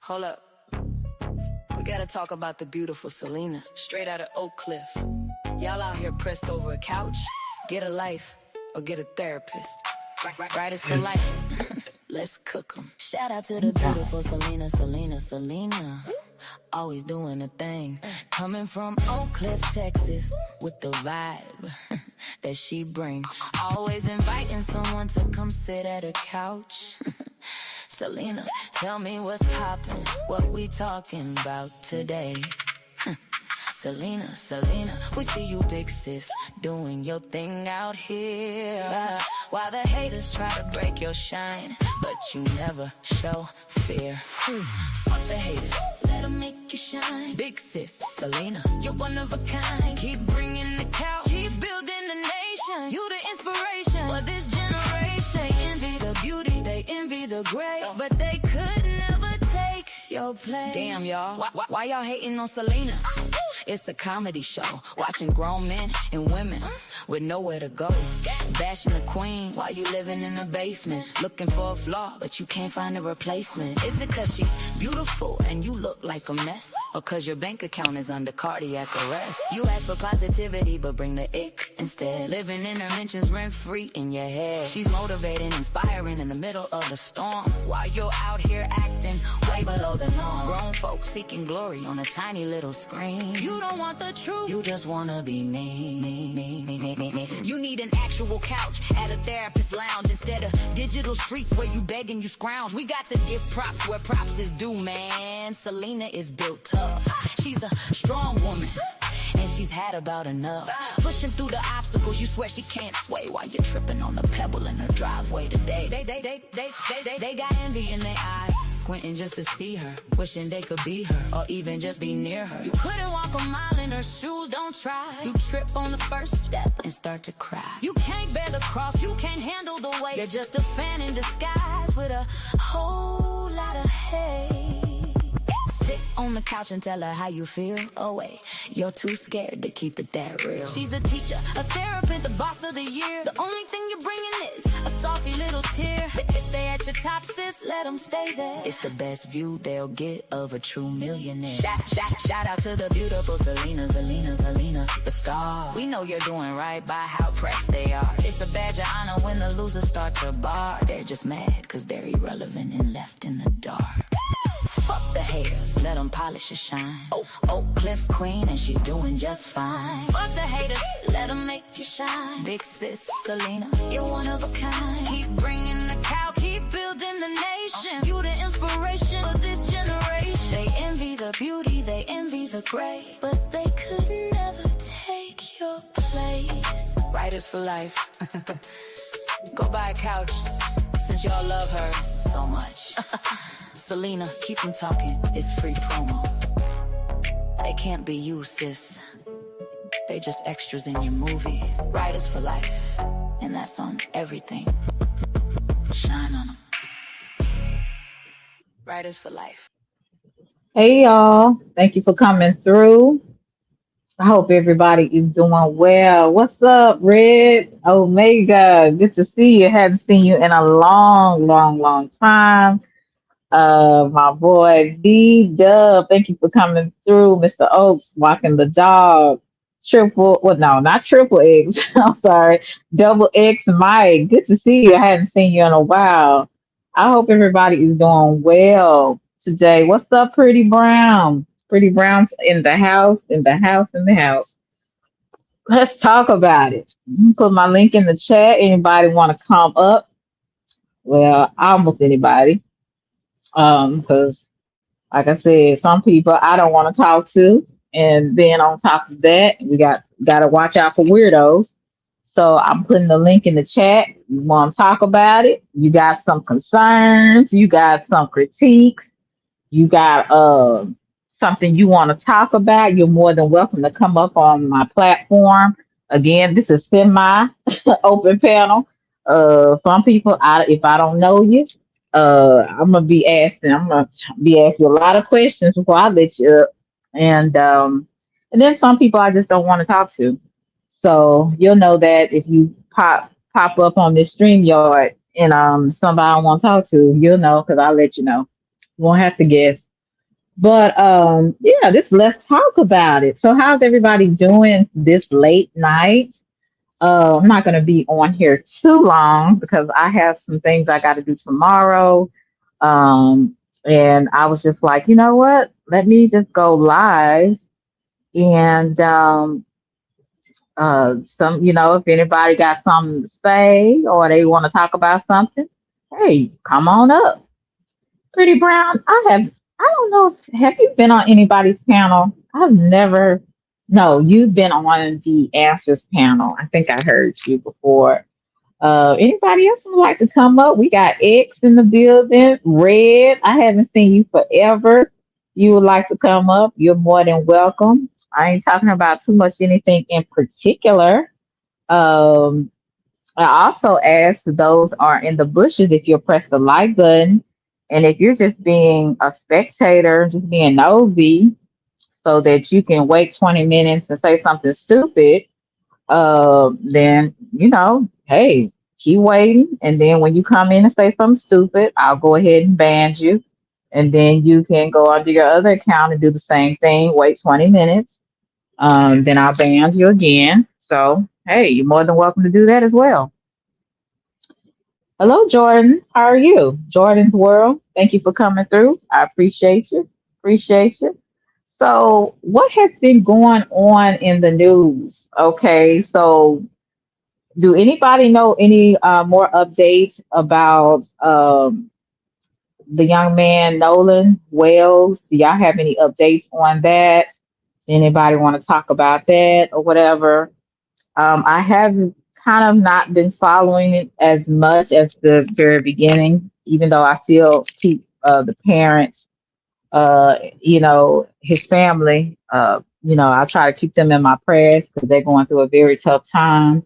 Hold up. We gotta talk about the beautiful Selena, straight out of Oak Cliff. Y'all out here pressed over a couch. Get a life or get a therapist. Writers for life. Let's cook 'em. Shout out to the beautiful Selena, Selena, Selena. Always doing a thing. Coming from Oak Cliff, Texas, with the vibe that she bring. Always inviting someone to come sit at her couch. Selena, tell me what's poppin', what we talking about today. Selena, Selena, we see you big sis, doing your thing out here. While the haters try to break your shine, but you never show fear. Fuck the haters, let them make you shine. Big sis, Selena, you're one of a kind. Keep bringing the couch, keep building the nation. You the inspiration for this generation. They envy the beauty, they envy the grace, but they could never take your place. Damn, y'all, why y'all hating on Selena? It's a comedy show, watching grown men and women with nowhere to go. Bashing the queen while you living in the basement. Looking for a flaw, but you can't find a replacement. Is it cause she's beautiful and you look like a mess? Or cause your bank account is under cardiac arrest? You ask for positivity, but bring the ick instead. Living interventions rent-free in your head. She's motivating, inspiring in the middle of the storm, while you're out here acting way below the norm. Grown folks seeking glory on a tiny little screen. You don't want the truth, you just wanna be me. You need an actual couch at a therapist lounge instead of digital streets where you beg and you scrounge. We got to give props where props is due, man. Selena is built tough. She's a strong woman, and she's had about enough. Pushing through the obstacles, you swear she can't sway while you're tripping on a pebble in her driveway today. They got envy in their eyes, squinting just to see her, wishing they could be her, or even just be near her. You couldn't walk a mile in her shoes, don't try. You trip on the first step and start to cry. You can't bear the cross, you can't handle the weight. You're just a fan in disguise with a whole lot of hate. Sit on the couch and tell her how you feel. Oh wait, you're too scared to keep it that real. She's a teacher, a therapist, the boss of the year. The only thing you're bringing is a salty little tear. If they at your top, sis, let them stay there. It's the best view they'll get of a true millionaire. Shout out to the beautiful Selena, Selena, Selena, the star. We know you're doing right by how pressed they are. It's a badge of honor when the losers start to bar. They're just mad cause they're irrelevant and left in the dark. Fuck the haters, let them polish and shine. Oak Cliff's queen and she's doing just fine. Fuck the haters, let them make you shine. Big sis, Selena, you're one of a kind. Keep bringing the cow, keep building the nation. You the inspiration for this generation. They envy the beauty, they envy the great, but they could never take your place. Writers for life. Go buy a couch, since y'all love her so much. Selena, keep them talking, it's free promo. They can't be you, sis. They just extras in your movie. Writers for life, and that's on everything. Shine on them. Writers for life. Hey y'all, thank you for coming through. I hope everybody is doing well. What's up, Red Omega? Good to see you. Hadn't seen you in a long time. My boy D Dub, thank you for coming through. Mr. Oaks walking the dog. Not triple X. I'm sorry, double X Mike. Good to see you. I hadn't seen you in a while. I hope everybody is doing well today. What's up, Pretty Brown? Pretty Brown's in the house, in the house. Let's talk about it. Put my link in the chat. Anybody want to come up? Well, almost anybody. Because like I said, some people I don't want to talk to, and then on top of that, we gotta watch out for weirdos. So I'm putting the link in the chat. You want to talk about it? You got some concerns? You got some critiques? You got something you want to talk about? You're more than welcome to come up on my platform. Again, this is semi open panel. Some people, if I don't know you, I'm gonna be asking you a lot of questions before I let you up, and then some people I just don't want to talk to. So you'll know that if you pop up on this StreamYard and somebody I want to talk to, you'll know because I'll let you know. You won't have to guess. But yeah, this let's talk about it. So how's everybody doing this late night? I'm not going to be on here too long because I have some things I got to do tomorrow. Um, and I was just like, you know what? Let me just go live and some, if anybody got something to say or they want to talk about something, hey, come on up. Pretty Brown, I don't know if have you been on anybody's panel? I've never. No, you've been on the Answers panel. I think I heard you before. Anybody else would like to come up? We got X in the building. Red, I haven't seen you forever. You would like to come up? You're more than welcome. I ain't talking about too much anything in particular. Um, I also ask those are in the bushes if you'll press the like button. And if you're just being a spectator, just being nosy, so that you can wait 20 minutes and say something stupid, then, hey, keep waiting. And then when you come in and say something stupid, I'll go ahead and ban you. And then you can go onto your other account and do the same thing, wait 20 minutes. Then I'll ban you again. So, hey, you're more than welcome to do that as well. Hello, Jordan. How are you? Jordan's World. Thank you for coming through. I appreciate you. Appreciate you. So, what has been going on in the news? Okay, so do anybody know any more updates about the young man Nolan Wales? Do y'all have any updates on that? Anybody want to talk about that or whatever? I have kind of not been following it as much as the very beginning, even though I still keep the parents, his family. I try to keep them in my prayers because they're going through a very tough time.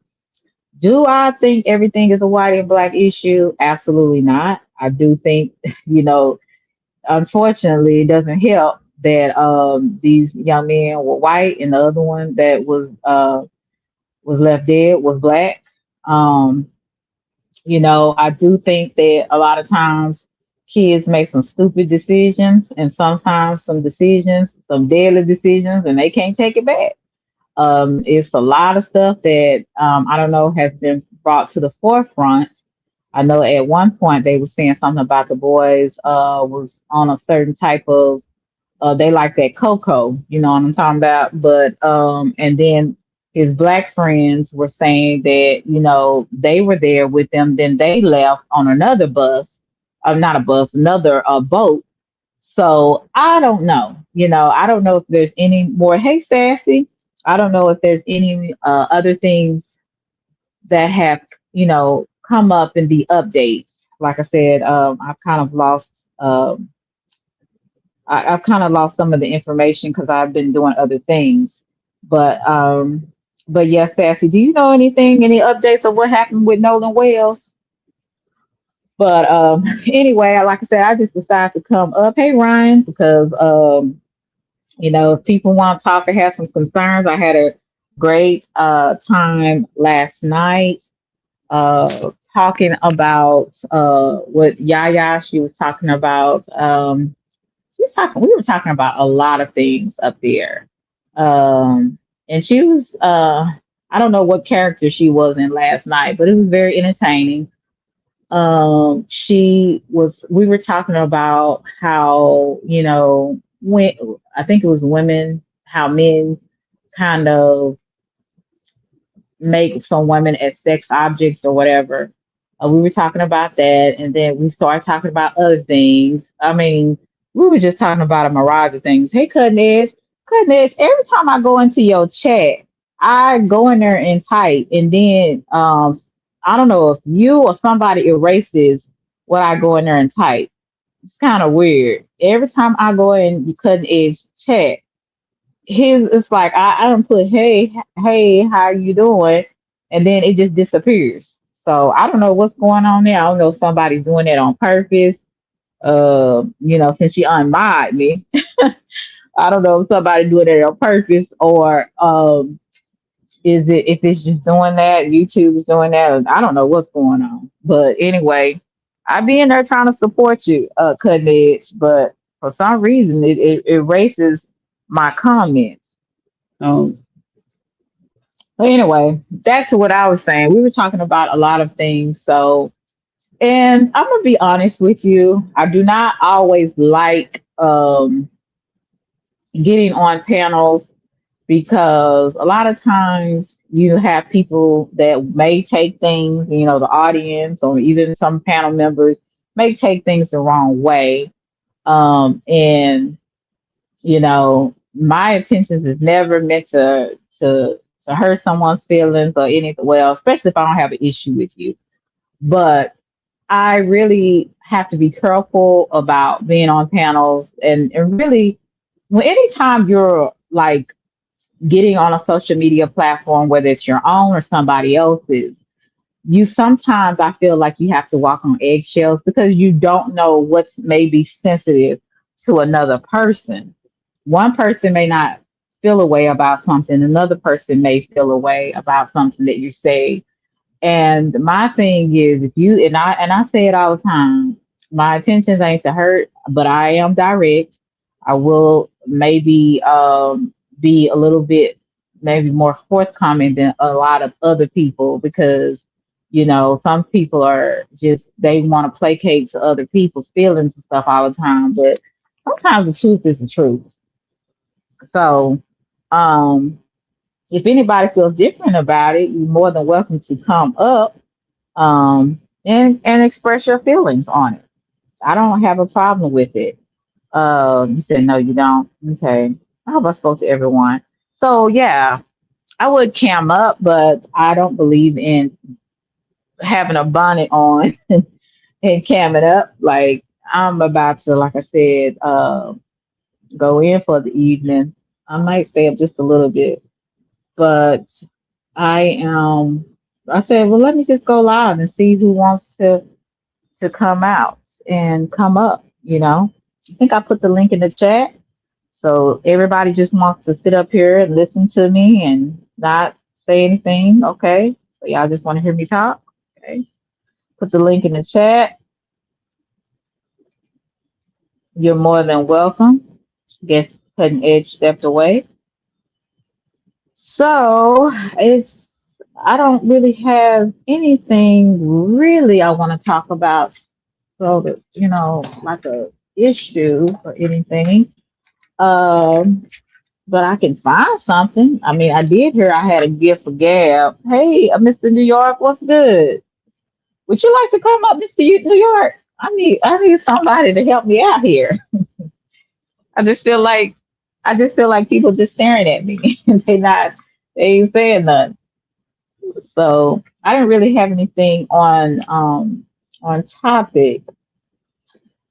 Do I think everything is a white and black issue? Absolutely not. I do think, you know, unfortunately, it doesn't help that these young men were white and the other one that was left dead was black. Um, I do think that a lot of times kids make some stupid decisions and sometimes some decisions, some deadly decisions, and they can't take it back. It's a lot of stuff that I don't know has been brought to the forefront. I know at one point they were saying something about the boys was on a certain type of they like that cocoa, you know what I'm talking about. But and then his black friends were saying that they were there with them, then they left on another bus, not a bus, another boat. So I don't know. I don't know if there's any more. Hey, Sassy. I don't know if there's any other things that have, come up in the updates. Like I said, I've kind of lost. I've kind of lost some of the information because I've been doing other things. But but yes, Sassy, do you know anything? Any updates of what happened with Nolan Wales? But anyway, like I said, I just decided to come up. Hey, Ryan, because if people want to talk or have some concerns, I had a great time last night talking about what Yaya, she was talking about. We were talking about a lot of things up there. And she was, I don't know what character she was in last night, but it was very entertaining. We were talking about how, when I think it was women, how men kind of make some women as sex objects or whatever. We were talking about that, and then we started talking about other things. I mean, we were just talking about a mirage of things. Hey, Cutting Edge. Every time I go into your chat, I go in there and type, and then I don't know if you or somebody erases what I go in there and type. It's kind of weird. Every time I go in Cutting Edge chat, his it's like I don't put hey, how you doing, and then it just disappears. So I don't know what's going on there. I don't know if somebody's doing it on purpose. Since you unmod me, I don't know if somebody doing it on purpose or is it if it's just doing that, YouTube's doing that. I don't know what's going on. But anyway, I be in there trying to support you, Cutting Edge, but For some reason, it erases my comments. Um, but anyway, back to what I was saying. We were talking about a lot of things. So, and I'm gonna be honest with you. I do not always like getting on panels because a lot of times you have people that may take things, the audience or even some panel members may take things the wrong way. And my intentions is never meant to hurt someone's feelings or anything. Well, especially if I don't have an issue with you, but I really have to be careful about being on panels and really when anytime you're like getting on a social media platform, whether it's your own or somebody else's, you sometimes I feel like you have to walk on eggshells because you don't know what's maybe sensitive to another person. One person may not feel a way about something, another person may feel a way about something that you say. And my thing is, if you and I say it all the time, my intentions ain't to hurt, but I am direct. I will maybe be a little bit maybe more forthcoming than a lot of other people because some people are just they want to placate to other people's feelings and stuff all the time, but sometimes the truth is the truth. So um if anybody feels different about it, you're more than welcome to come up and express your feelings on it. I don't have a problem with it. You said no, you don't. Okay. I hope I spoke to everyone. So yeah, I would cam up, but I don't believe in having a bonnet on and camming up. Like I'm about to, like I said, go in for the evening. I might stay up just a little bit, but I am. I said, well, let me just go live and see who wants to come out and come up. I think I put the link in the chat. So everybody just wants to sit up here and listen to me and not say anything. Okay. So y'all just want to hear me talk. Okay. Put the link in the chat. You're more than welcome. Guess Cutting Edge stepped away. So I don't really have anything really I want to talk about. So that, like a issue or anything. Um, but I can find something. I mean, I did hear I had a gift for Gab. Hey, Mr. New York, what's good? Would you like to come up, New York? I need somebody to help me out here. I just feel like I just feel like people just staring at me. They ain't saying nothing. So I didn't really have anything on topic,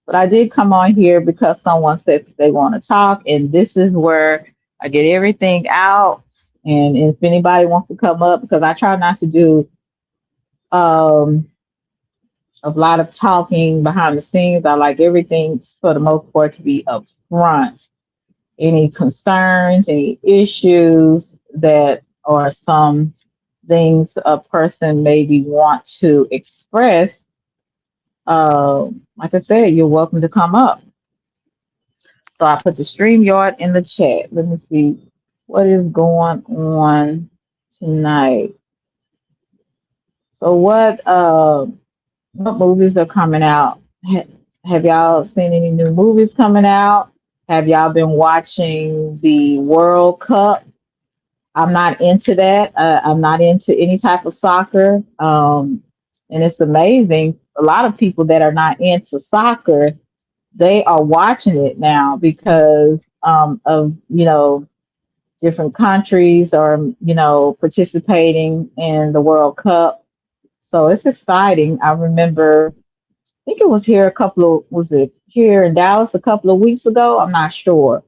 but I did come on here because someone said that they want to talk, and this is where I get everything out. And if anybody wants to come up, because I try not to do um, a lot of talking behind the scenes, I like everything for the most part to be up front. Any concerns, any issues that or some things a person maybe want to express, like I said, you're welcome to come up. So I put the StreamYard in the chat. Let me see what is going on tonight. So what movies are coming out? Have y'all seen any new movies coming out? Have y'all been watching the World Cup? I'm not into that. I'm not into any type of soccer. And it's amazing. A lot of people that are not into soccer, they are watching it now because of different countries are participating in the World Cup. So it's exciting. I remember, I think it was here was it here in Dallas a couple of weeks ago? I'm not sure.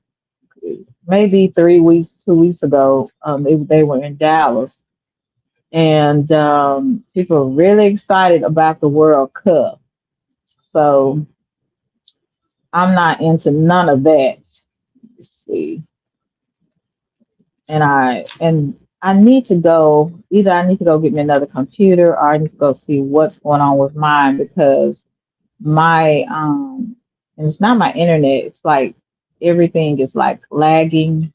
Maybe 3 weeks, 2 weeks ago, they were in Dallas, and people are really excited about the World Cup. So I'm not into none of that. Let's see, and I need to go. Either I need to go get me another computer, or I need to go see what's going on with mine because my and it's not my internet. It's like everything is like lagging,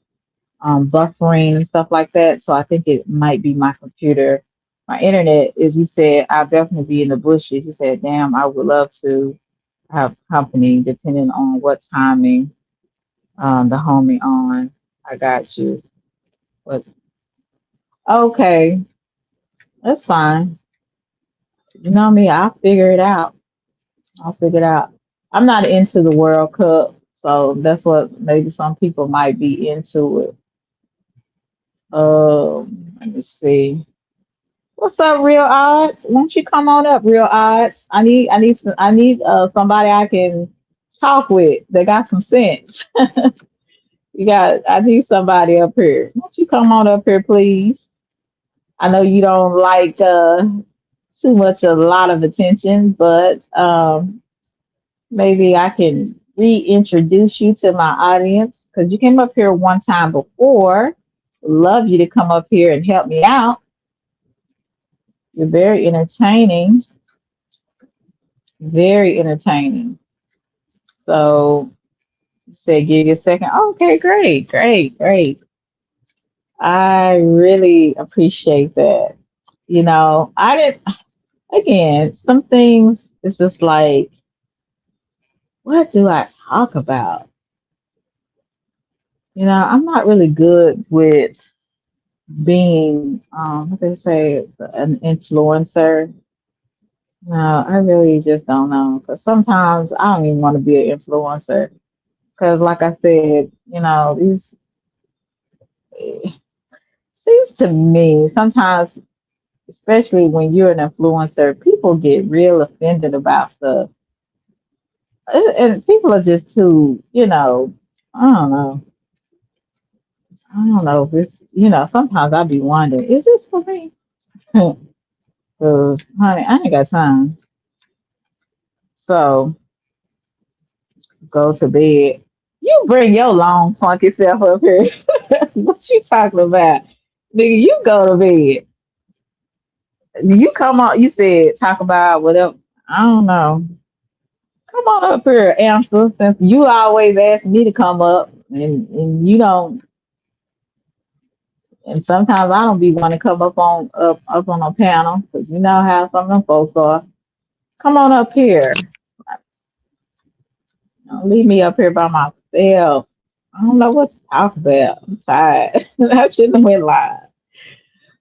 buffering and stuff like that. So I think it might be my computer. My internet, as you said, I'll definitely be in the bushes. You said, damn, I would love to have company depending on what timing the homie on. I got you. But okay, that's fine. You know me, I'll figure it out. I'll figure it out. I'm not into the World Cup, so that's what maybe some people might be into it. Let me see. What's up, Real Odds? Won't you come on up, Real Odds? I need somebody I can talk with. They got some sense. I need somebody up here. Won't you come on up here, please? I know you don't like too much, a lot of attention, but maybe I can reintroduce you to my audience because you came up here one time before. Love you to come up here and help me out. You're very entertaining, very entertaining. So, say, give you a second. Okay, great, great, great. I really appreciate that. I didn't, again, some things, it's just like, what do I talk about? I'm not really good with being, what they say, an influencer. No, I really just don't know. Because sometimes I don't even want to be an influencer. Because, like I said, these seems to me sometimes, especially when you're an influencer, people get real offended about stuff. And people are just too, I don't know. I don't know if it's, sometimes I be wondering, is this for me? Because, honey, I ain't got time. So go to bed. You bring your long funky self up here. What you talking about? Nigga, you go to bed. You come on, you said talk about whatever. I don't know. Come on up here, answer, since you always ask me to come up and you don't, and sometimes I don't be want to come up on a panel because you know how some of them folks are. Come on up here. Don't leave me up here by myself. I don't know what to talk about. I'm tired. I shouldn't have went live.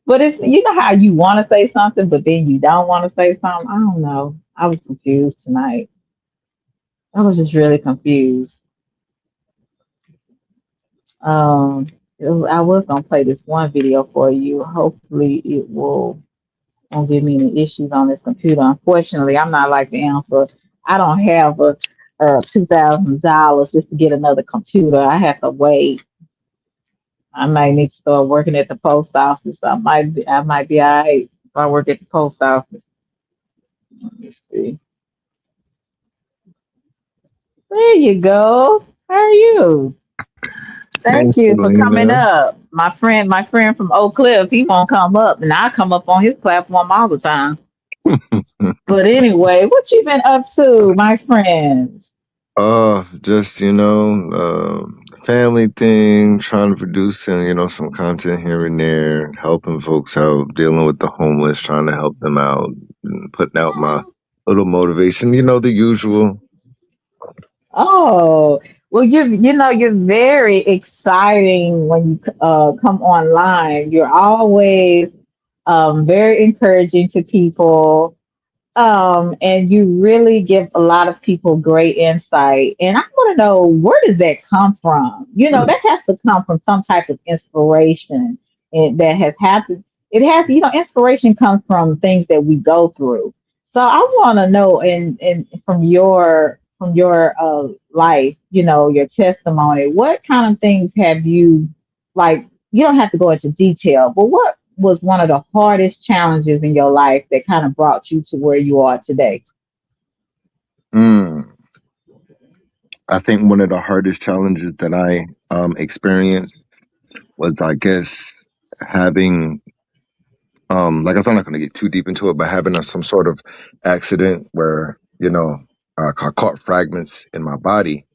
But it's how you want to say something, but then you don't want to say something. I don't know. I was confused tonight. I was just really confused. Um, I was gonna play this one video for you. Hopefully, it won't give me any issues on this computer. Unfortunately, I'm not like the answer. I don't have a $2,000 just to get another computer. I have to wait. I might need to start working at the post office. I might be all right if I work at the post office. Let me see. There you go. How are you? Thank Thanks, you for coming Selena. up. My friend from Oak Cliff, he won't come up, and I come up on his platform all the time. But anyway, what you been up to, my friend? Just family thing, trying to produce and some content here and there, helping folks out, dealing with the homeless, trying to help them out, and putting out my little motivation. The usual. Oh, well, you're very exciting when you come online. You're always very encouraging to people. And you really give a lot of people great insight. And I want to know, where does that come from? That has to come from some type of inspiration that has happened. It has, inspiration comes from things that we go through. So I want to know, and from your life, your testimony, what kind of things have you, like? You don't have to go into detail, but what was one of the hardest challenges in your life that kind of brought you to where you are today? Mm, I think one of the hardest challenges that I experienced was, I guess, having like I'm not going to get too deep into it, but having some sort of accident where caught fragments in my body,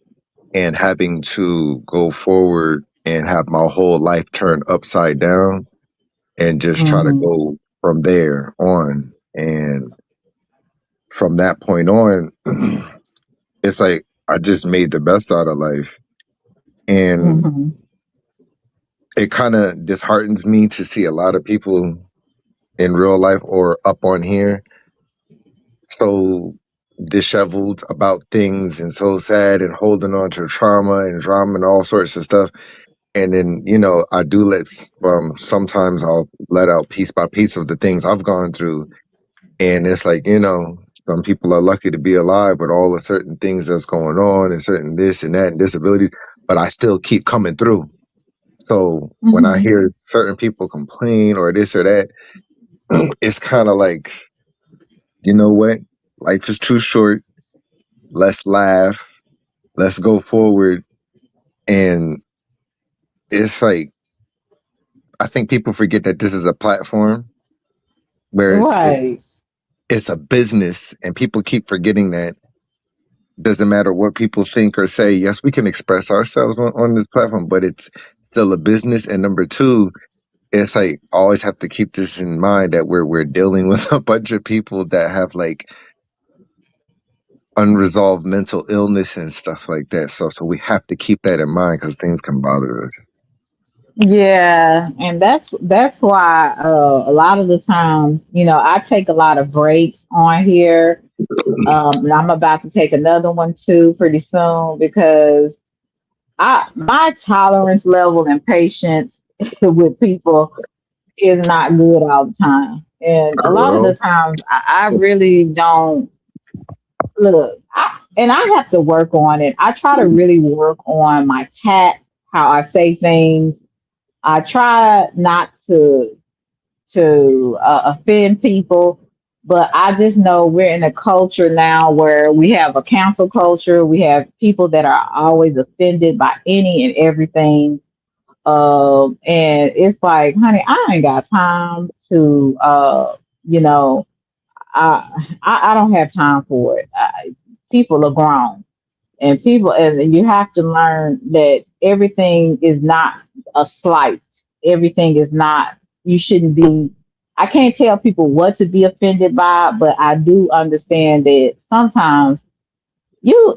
and having to go forward and have my whole life turned upside down and just try to Mm-hmm. go from there on. And from that point on, it's like I just made the best out of life. And Mm-hmm. it kind of disheartens me to see a lot of people in real life or up on here so disheveled about things and so sad and holding on to trauma and drama and all sorts of stuff. And then, I do sometimes I'll let out piece by piece of the things I've gone through. And it's like, some people are lucky to be alive with all the certain things that's going on and certain this and that and disabilities, but I still keep coming through. So when I Mm-hmm. hear certain people complain or this or that, it's kind of like, you know what? Life is too short. Let's laugh. Let's go forward. And it's like, I think people forget that this is a platform where Right. it's a business, and people keep forgetting that. Doesn't matter what people think or say. Yes, we can express ourselves on this platform, but it's still a business. And number two, it's like always have to keep this in mind that we're dealing with a bunch of people that have like unresolved mental illness and stuff like that. So we have to keep that in mind because things can bother us. Yeah, and that's why a lot of the times, I take a lot of breaks on here. And I'm about to take another one too pretty soon because I my tolerance level and patience with people is not good all the time. And a lot of the Well, times I really don't look. And I have to work on it. I try to really work on my tact, how I say things. I try not to offend people, but I just know we're in a culture now where we have a cancel culture. We have people that are always offended by any and everything. And it's like, honey, I ain't got time to, you know, I don't have time for it. People are grown, and you have to learn that everything is not a slight. Everything is not. You shouldn't be. I can't tell people what to be offended by, but I do understand that sometimes you're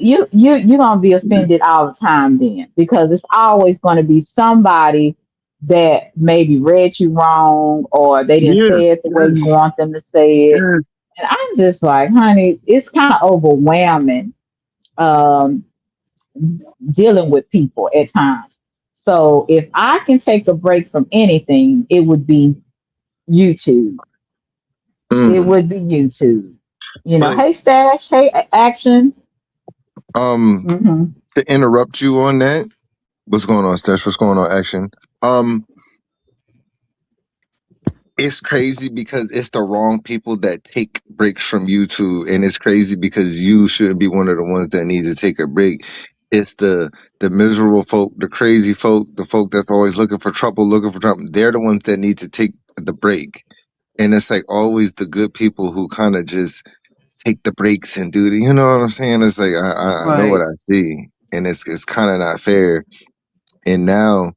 gonna be offended all the time then because it's always gonna be somebody that maybe read you wrong or they didn't yeah, say it the way you yes, want them to say it. yes. And I'm just like, honey, it's kind of overwhelming um, dealing with people at times. So if I can take a break from anything, it would be YouTube. It Mm. would be YouTube. But Hey Stash, hey Action. um, Hmm. to interrupt you on that, what's going on, Stash? What's going on, Action? Um, it's crazy because it's the wrong people that take breaks from YouTube, and it's crazy because you shouldn't be one of the ones that needs to take a break. It's the miserable folk, the crazy folk, the folk that's always looking for trouble, looking for trouble. They're the ones that need to take the break, and it's like always the good people who kind of just take the breaks and do the. You know what I'm saying? It's like I know what Right. I see, and it's kind of not fair. And now,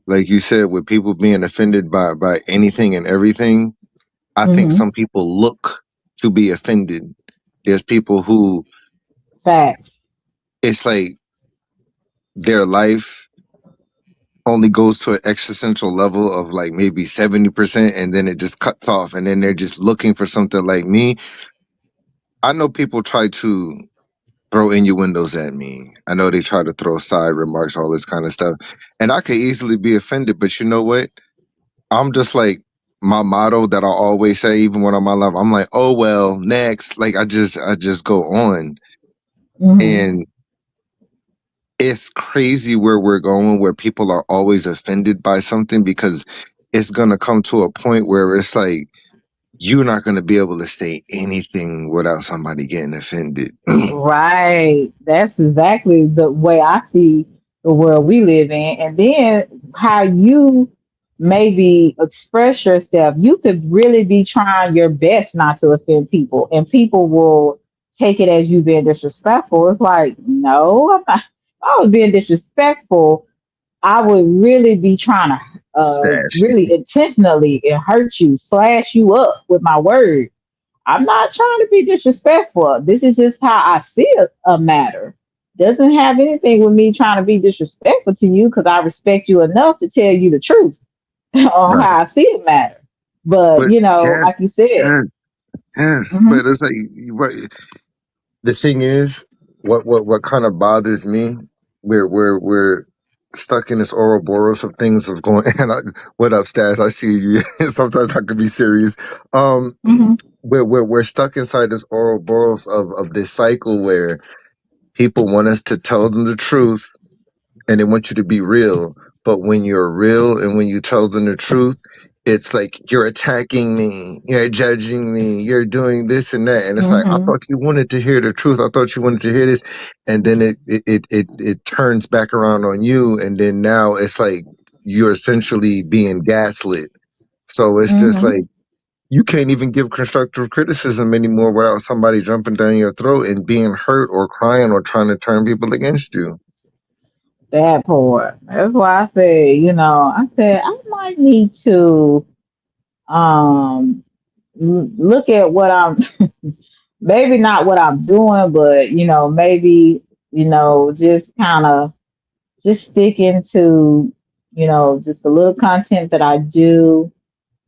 like you said, with people being offended by anything and everything, I think Hmm. some people look to be offended. There's people who Facts. it's like their life only goes to an existential level of like maybe 70%, and then it just cuts off, and then they're just looking for something like me. I know people try to throw innuendos at me. I know they try to throw side remarks, all this kind of stuff. And I could easily be offended, but you know what? I'm just like my motto that I always say, even when I'm on live, I'm like, oh well, next. Like I just go on. Hmm. And it's crazy where we're going, where people are always offended by something because it's gonna come to a point where it's like you're not gonna be able to say anything without somebody getting offended. Right. That's exactly the way I see the world we live in. And then how you maybe express yourself, you could really be trying your best not to offend people, and people will take it as you being disrespectful. It's like, no, I'm not. If I was being disrespectful, I would really be trying to Stash. really intentionally and hurt you, slash you up with my words. I'm not trying to be disrespectful. This is just how I see a matter. Doesn't have anything with me trying to be disrespectful to you because I respect you enough to tell you the truth on Right. how I see the matter. But But you know, yeah, like you said, yeah, yes. hmm But it's like what the thing is, what kind of bothers me, we're stuck in this Ouroboros of things of going. And what up, Stas? I see you. Sometimes I could be serious. Um, hmm we're stuck inside this Ouroboros of this cycle where people want us to tell them the truth and they want you to be real. But when you're real and when you tell them the truth, it's like you're attacking me, you're judging me, you're doing this and that. And it's like, I hmm thought you wanted to hear the truth. I thought you wanted to hear this. And then it turns back around on you. And then now it's like you're essentially being gaslit. So it's just hmm like you can't even give constructive criticism anymore without somebody jumping down your throat and being hurt or crying or trying to turn people against you. that part. That's why I said, I said I might need to um look at what I'm maybe not what I'm doing, but maybe just kind of just sticking to just the little content that I do,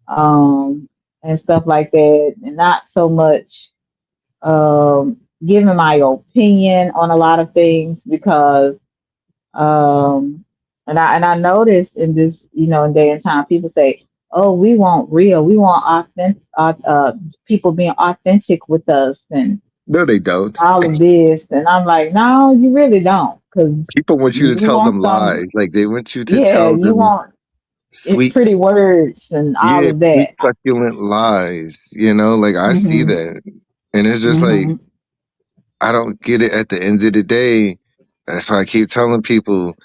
and stuff like that, and not so much giving my opinion on a lot of things because and I notice in this in day and time people say, oh, we want real, we want authentic, people being authentic with us and No, they don't. all of this, and I'm like, no, you really don't, because People want you to you tell want them some, lies. Like they want you to yeah, tell you them want it's sweet, pretty words and all yeah, of sweet that. succulent lies. Like I see Mm-hmm. that, and it's just like Mm-hmm. I don't get it. At the end of the day, that's why I keep telling people.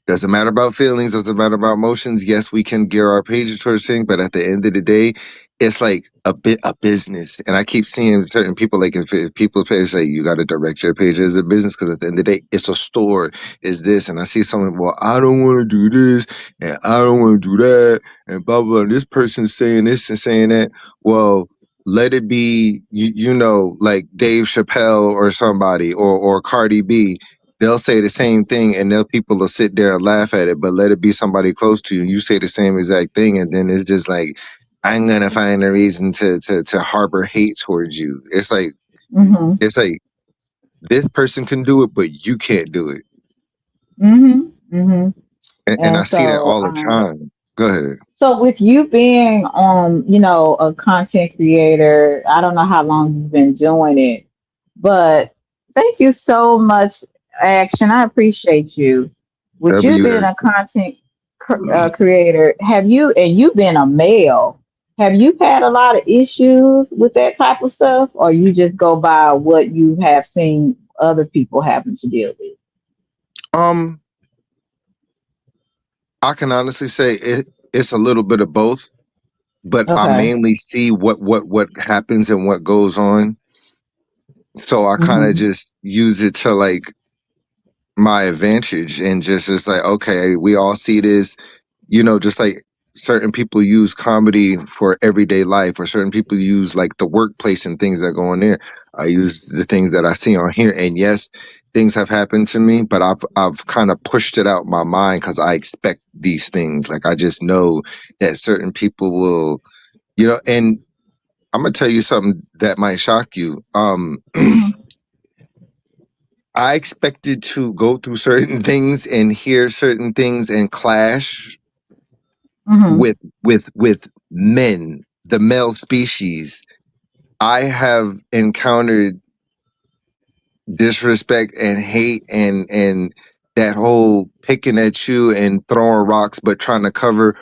Doesn't matter about feelings, doesn't matter about emotions. Yes, we can gear our pages towards things, but at the end of the day, it's like a business. And I keep seeing certain people, like if people pay, say you got to direct your page as a business, because at the end of the day, it's a store, is this. And I see someone, well, I don't want to do this and I don't want to do that and blah, blah. And this person's saying this and saying that. Well, let it be, like Dave Chappelle or somebody or Cardi B. They'll say the same thing and they'll people will sit there and laugh at it, but let it be somebody close to you and you say the same exact thing, and then it's just like I'm gonna find a reason to harbor hate towards you. Mm-hmm. It's like this person can do it, but you can't do it. Mm-hmm. Mm-hmm. And I And see that so all the time. Go ahead. so with you being a content creator, I don't know how long you've been doing it, but thank you so much, Action. I appreciate you. With you W being a content creator, have you, and you being a male, have you had a lot of issues with that type of stuff, or you just go by what you have seen other people having to deal with? um I can honestly say it's a little bit of both, but I Okay. mainly see what happens and what goes on. So I kind of Mm-hmm. just use it to like my advantage and just it's like okay, we all see this, just like certain people use comedy for everyday life or certain people use like the workplace and things that go on there. I use the things that I see on here, and yes, things have happened to me, but I've kind of pushed it out my mind because I expect these things. Like I just know that certain people will, and I'm gonna tell you something that might shock you. Mm-hmm. I expected to go through certain things and hear certain things and clash Mm-hmm. with men, the male species. I have encountered disrespect and hate and that whole picking at you and throwing rocks but trying to cover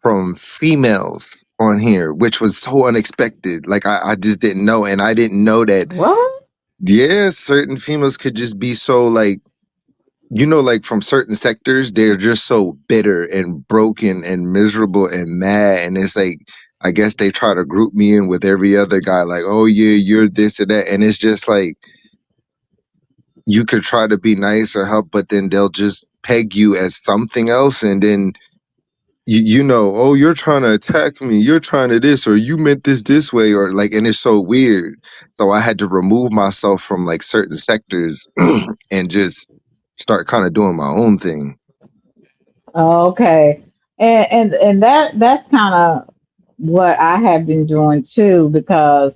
from females on here, which was so unexpected. Like I just didn't know, and I didn't know that, What? yeah, certain females could just be so like, like from certain sectors, they're just so bitter and broken and miserable and mad. And it's like, I guess they try to group me in with every other guy, like, oh yeah, you're this or that. And it's just like, you could try to be nice or help, but then they'll just peg you as something else, and then you know, oh, you're trying to attack me, you're trying to this, or you meant this way, or like, and it's so weird. So I had to remove myself from like certain sectors and just start kind of doing my own thing. Okay. And that's kind of what I have been doing too, because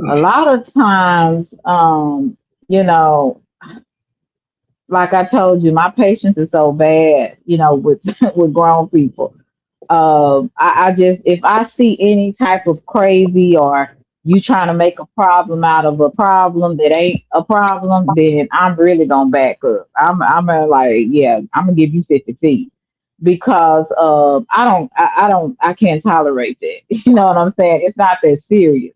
a lot of times, you know, like I told you, my patience is so bad, with with grown people. I just, if I see any type of crazy, or you trying to make a problem out of a problem that ain't a problem, then I'm really gonna back up. I'm gonna, like, yeah, I'm gonna give you 50 feet, because I can't tolerate that. You know what I'm saying? It's not that serious,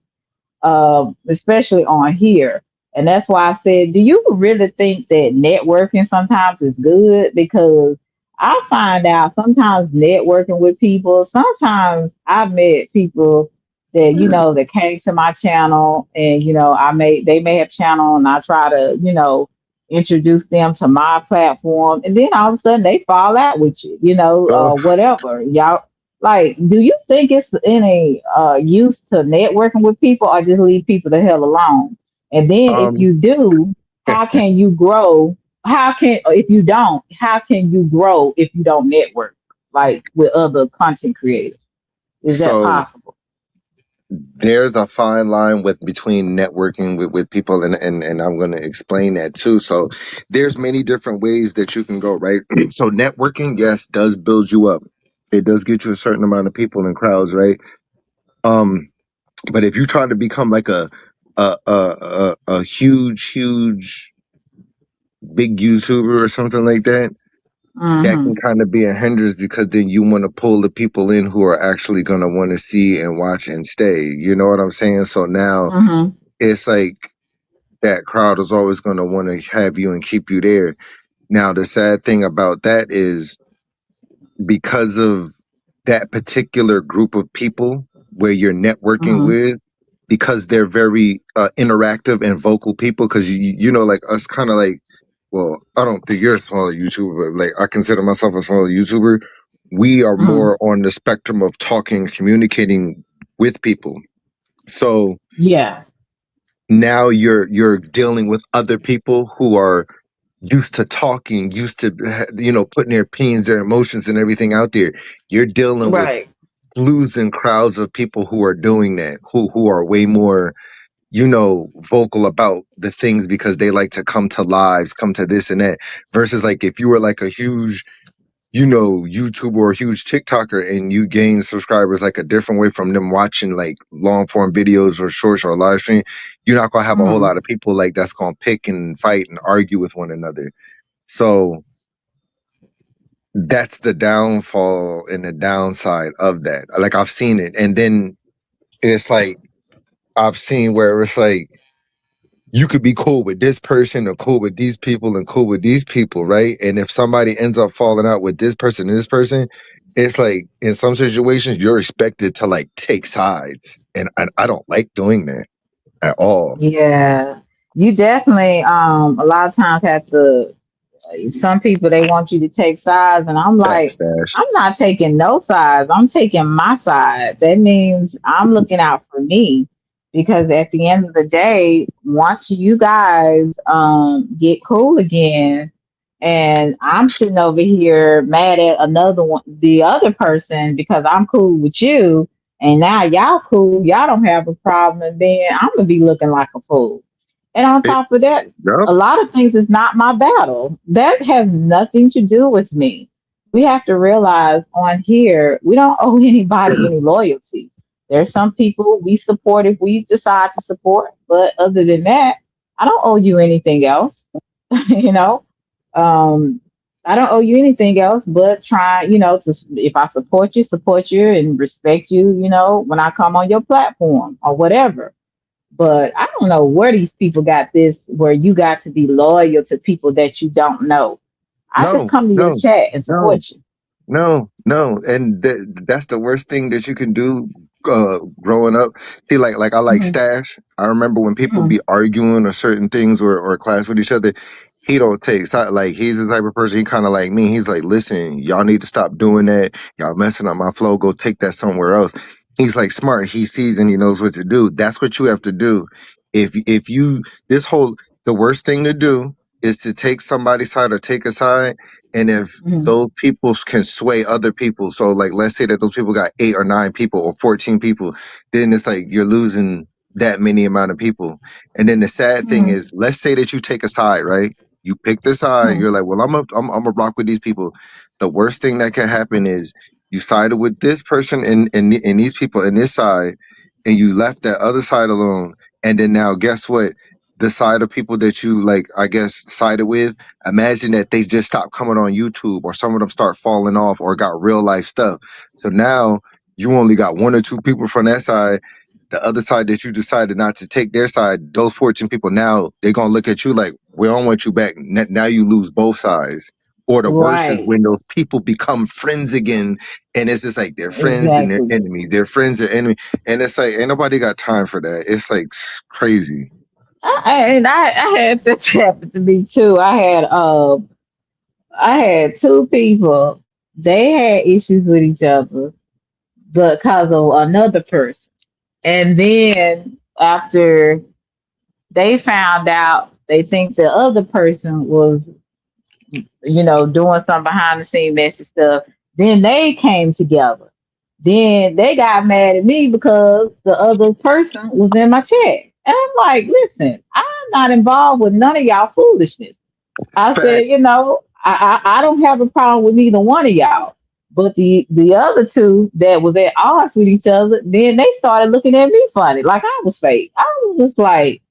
especially on here. And that's why I said, do you really think that networking sometimes is good? Because I find out sometimes networking with people, sometimes I've met people that, that came to my channel, and, they may have channel, and I try to, introduce them to my platform. And then all of a sudden they fall out with you, Oh, whatever. Y'all, like, do you think it's any use to networking with people, or just leave people the hell alone? And then if um, you do, how can you grow? If you don't, how can you grow if you don't network like with other content creators? Is that so possible? there's a fine line with between networking with people, and I'm going to explain that too. So there's many different ways that you can go, right? So networking, yes, does build you up. It does get you a certain amount of people and crowds, right? Um, but if you try to become like a huge big YouTuber or something like that, that can Mm-hmm. kind of be a hindrance, because then you want to pull the people in who are actually going to want to see and watch and stay. You know what I'm saying? So now Mm-hmm. it's like that crowd is always going to want to have you and keep you there. Now, the sad thing about that is, because of that particular group of people where you're networking Mm-hmm. with, because they're very interactive and vocal people, because you know, like us, kind of like, well, I don't think you're a smaller YouTuber, but like I consider myself a smaller YouTuber. We are Mm-hmm. more on the spectrum of talking, communicating with people. So Yeah. now you're dealing with other people who are used to talking, used to putting their opinions, their emotions, and everything out there. You're dealing with Right. slews and crowds of people who are doing that, who are way more vocal about the things, because they like to come to lives, come to this and that. Versus like if you were like a huge YouTuber or a huge TikToker, and you gain subscribers like a different way from them watching like long form videos or shorts or live stream, you're not gonna have a whole Mm-hmm. lot of people like that's gonna pick and fight and argue with one another. So that's the downfall and the downside of that. Like, I've seen it, and then it's like I've seen where it's like you could be cool with this person or cool with these people and cool with these people, right? And if somebody ends up falling out with this person and this person, it's like in some situations you're expected to like take sides, and I don't like doing that at all. Yeah. You definitely a lot of times have to, some people, they want you to take sides, and I'm like, Backstash. I'm not taking no sides, I'm taking my side. That means I'm looking out for me, because at the end of the day, once you guys get cool again, and I'm sitting over here mad at another one, the other person, because I'm cool with you, and now y'all cool, y'all don't have a problem, and then I'm gonna be looking like a fool. And on It, top of that, yep. a lot of things is not my battle. That has nothing to do with me. We have to realize on here, we don't owe anybody any loyalty. There's some people we support if we decide to support, but other than that, I don't owe you anything else. you know, um, I don't owe you anything else but try, to, if I support you and respect you, when I come on your platform or whatever. But I don't know where these people got this, where you got to be loyal to people that you don't know. I just No, come to your no, chat and no. support you. No, and that's the worst thing that you can do. Growing up, see, like I like Hmm. Stash. I remember when people Hmm. be arguing or certain things or clash with each other. he don't take like he's the type of person. He kind of like me. He's like, listen, y'all need to stop doing that. Y'all messing up my flow. Go take that somewhere else. He's like smart. He sees and he knows what to do. That's what you have to do. If you this whole the worst thing to do is to take somebody's side or take a side. And if Mhm. those people can sway other people, so like let's say that those people got 8 or 9 people or 14 people, then it's like you're losing that many amount of people. And then the sad thing Mhm. is, let's say that you take a side, right? You pick the side. Mhm. You're like, well, I'm a rock with these people. The worst thing that can happen is you sided with this person and these people in this side, and you left that other side alone. And then now, guess what? The side of people that you like, I guess, sided with. Imagine that they just stopped coming on YouTube, or some of them start falling off, or got real life stuff. So now you only got 1 or 2 people from that side. The other side that you decided not to take their side, those 14 people, now they're gonna look at you like, we don't want you back. Now you lose both sides. Or the worst is Right. when those people become friends again, and it's just like they're friends and they're Exactly. enemies. They're friends and enemy, and it's like ain't nobody got time for that. It's like crazy. I had this happen to me too. I had two people. They had issues with each other because of another person. And then after they found out, they think the other person was, doing some behind the scene messy stuff. Then they came together. Then they got mad at me because the other person was in my chat. And I'm like, listen, I'm not involved with none of y'all foolishness. I Fact. said, I don't have a problem with neither one of y'all. But the other two that was at odds with each other, then they started looking at me funny, like I was fake. I was just like,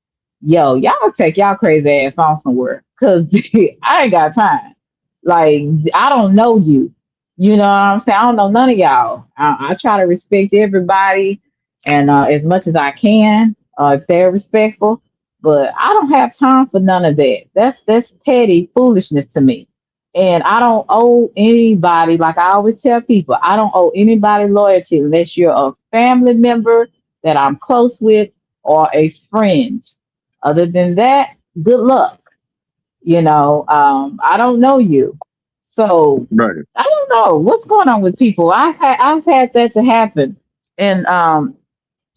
yo, y'all take y'all crazy ass on somewhere. Cause I ain't got time. Like, I don't know you. You know what I'm saying? I don't know none of y'all. I try to respect everybody and as much as I can, if they're respectful. But I don't have time for none of that. That's petty foolishness to me. And I don't owe anybody, like I always tell people, I don't owe anybody loyalty unless you're a family member that I'm close with or a friend. Other than that, good luck. I don't know you. So Right. I don't know what's going on with people. I've had that to happen. And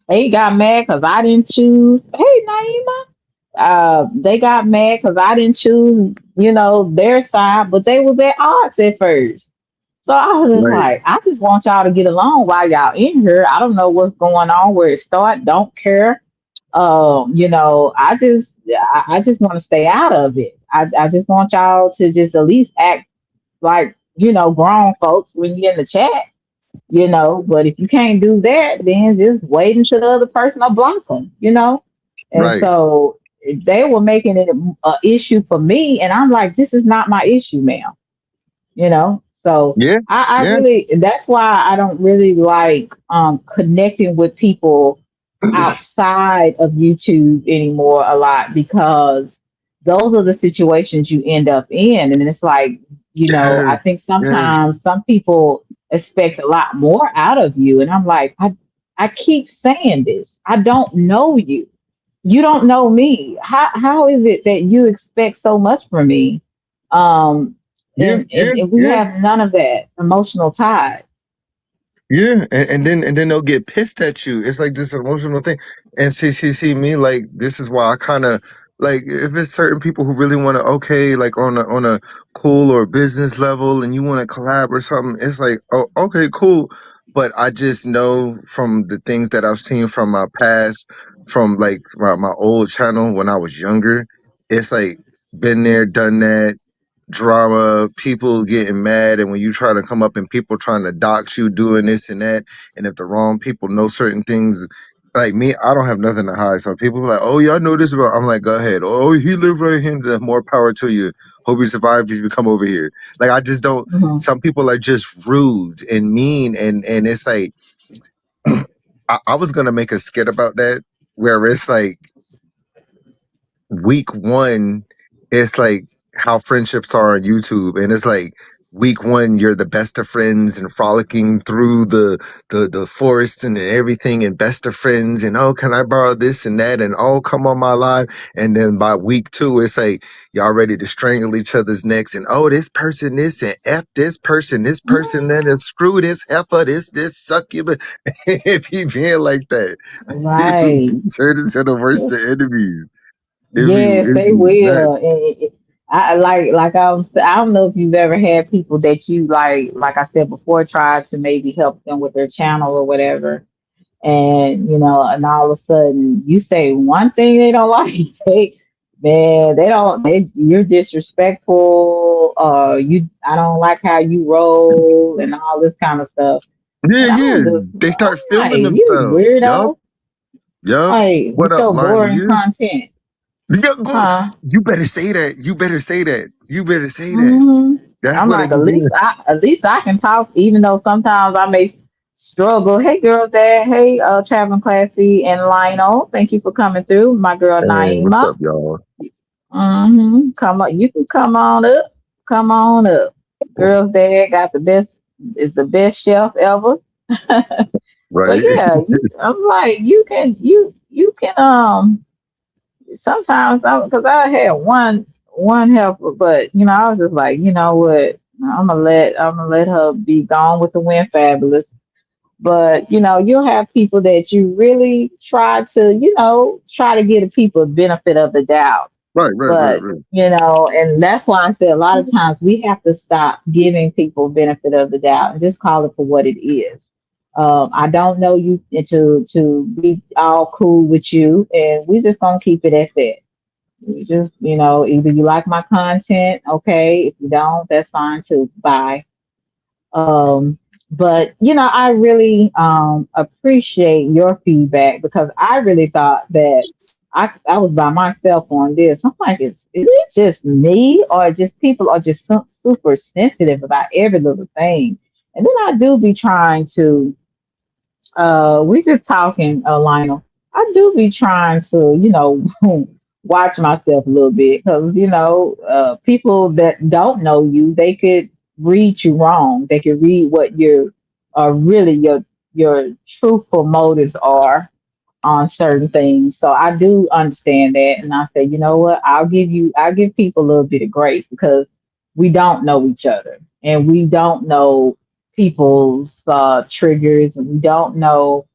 they got mad because I didn't choose. Hey, Naima. They got mad because I didn't choose, their side, but they was at odds at first. So I was just Right. like, I just want y'all to get along while y'all in here. I don't know what's going on, where it start. Don't care. I just want to stay out of it. I just want y'all to just at least act like, grown folks when you're in the chat. But if you can't do that, then just wait until the other person will block them. And Right. so they were making it a issue for me, and I'm like, this is not my issue, ma'am. So Yeah. I Yeah. really, that's why I don't really like connecting with people outside of YouTube anymore a lot, because those are the situations you end up in. And it's like, I Yes. think Yes. sometimes some people expect a lot more out of you. And I'm like, I keep saying this. I don't know you. You don't know me. How is it that you expect so much from me? Um, Yeah. Yeah. and we Yeah. have none of that emotional ties. Yeah, and then they'll get pissed at you. It's like this emotional thing. And see me like this is why I kind of like if it's certain people who really want to okay like on a cool or business level and you want to collab or something. It's like oh okay cool, but I just know from the things that I've seen from my past, from like my old channel when I was younger. It's like been there, done that drama, people getting mad, and when you try to come up and people trying to dox you, doing this and that, and if the wrong people know certain things, like me, I don't have nothing to hide. So people be like, "Oh, y'all know this about." I'm like, "Go ahead." Oh, he live right here. Then more power to you. Hope you survive if you come over here. Like I just don't. Mhm. Some people are just rude and mean, and it's like I was gonna make a skit about that where it's like week one, it's like how friendships are on YouTube, and it's like week one you're the best of friends and frolicking through the forest and everything and best of friends and oh can I borrow this and that and oh come on my live, and then by week two it's like y'all ready to strangle each other's necks and oh this person this and f this person that and screw this heifer this succubus. If you being like that Right. you turn into the worst of enemies. Yes, It'd they be nuts. will. And I I don't know if you've ever had people that you like I said before, tried to maybe help them with their channel or whatever, and and all of a sudden you say one thing they don't like, they don't, you're disrespectful, I don't like how you roll and all this kind of stuff. Yeah, And yeah. They I'm start feeling like, you themselves. Yup, weirdo, yup. like What with up, your Lionel? boring You? content, Yeah, go. huh? You better say that. You better say that. You better say that. hmm That's I'm what it like, be doing. at least I can talk, even though sometimes I may struggle. Hey, girl, dad. Hey, traveling classy and Lionel. Thank you for coming through, my girl Hey, what's Naima. up, y'all? Come on, you can come on up. Come on up. Girls, dad got the best. Is the best chef ever. But Right? yeah, I'm like, you can sometimes because I had one helper, but I was just like, you know what, I'm gonna let her be gone with the wind, fabulous. But you'll have people that you really try to try to give the people benefit of the doubt. Right, right, right, But right. and that's why I say a lot of times we have to stop giving people benefit of the doubt and just call it for what it is. I don't know you to be all cool with you, and we're just gonna keep it at that. We just, either you like my content, okay. If you don't, that's fine too. Bye. Um, but I really appreciate your feedback because I really thought that I was by myself on this. I'm like, is it just me or just people are just super sensitive about every little thing? And then I do be trying to we just talking, Lionel. I do be trying to, watch myself a little bit because, people that don't know you, they could read you wrong. They could read what your really your truthful motives are on certain things. So I do understand that, and I say, you know what, I'll give people a little bit of grace because we don't know each other and we don't know people's triggers, and we don't know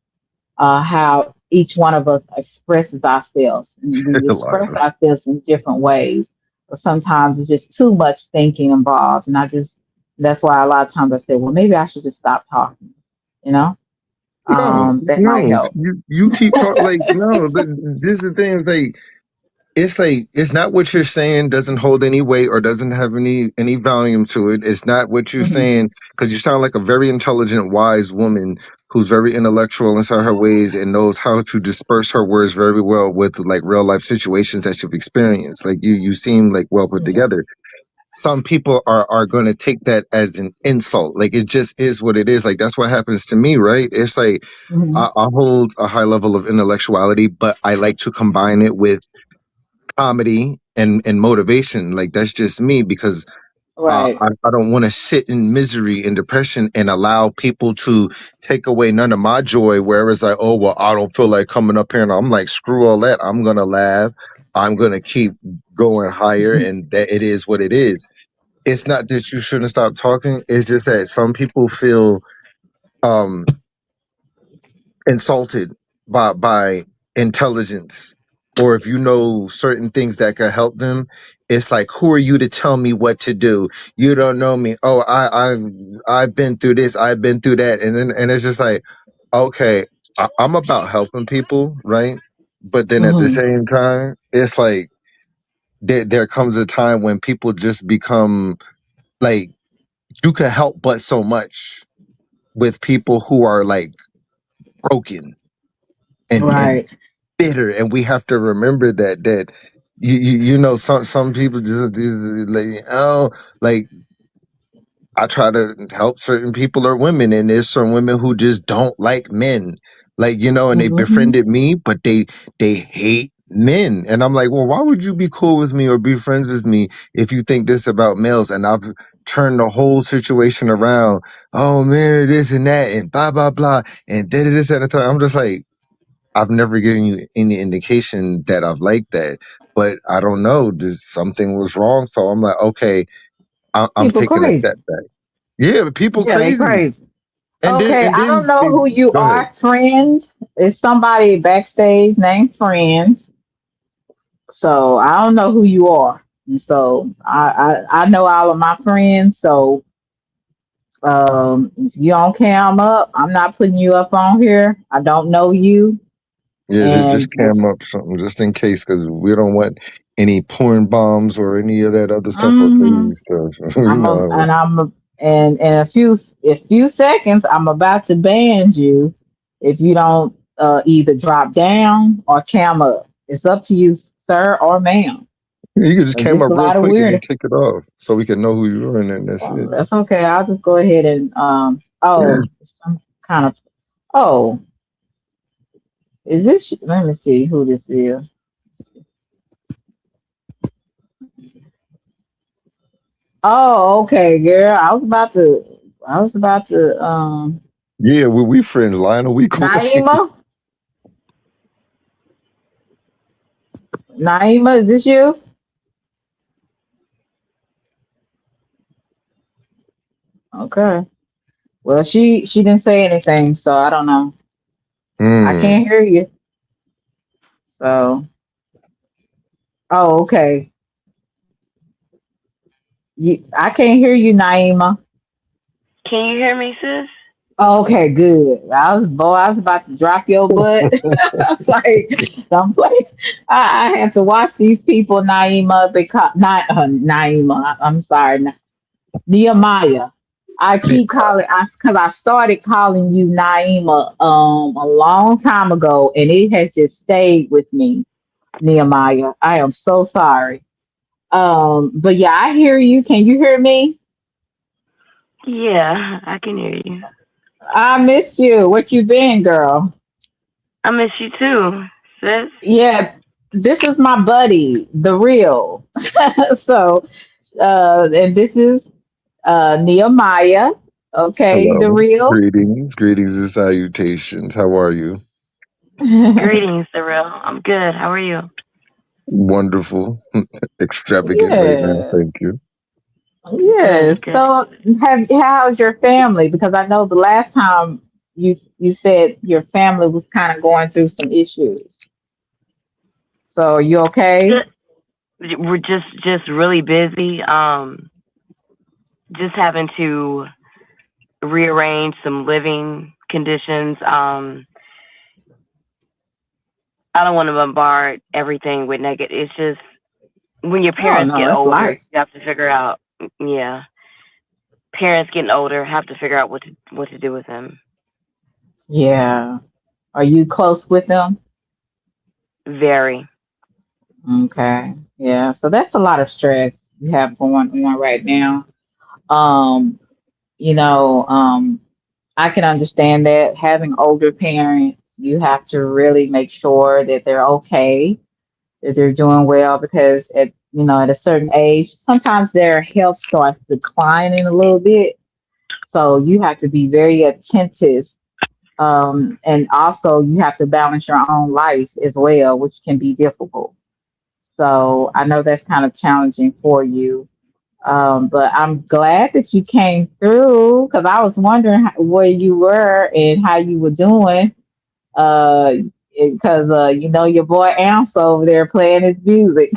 how each one of us expresses ourselves, and we express Lionel. ourselves in different ways. But sometimes it's just too much thinking involved, and that's why a lot of times I say, well, maybe I should just stop talking. You know, No, that might no. help. You keep talking like no. This is the thing. Like it's not what you're saying doesn't hold any weight or doesn't have any volume to it. It's not what you're hmm saying because you sound like a very intelligent, wise woman who's very intellectual inside her ways and knows how to disperse her words very well with like real life situations that you've experienced. Like you seem like well put Yeah. together. Some people are going to take that as an insult. Like it just is what it is. Like that's what happens to me, right? It's like hmm I hold a high level of intellectuality, but I like to combine it with comedy and motivation. Like that's just me because Right. I don't want to sit in misery and depression and allow people to take away none of my joy. Whereas like, oh well, I don't feel like coming up here, and I'm like, screw all that. I'm gonna laugh. I'm gonna keep going higher, and that it is what it is. It's not that you shouldn't stop talking. It's just that some people feel um insulted by intelligence, or if you know certain things that could help them, it's like who are you to tell me what to do? You don't know me. Oh, I've been through this, I've been through that, and it's just like okay, I'm about helping people, right? But then at the hmm same time it's like there comes a time when people just become like you can help but so much with people who are like broken and Right. bitter, and we have to remember that some people just like oh like I try to help certain people or women, and there's some women who just don't like men, like and they hmm befriended me, but they hate men. And I'm like, well, why would you be cool with me or be friends with me if you think this about males? And I've turned the whole situation around. Oh man, this and that and blah blah blah and did this at a time. I'm just like, I've never given you any indication that I've liked that, but I don't know. Something was wrong, so I'm like, okay, I'm People taking a crazy. step back. Yeah, but people Yeah, they crazy, crazy. and then Okay, I don't know they who you go ahead. are, friend. It's somebody backstage named Friend. So I don't know who you are. And so I know all of my friends. So if you don't cam up, I'm not putting you up on here. I don't know you. Yeah, just And cam up something just in case because we don't want any porn bombs or any of that other stuff or hmm crazy stuff. You know, and in a few seconds, I'm about to ban you if you don't either drop down or cam up. It's up to you, sir or ma'am. you can just 'Cause cam it's up a real lot of quick and then weird. take it off so we can know who you are, and then that's it. That's okay. I'll just go ahead and some kind of oh, is this? Let me see who this is. Oh, okay, girl. I was about to Yeah, we friends, Lionel. We cool. Naima. Naima, is this you? Okay. Well, she didn't say anything, so I don't know. I Mm. can't hear you. So, oh, okay. I can't hear you, Naima. Can you hear me, sis? Okay, good. I was about to drop your butt. I was like, don't play. I have to watch these people, Naima, because not Naima. I'm sorry, Nehemiah. I keep calling because I started calling you Naima a long time ago, and it has just stayed with me, Nehemiah. I am so sorry. But yeah, I hear you. Can you hear me? Yeah, I can hear you. I missed you. What you been, girl? I miss you too, sis. Yeah, this is my buddy, the real. So, and this is Nehemiah. Okay, the Hello. real. Greetings and salutations. How are you? Greetings, the real. I'm good. How are you? Wonderful. Extravagant right now. Yeah, Thank you. yeah. Good, good. So, how's your family? Because I know the last time you said your family was kind of going through some issues. So, you okay? We're just really busy. Just having to rearrange some living conditions. I don't want to bombard everything with negative. It's just when your Oh parents no, get that's older, life. you have to figure out. Yeah, parents getting older have to figure out what to do with them. Yeah. Are you close with them? Very. Okay. Yeah. So that's a lot of stress you have going on right now. Um, you know, I can understand that having older parents, you have to really make sure that they're okay, that they're doing well, because at a certain age, sometimes their health starts declining a little bit. So you have to be very attentive. And also you have to balance your own life as well, which can be difficult. So I know that's kind of challenging for you. But I'm glad that you came through because I was wondering where you were and how you were doing. Uh, because your boy Ansel over there playing his music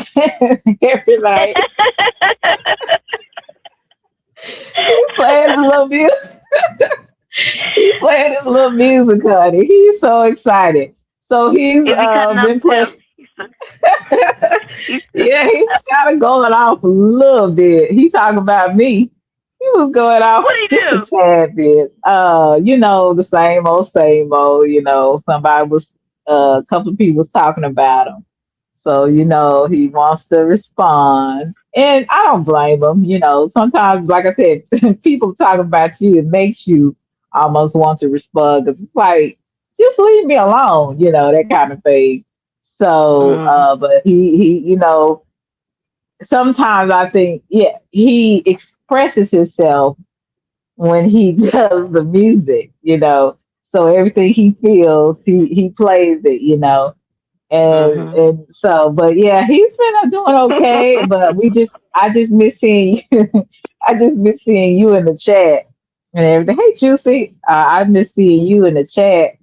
every night. He playing his little music. He playing his little music, honey. He's so excited. So he's Is he cutting up been playing. too? He's Yeah, he was kind of going off a little bit. He talking about me. He was going off what do you just a do? tad bit. The same old, somebody was a couple of people was talking about him. So, he wants to respond. And I don't blame him. Sometimes, like I said, people talk about you, it makes you almost want to respond because it's like, just leave me alone, that kind of thing. So, Mm. but he, sometimes I think, yeah, he expresses himself when he does the music. So everything he feels, he plays it. Mhm. And so, but yeah, he's been doing okay. But I just miss seeing you. I just miss seeing you in the chat and everything. Hey, Juicy, I miss seeing you in the chat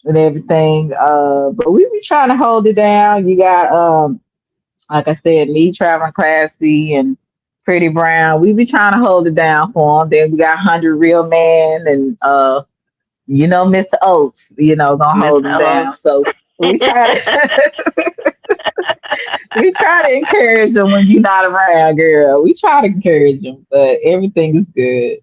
and everything. But we be trying to hold it down. You got like I said, me, Traveling Classy, and Pretty Brown. We be trying to hold it down for them. Then we got 100 Real Man and Mr. Oates, gonna hold Mr. it O. down. So we try to we try to encourage them when you're not around, girl. We try to encourage them, but everything is good.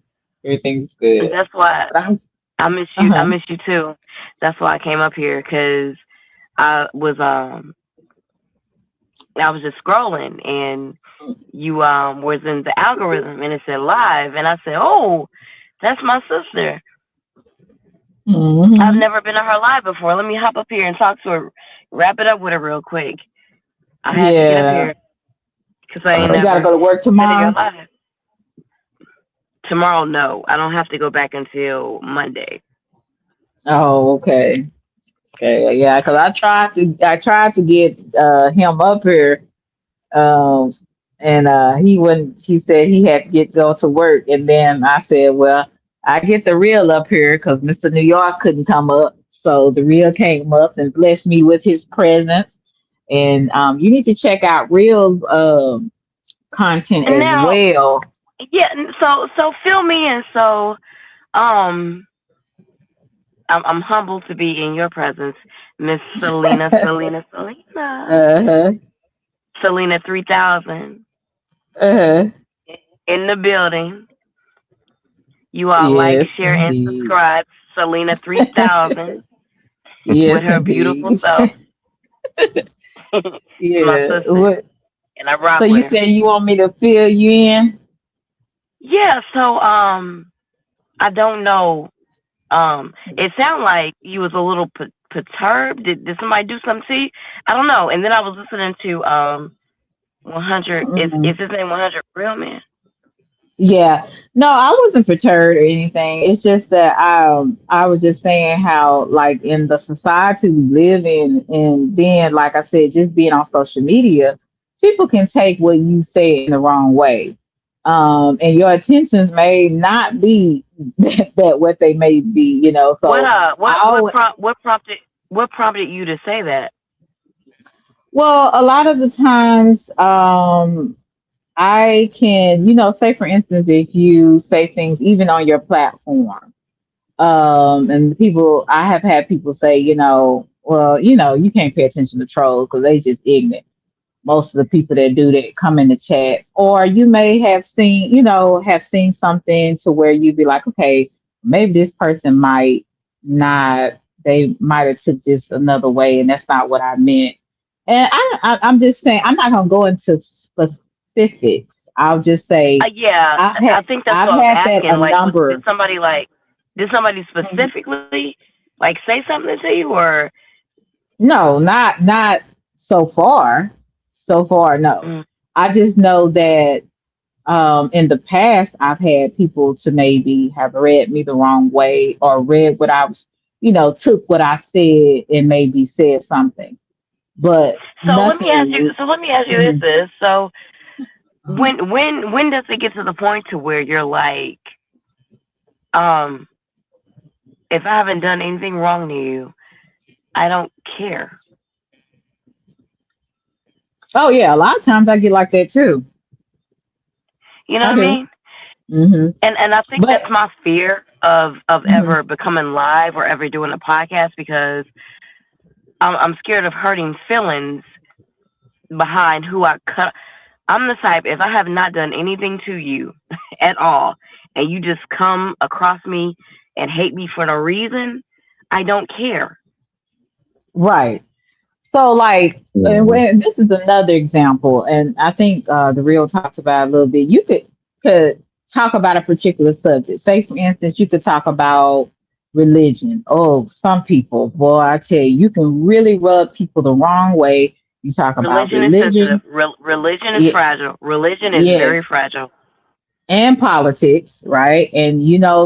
Everything is And good. that's why But I'm I miss you. I uh-huh. miss you too. That's why I came up here because I was just scrolling and you was in the algorithm and it said live and I said, oh, that's my sister. I've Hmm. never been on her live before. Let me hop up here and talk to her, wrap it up with her real quick. I had to get up Yeah. here because I ain't So you gotta never go to work been in your tomorrow? live. Tomorrow, no, I don't have to go back until Monday. Oh, okay. Okay, yeah, because I tried to get him up here, um, and he wouldn't. He said he had to go to work, and then I said, well, I get the real up here because Mr. New York couldn't come up, so the real came up and blessed me with his presence. And you need to check out Real's content And as now, well. yeah, so fill me in. So, um, I'm humbled to be in your presence, Miss Uh-huh. Selena 3000 Uh-huh. in the building. You all like, Yes, share, and indeed. subscribe. Selena 3000 with Yes, her beautiful indeed. self. My Yeah. sister, and I So rock you with her. said you want me to fill you in? Yeah. So I don't know. It sounded like you was a little perturbed. Did somebody do something to you? I don't know. And then I was listening to 100. Is Mm. his name 100 Real Man? Yeah. No, I wasn't perturbed or anything. It's just that I was just saying how like in the society we live in, and then like I said, just being on social media, people can take what you say in the wrong way. And your intentions may not be that what they may be. What So I always what prompted you to say that? well, a lot of the times, I can, say for instance, if you say things even on your platform, and I have had people say, well, you can't pay attention to trolls because they just ignorant. Most of the people that do that come in the chats, or you may have seen something to where you'd be like, okay, maybe this person might not, they might have took this another way, and that's not what I meant. And I'm just saying, I'm not gonna go into specifics. I'll just say Yeah, I think that's I've what I was had that asking. a Like, number. did somebody specifically like say something to you, or No, not so far. So far, no. mm, I just know that in the past I've had people to maybe have read me the wrong way or read what I was, took what I said and maybe said something, but so? Let me ask you. nothing. So let me ask you this: Mhm. is so Uh-huh. when does it get to the point to where you're like, um, if I haven't done anything wrong to you, I don't care. Oh yeah, a lot of times I get like that too. You know I what I do. mean? Hmm. And I think that's But my fear of mhm. ever becoming live or ever doing a podcast because I'm scared of hurting feelings behind who I cut. I'm the type, if I have not done anything to you at all, and you just come across me and hate me for no reason, I don't care. Right. So, like, and Mhm. when this is another example, and I think the real talked about it a little bit. You could talk about a particular subject. Say, for instance, you could talk about religion. Oh, some people, boy, I tell you, you can really rub people the wrong way. You talk about Religion is sensitive. religion, Religion is y- fragile. Religion is very yes, fragile. and politics, right? And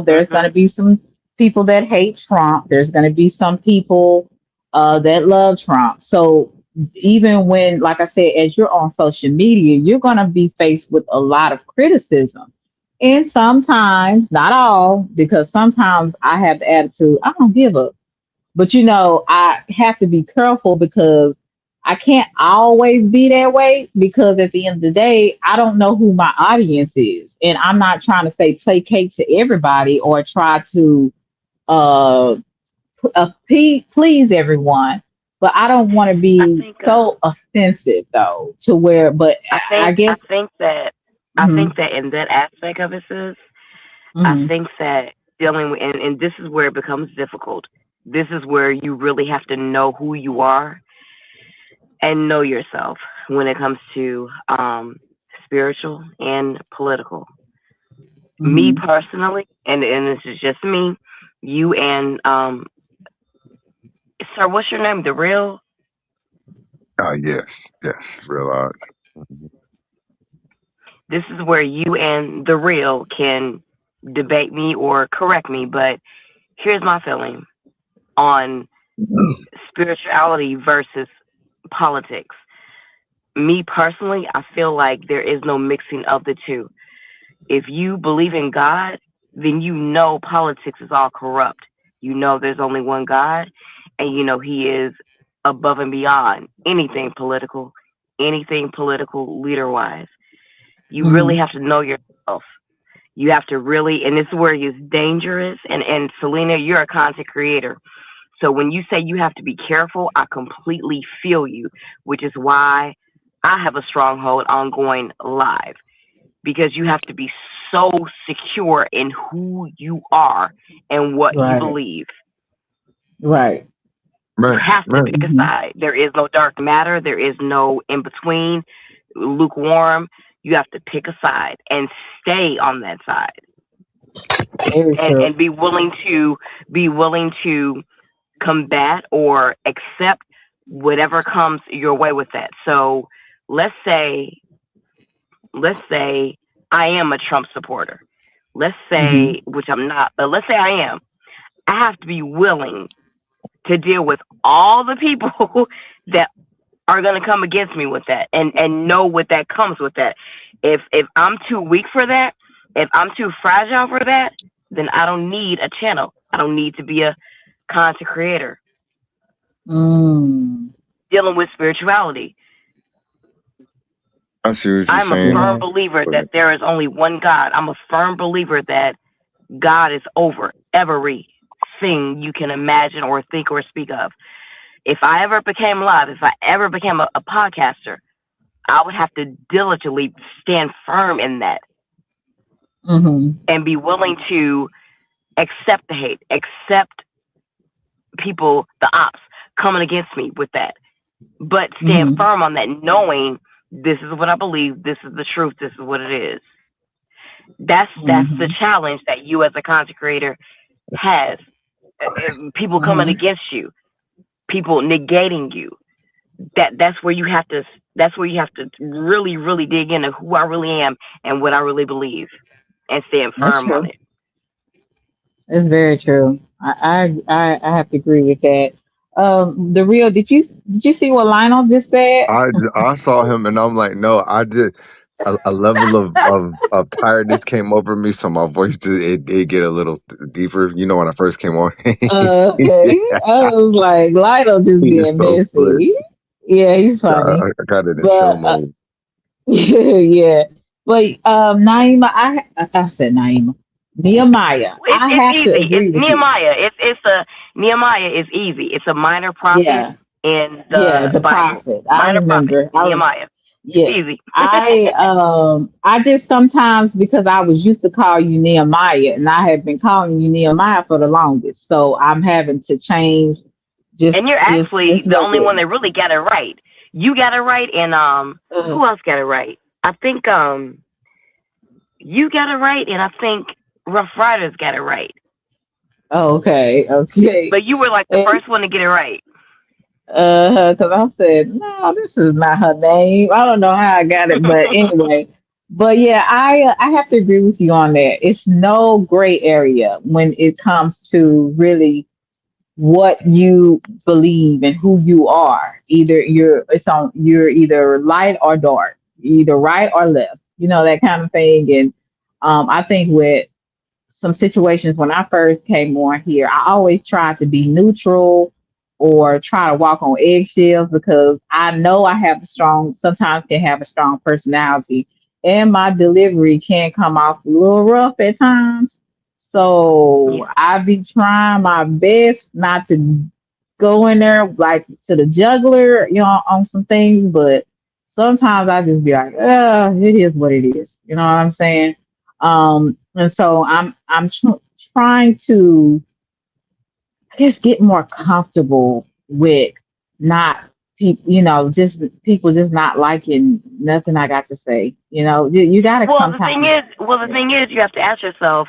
there's going Hmm. to be some people that hate Trump. There's going to be some people that love Trump. So even when, like I said, as you're on social media, you're going to be faced with a lot of criticism. And sometimes, not all, because sometimes I have the attitude, I don't give a. But I have to be careful because I can't always be that way because at the end of the day, I don't know who my audience is. And I'm not trying to say placate to everybody or try to uh, please everyone. But I don't want to I be think. so offensive though to where, but I I think. I guess, think that. I hmm think that in that aspect of it, sis, I hmm think that dealing with, and this is where it becomes difficult. This is where you really have to know who you are and know yourself when it comes to spiritual and political. Me hmm personally, and this is just me, you and sir, what's your name? The real. Yes, yes, realize. This is where you and the real can debate me or correct me, but here's my feeling on spirituality versus politics. Me personally, I feel like there is no mixing of the two. If you believe in God, then you know politics is all corrupt. You know there's only one God, and you know He is above and beyond anything political leader wise. You really hmm have to know yourself. You have to really, and this is where it is dangerous. And Selena, you're a content creator. So when you say you have to be careful, I completely feel you, which is why I have a stronghold on going live because you have to be so secure in who you are and what you right, believe. right. You Right, have to right. pick a hmm side. There is no dark matter, there is no in between, lukewarm. You have to pick a side and stay on that side Very and true. be willing to combat or accept whatever comes your way with that. So let's say let's say I am a Trump supporter. Let's hmm say, which I'm not, but let's say I am. I have to be willing to deal with all the people that are going to come against me with that and know what that comes with that. If I'm too weak for that, if I'm too fragile for that, then I don't need a channel. I don't need to be a content creator Mm, dealing with spirituality. I see what you're I'm a saying. firm yes. believer that there is only one God. I'm a firm believer that God is over everything you can imagine or think or speak of. If I ever became live, if I ever became a podcaster, I would have to diligently stand firm in that hmm and be willing to accept the hate, accept people, the ops coming against me with that, but stand hmm firm on that, knowing this is what I believe, this is the truth, this is what it is. That's the hmm challenge that you as a content creator has. People coming hmm against you, people negating you. That's where you have to. That's where you have to really, really dig into who I really am and what I really believe, and stand That's firm on true. it. It's very true. I have to agree with that. The real, did you see what Lionel just said? I saw him and I'm like, no, I did. A level of tiredness came over me, so my voice it did get a little deeper. You know, when I first came on, Okay. I was like, Lionel just he is being so funny. messy. Yeah, he's funny. I got it in chill But mode. yeah. But Naima, I said Naima. Nehemiah, It's I it's have to easy. It's agree with you. Nehemiah. It's a Nehemiah is easy. It's a minor prophet Yeah. in Yeah, the the Bible. prophet. I Minor prophet. remember. Nehemiah. It's Yeah. easy. I just sometimes because I was used to call you Nehemiah and I have been calling you Nehemiah for the longest. So I'm having to change. And Just you're just actually just the work only with one me. that really got it right. You got it right, and Uh, who else got it right? I think you got it right, and I think Rough Riders got it right. Okay, okay. But you were like the And first one to get it right. because I said, no, this is not her name. I don't know how I got it, but anyway. But yeah, I have to agree with you on that. It's no gray area when it comes to really what you believe and who you are. You're either light or dark, either right or left. You know that kind of thing. And I think with some situations when I first came on here, I always tried to be neutral or try to walk on eggshells because I know I have a strong, sometimes can have a strong personality, and my delivery can come off a little rough at times. So Yeah. I be trying my best not to go in there like to the juggler, on some things, but sometimes I just be like, it is what it is. You know what I'm saying? And so I'm trying to, I guess, get more comfortable with not people, just people just not liking nothing I got to say. You got to sometimes. The thing is, you have to ask yourself,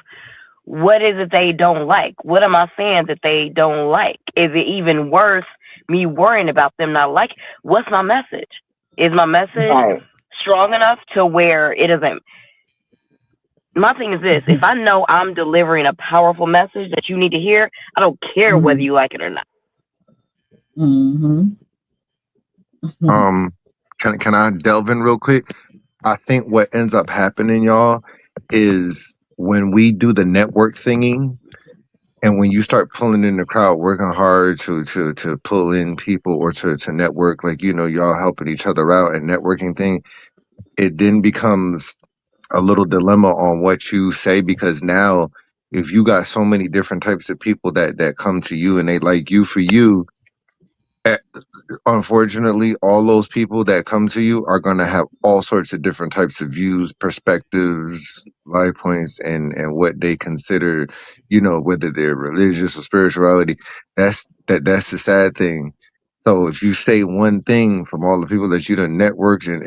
what is it they don't like? What am I saying that they don't like? Is it even worth me worrying about them not liking? What's my message? Is my message Right. strong enough to where it isn't? My thing is this: if I know I'm delivering a powerful message that you need to hear, I don't care whether Hmm. you like it or not. Hmm. Hmm. Um, can I delve in real quick? I think what ends up happening, y'all, is when we do the network thingy, and when you start pulling in the crowd, working hard to pull in people or to network, like y'all helping each other out and networking thing, it then becomes a little dilemma on what you say, because now if you got so many different types of people that come to you and they like you for you, eh, unfortunately, all those people that come to you are going to have all sorts of different types of views, perspectives, life points, and what they consider, whether they're religious or spirituality. That's the sad thing. So if you say one thing from all the people that you done networked and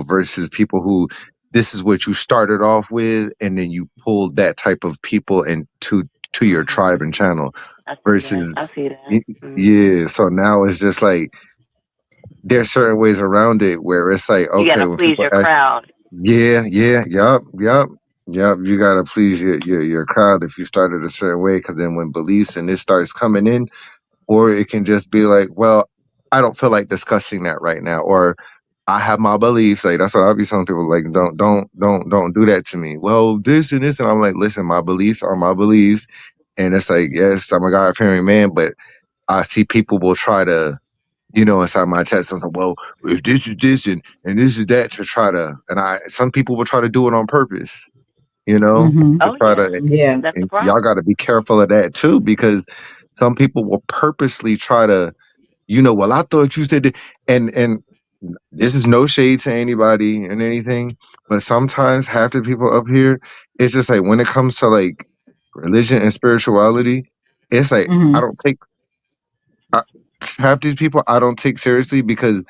versus people who this is what you started off with, and then you pulled that type of people into to your tribe and channel I see that. I versus see that. y- yeah. So now it's just like there's certain ways around it where it's like, You okay, gotta when please people your ask, crowd. yeah, yeah, yup, you gotta please your crowd if you started a certain way, because then when beliefs and this starts coming in, or it can just be like, well, I don't feel like discussing that right now, or I have my beliefs. Like that's what I'll be telling people. Like, don't do that to me. Well, this and this, and I'm like, listen, my beliefs are my beliefs, and it's like, yes, I'm a God fearing man, but I see people will try to, inside my chat something. Well, if this is this and this is that, to try to, and some people will try to do it on purpose, Hmm. to Oh try yeah, to, Yeah. that's the and y'all problem. got to be careful of that too, because some people will purposely try to, well, I thought you said that, and this is no shade to anybody and anything, but sometimes half the people up here, it's just like when it comes to like religion and spirituality, it's like I Hmm. don't take I, half these people I don't take seriously, because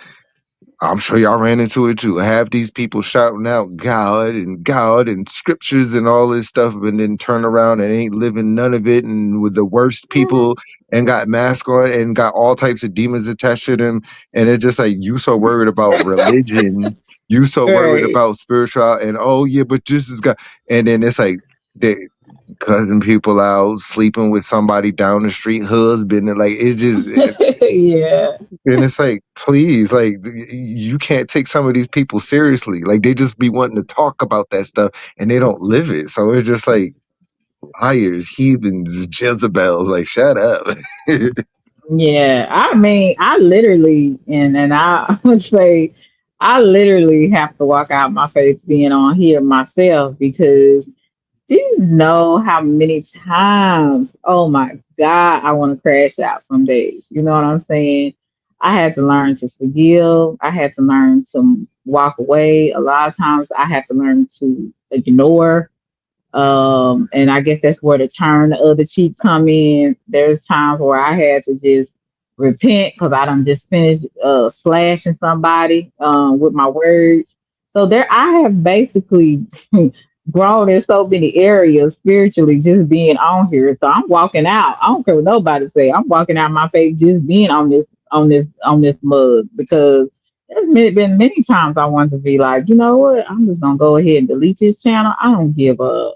I'm sure y'all ran into it too. Have these people shouting out God and scriptures and all this stuff, and then turn around and ain't living none of it, and with the worst people, and got masks on and got all types of demons attached to them. And it's just like, you so worried about religion, you so worried Right. about spiritual, and oh yeah, but this is God. And then it's like they cutting people out, sleeping with somebody down the street, husband, and like it just. Yeah. And it's like, please, like, you can't take some of these people seriously. Like, they just be wanting to talk about that stuff and they don't live it. So it's just like liars, heathens, Jezebels. Like, shut up. Yeah, I mean, I literally, and I would say, I literally have to walk out my faith being on here myself because do you know how many times, oh my God, I want to crash out some days. You know what I'm saying? I had to learn to forgive. I had to learn to walk away. A lot of times I had to learn to ignore. And I guess that's where the turn the other cheek come in. There's times where I had to just repent because I done just finished slashing somebody with my words. So there, I have basically grown in so many areas spiritually just being on here. So I'm walking out. I don't care what nobody say. I'm walking out my faith just being on this mug because been many times I want to be like, you know what? I'm just gonna go ahead and delete this channel. I don't give a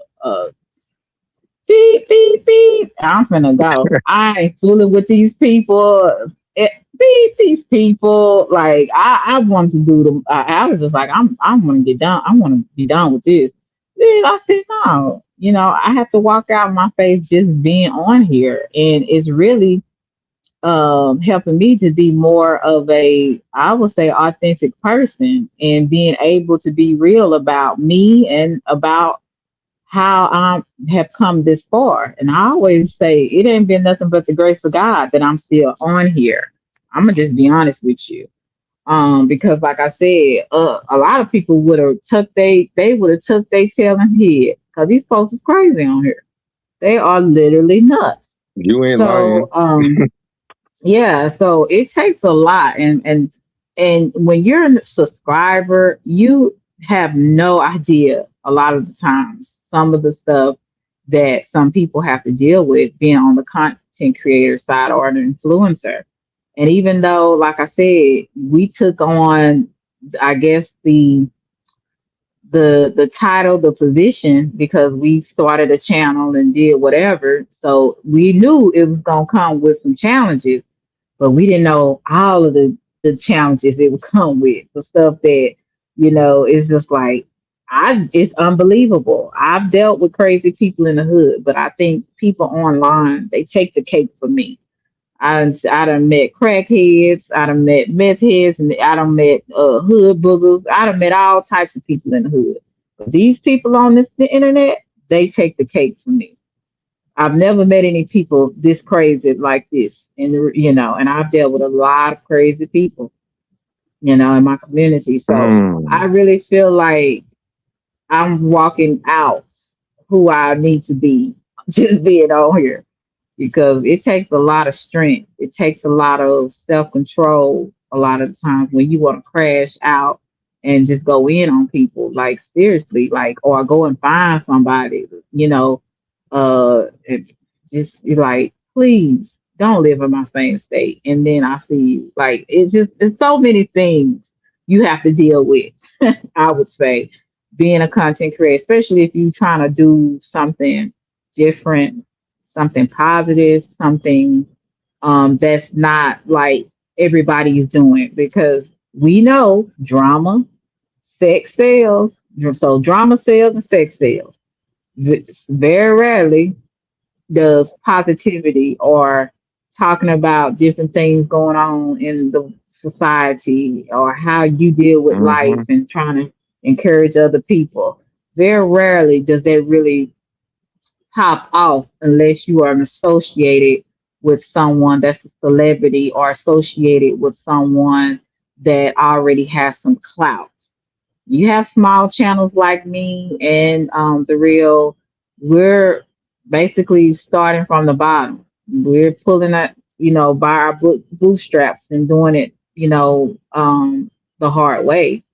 beep beep beep. I'm finna go. I ain't fooling with these people. Beep these people. Like I want to do them. I was just like I'm gonna get done. I want to be done with this. Then I said no. I have to walk out my faith just being on here, and it's really helping me to be more of a, I would say, authentic person and being able to be real about me and about how I have come this far. And I always say it ain't been nothing but the grace of God that I'm still on here. I'm gonna just be honest with you. Because like I said, a lot of people would have they would have took they tail and hid because these folks is crazy on here. They are literally nuts. You ain't lying. So yeah, so it takes a lot, and when you're a subscriber, you have no idea a lot of the times some of the stuff that some people have to deal with being on the content creator side or an influencer. And even though, like I said, we took on, I guess the title, the position, because we started a channel and did whatever. So we knew it was gonna come with some challenges, but we didn't know all of the challenges it would come with. The stuff that, is just like it's unbelievable. I've dealt with crazy people in the hood, but I think people online, they take the cake for me. I done met crackheads, I done met meth heads, and I done met hood boogers. I done met all types of people in the hood. But these people on the internet, they take the cake for me. I've never met any people this crazy like this, and I've dealt with a lot of crazy people, in my community. So I really feel like I'm walking out who I need to be, just being on here because it takes a lot of strength. It takes a lot of self control. A lot of times when you want to crash out and just go in on people, like seriously, like or go and find somebody, and just be like, please don't live in my same state. And then I see you. Like it's so many things you have to deal with. I would say being a content creator, especially if you're trying to do something different, something positive, something that's not like everybody's doing, because we know drama, sex sells. So drama sells and sex sells. Very rarely does positivity or talking about different things going on in the society or how you deal with life and trying to encourage other people. Very rarely does that really pop off unless you are associated with someone that's a celebrity or associated with someone that already has some clout. You have small channels like me and the real, we're basically starting from the bottom. We're pulling up, by our bootstraps and doing it, the hard way.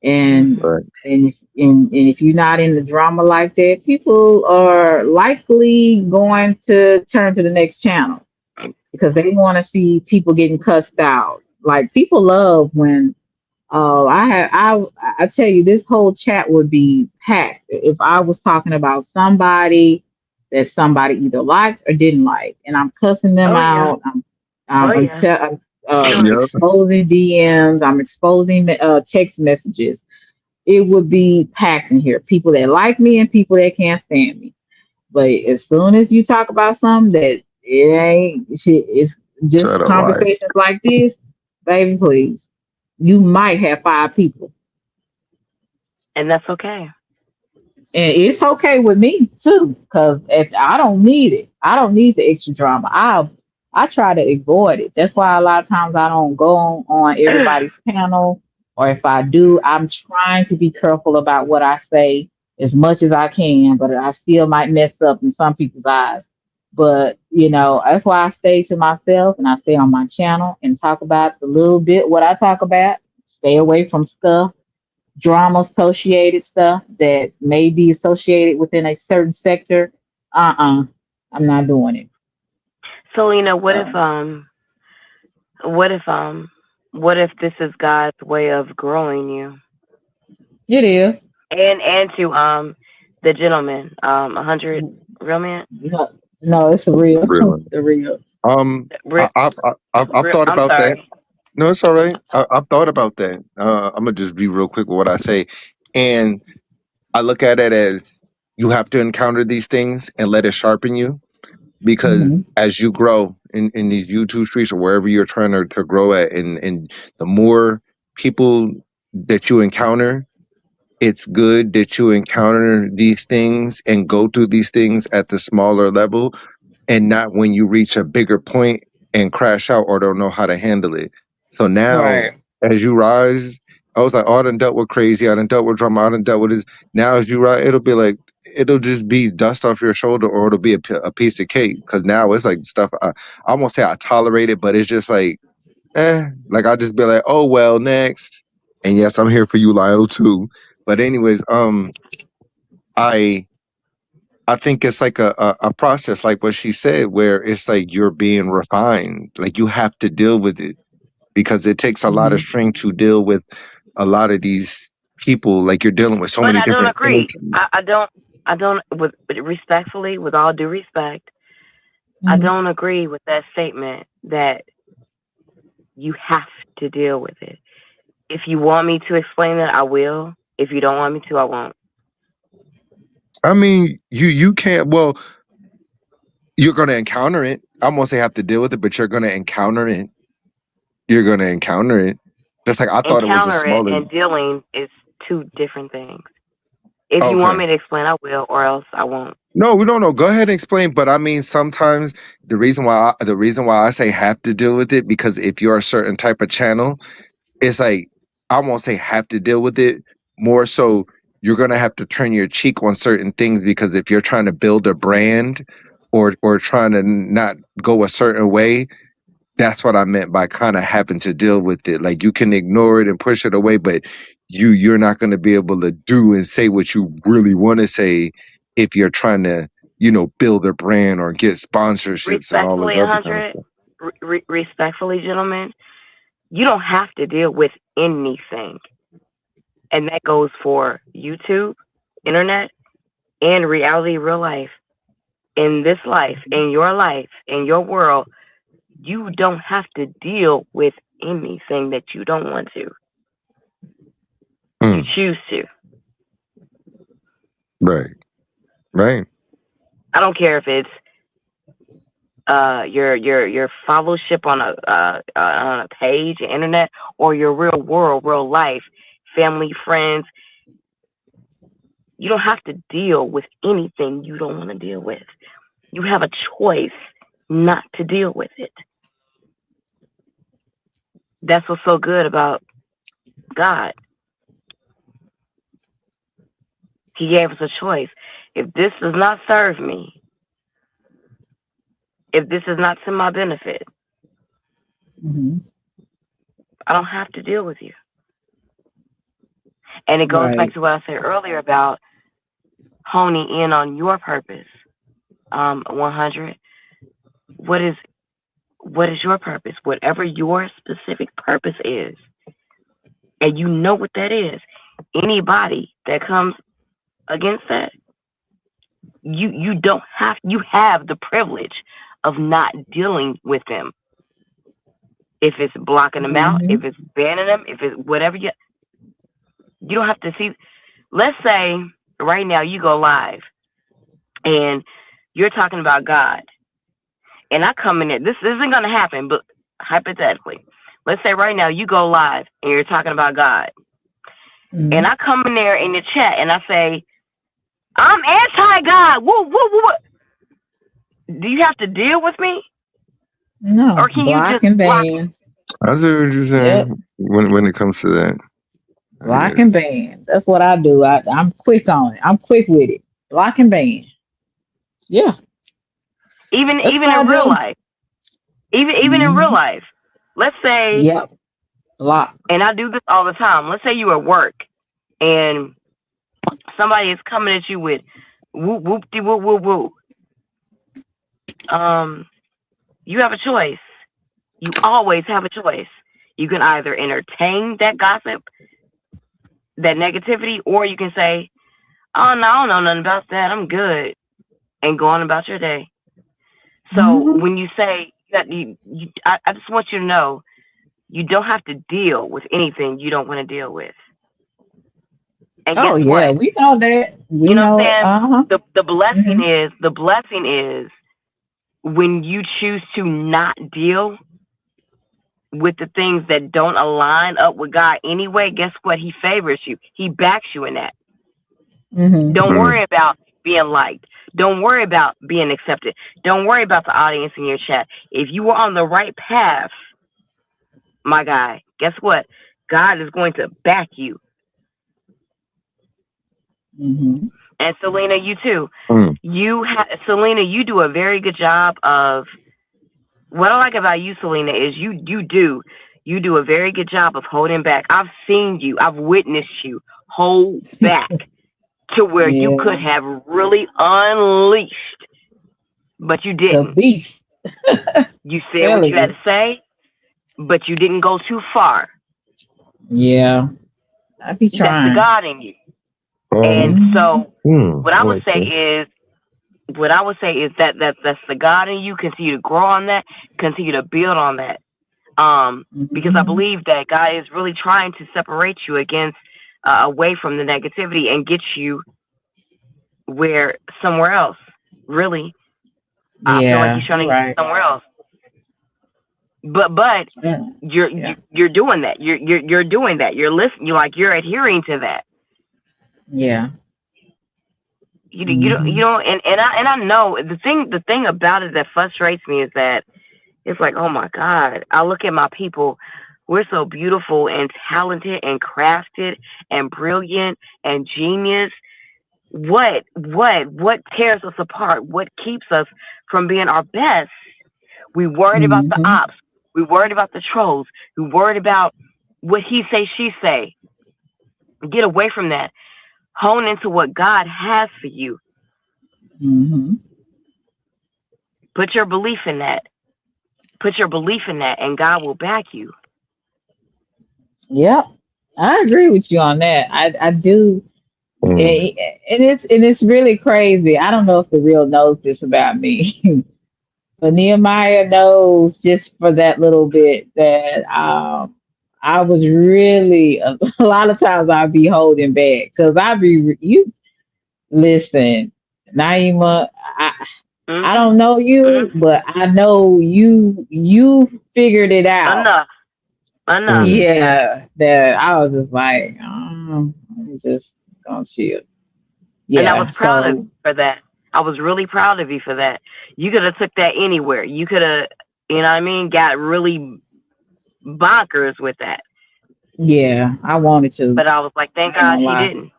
And Thanks. and if you're not in the drama like that, people are likely going to turn to the next channel because they want to see people getting cussed out. Like people love when I tell you, this whole chat would be packed if I was talking about somebody that somebody either liked or didn't like, and I'm cussing them Oh yeah. out. I'm Oh I'm, yeah. I'm Yep. exposing DMs. I'm exposing text messages. It would be packed in here. People that like me and people that can't stand me. But as soon as you talk about something that it ain't, it's Try just to lie. conversations like this, baby, please. You might have 5 people. And that's okay. And it's okay with me too, because if I don't need it, I don't need the extra drama. I try to avoid it. That's why a lot of times I don't go on everybody's panel, or if I do, I'm trying to be careful about what I say as much as I can, but I still might mess up in some people's eyes. But that's why I stay to myself and I stay on my channel and talk about the little bit what I talk about. Stay away from stuff drama associated stuff that may be associated within a certain sector, I'm not doing it. Selena, So what if what if this is God's way of growing you? it is. And to the gentleman, 100 real man. No, no, it's a real, Really. the real. Um, Re, I've thought I'm about that. sorry. No, it's all right. I've thought about that. I'm gonna just be real quick with what I say, and I look at it as you have to encounter these things and let it sharpen you, Hmm. because as you grow in these YouTube streets or wherever you're trying to grow at, and the more people that you encounter, it's good that you encounter these things and go through these things at the smaller level, and not when you reach a bigger point and crash out or don't know how to handle it. So now, Right. as you rise, I was like, oh, I done dealt with crazy, I done dealt with drama, I done dealt with this. Now, as you rise, it'll be like, it'll just be dust off your shoulder, or it'll be a piece of cake. Because now it's like stuff, I won't say I tolerate it, but it's just like, like I'll just be like, oh, well, next. And yes, I'm here for you, Lionel, too. But anyways, I I think it's like a process, like what she said, where it's like you're being refined. Like you have to deal with it, because it takes a lot of Hmm. strength to deal with a lot of these people. Like you're dealing with so But many I don't different agree. energies. I don't with respectfully, with all due respect, I Hmm. don't agree with that statement that you have to deal with it. If you want me to explain it, I will. If you don't want me to, I won't. I mean, you can't. Well, you're going to encounter it. I'm gonna say have to deal with it, but you're going to encounter it. You're going to encounter it. Just like I thought it was a Encounter it smaller. and dealing is two different things. If you want Okay. me to explain, I will, or else I won't. No, we don't know. Go ahead and explain. But I mean, sometimes the reason why I say have to deal with it, because if you're a certain type of channel, it's like I won't say have to deal with it. More so, you're gonna have to turn your cheek on certain things, because if you're trying to build a brand, or trying to not go a certain way, that's what I meant by kind of having to deal with it. Like you can ignore it and push it away, but you're not going to be able to do and say what you really want to say if you're trying to, build a brand or get sponsorships and all this Respectfully, other kind of 100, stuff. respectfully, gentlemen, you don't have to deal with anything. And that goes for YouTube, internet, and reality, real life. In this life, in your world, you don't have to deal with anything that you don't want to. You Mm, choose to. right, right. I don't care if it's your followship on a page, internet, or your real world, real life, family, friends. You don't have to deal with anything you don't want to deal with. You have a choice not to deal with it. That's what's so good about God. He gave us a choice. If this does not serve me, if this is not to my benefit, Hmm. I don't have to deal with you. And it goes back Right. to what I said earlier about honing in on your purpose. 100. What is your purpose? Whatever your specific purpose is, and you know what that is. Anybody that comes against that, you don't have. You have the privilege of not dealing with them. If it's blocking them out, Hmm. if it's banning them, if it's whatever you don't have to see. Let's say right now you go live and you're talking about God, and I come in there. This isn't going to happen, but hypothetically, let's say right now you go live and you're talking about God, Hmm. and I come in there in the chat and I say, I'm anti-God. Woo, woo, woo, woo. Do you have to deal with me, or No, can you block just and block it? ban. I see what you're Yep, saying when it comes to that. I block get and ban. That's what I do. I'm quick on it. I'm quick with it. Block and ban. Yeah, that's Even what I in real do. life, even in real Hmm. life, let's say, Yep, block. and I do this all the time. Let's say you at work and somebody is coming at you with whoop whoop de whoop whoop whoop, you have a choice. You always have a choice. You can either entertain that gossip, that negativity, or you can say, "Oh no, I don't know nothing about that. I'm good," and go on about your day. So when you say that, I just want you to know, you don't have to deal with anything you don't want to deal with. And Oh guess yeah, what? we know that. We You know what know. I'm saying? Uh-huh. The blessing is when you choose to not deal with the things that don't align up with God anyway. Guess what? He favors you. He backs you in that. Mm-hmm. Don't worry about being liked. Don't worry about being accepted. Don't worry about the audience in your chat. If you are on the right path, my guy, guess what? God is going to back you. Mm-hmm. And Selena, you too. Mm. Selena, you do a very good job of. What I like about you, Selena, is you do a very good job of holding back. I've seen you. I've witnessed you hold back to where you could Yeah, have really unleashed, but you the didn't. beast. You said what Telling you had you. to say, but you didn't go too far. Yeah, I be That's the trying. God in you. And Mm-hmm. so what I I would like say that. is that's the God in you. Continue to grow on that, continue to build on that. Because I Mm-hmm. believe that God is really trying to separate you against away from the negativity and get you where somewhere else. Really, I feel like Yeah, He's you're trying to get you right. somewhere else. But Yeah, you're yeah, you're doing that. You're doing that. You're listening. You're adhering to that. yeah. You Mm-hmm. don't and I know the thing about it that frustrates me is that it's like, oh my God, I look at my people. We're so beautiful and talented and crafted and brilliant and genius. What tears us apart? What keeps us from being our best? We worried about the Mm-hmm. ops. We worried about the trolls. We worried about what he say, she say. Get away from that. Hone into what God has for you. Mm-hmm. Put your belief in that. Put your belief in that, and God will back you. Yep. I agree with you on that. I do. Mm. And it's really crazy. I don't know if the real knows this about me, but Nehemiah knows just for that little bit that I was really a lot of times I'd be holding back because I'd be you listen, Naima. I Mhm. don't know you, Mhm. but I know you figured it out. Enough. Enough. Mm. Yeah, that I was just like, I'm just gonna chill. And I was Yeah, proud of you so for that. I was really proud of you for that. You could have took that anywhere. You could have, you know what I mean, got really bonkers with that. yeah, I wanted to. But I was like, thank I ain't God gonna he lie. didn't.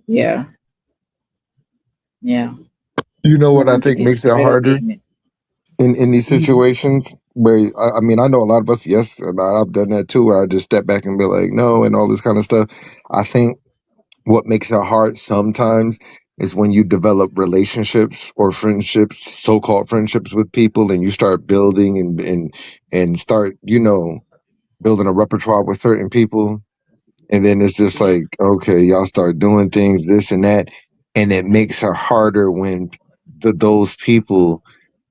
Yeah, yeah, You know I what I wanted to think get makes it straight up harder in it. in these Mm-hmm. situations where I mean I know a lot of us, yes, and I've done that too, where I just step back and be like no and all this kind of stuff. I think what makes it hard sometimes is when you develop relationships or friendships, so-called friendships with people, and you start building and start building a repertoire with certain people, and then it's just Mhm. like okay, y'all start doing things this and that, and it makes it harder when those people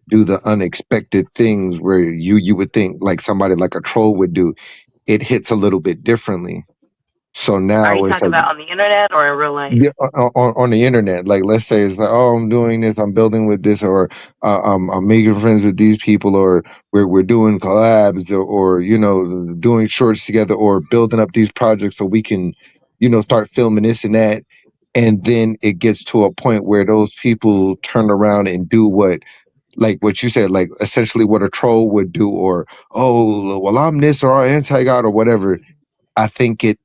do the unexpected things where you would think like somebody like a troll would do. It hits a little bit differently. So Are you now it's talking like about on the internet or in real life? yeah, on the internet, like let's say it's like, oh, I'm doing this, I'm building with this, or I'm making friends with these people, or we're doing collabs, or doing shorts together, or building up these projects so we can, start filming this and that, and then it gets to a point where those people turn around and do like what you said, like essentially what a troll would do, or oh, well, I'm this or I'm anti God or whatever. I think it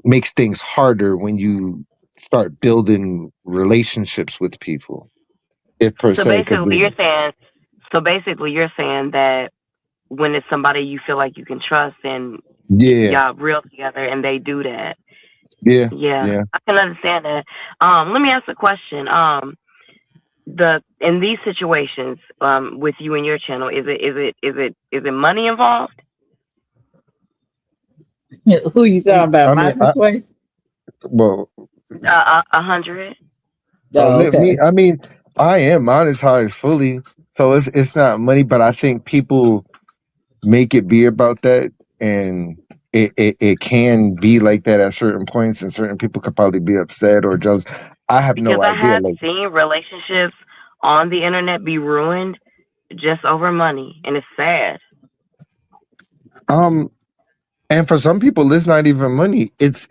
makes things harder when you start building relationships with people. If per So se, because basically, you're saying. So basically, you're saying that when it's somebody you feel like you can trust, and Yeah, y'all real together and they do that. yeah, Yeah, yeah. I can understand that. Let me ask a question. The in these situations, with you and your channel, is it money involved? Who you talking about? I My mean, I situation? well, 100. Oh, me. okay. I mean, I am monetized fully, so it's not money, but I think people make it be about that, and it can be like that at certain points, and certain people could probably be upset or jealous. I have Because no I idea. have Like, seen relationships on the internet be ruined just over money, and it's sad. um, and for some people, it's not even money. It's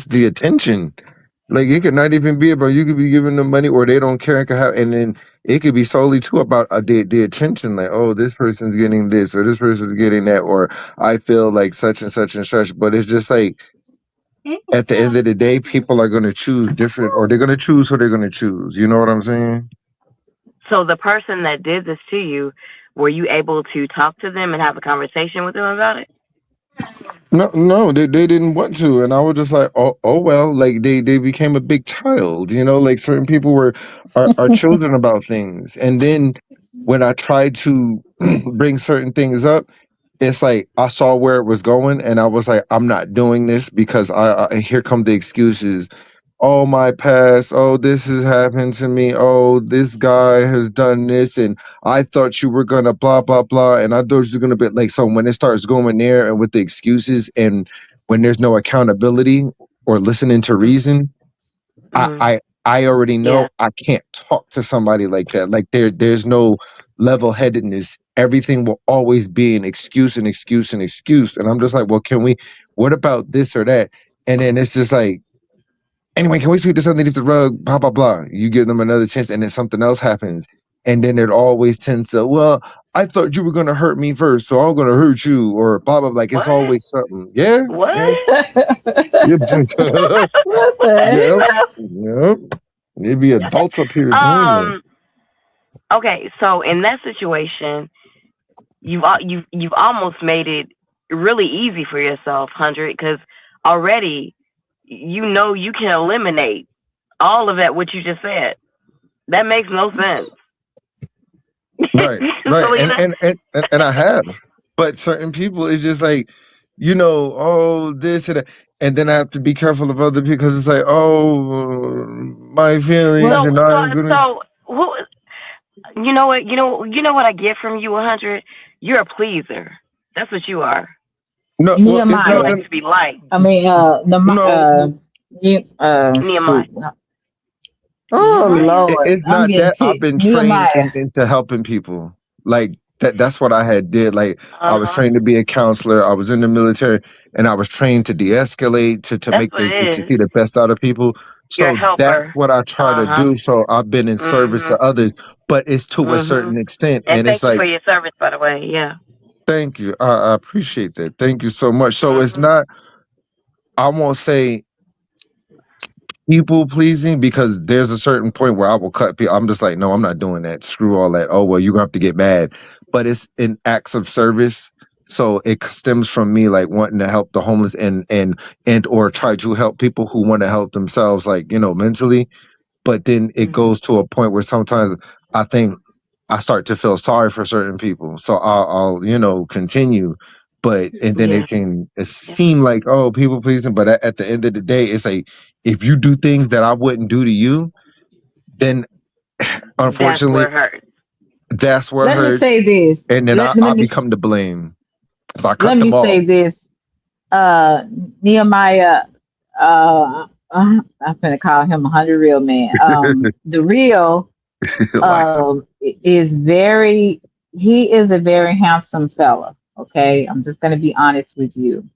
the attention. Like it could not even be about you could be giving them money or they don't care. It could have, and then it could be solely too about the attention. Like, oh, this person's getting this or this person's getting that, or I feel like such and such and such. But it's just like at the end of the day, people are going to choose different, or they're going to choose who they're going to choose. You know what I'm saying? So the person that did this to you, were you able to talk to them and have a conversation with them about it? No, no, they didn't want to, and I was just like, oh well, like they became a big child, you know, like certain people are children about things, and then when I tried to bring certain things up, it's like I saw where it was going, and I was like, I'm not doing this because I here come the excuses. Oh, my past. Oh, this has happened to me. Oh, this guy has done this, and I thought you were gonna blah blah blah, and I thought you were gonna be like. So when it starts going there and with the excuses, and when there's no accountability or listening to reason, I Mm-hmm. I I already know Yeah. I can't talk to somebody like that. Like there's no level headedness. Everything will always be an excuse and excuse and excuse. And I'm just like, well, can we? What about this or that? And then it's just like, anyway, can we sweep this underneath the rug? Blah blah blah. You give them another chance, and then something else happens, and then it always tends to, well, I thought you were gonna hurt me first, so I'm gonna hurt you, or blah blah. Like it's What? always something. Yeah. What? Yes. Yep. What Yep. the hell? Yep. There be adults up here doing that. um. Okay. So in that situation, you've almost made it really easy for yourself, 100, because already you know you can eliminate all of that what you just said. That makes no sense. Right. Right. And Selena. and, and and I have. But certain people it's just like, oh, this and that. And then I have to be careful of other people because it's like, oh, my What? feelings, So and so I'm gonna. so who? You know what? You know what I get from you, 100. You're a pleaser. That's what you are. No, well, it's You not Nehemiah. like that. to be liked, I mean, No, Nehemiah. shoot. Oh Nehemiah. Lord, it's I'm not getting that. I've ticked. been trained Nehemiah. into helping people. Like that's what I had did. Like I Uh was huh. trained to be a counselor. I was in the military, and I was trained to de-escalate, to That's make what to it is. see the best out of people. You're a So that's helper. what I try Uh to huh. do. So I've been in service to Mhm. others, but it's to a Mhm. certain extent, And and it's thank you like, for your service, by the way. Yeah. thank you. I appreciate that. Thank you so much. So it's Mhm. not. I won't say people pleasing because there's a certain point where I will cut people. I'm just like, no, I'm not doing that. Screw all that. Oh well, you're gonna have to get mad. But it's in acts of service. So it stems from me like wanting to help the homeless and or try to help people who want to help themselves, like, mentally. But then it Mhm. goes to a point where sometimes I think I start to feel sorry for certain people. So I'll continue. But and then Yeah. it Yeah. seem like, oh, people pleasing, but at the end of the day, it's like if you do things that I wouldn't do to you, then That's where unfortunately it hurts. that's where it Let me hurts, say this. and then Let, I let me become the blame. So I let cut me them off. say this. Uh, Nehemiah. I'm gonna call him 100 real man. The real Like, is very. He is a very handsome fella. Okay, I'm just gonna be honest with you.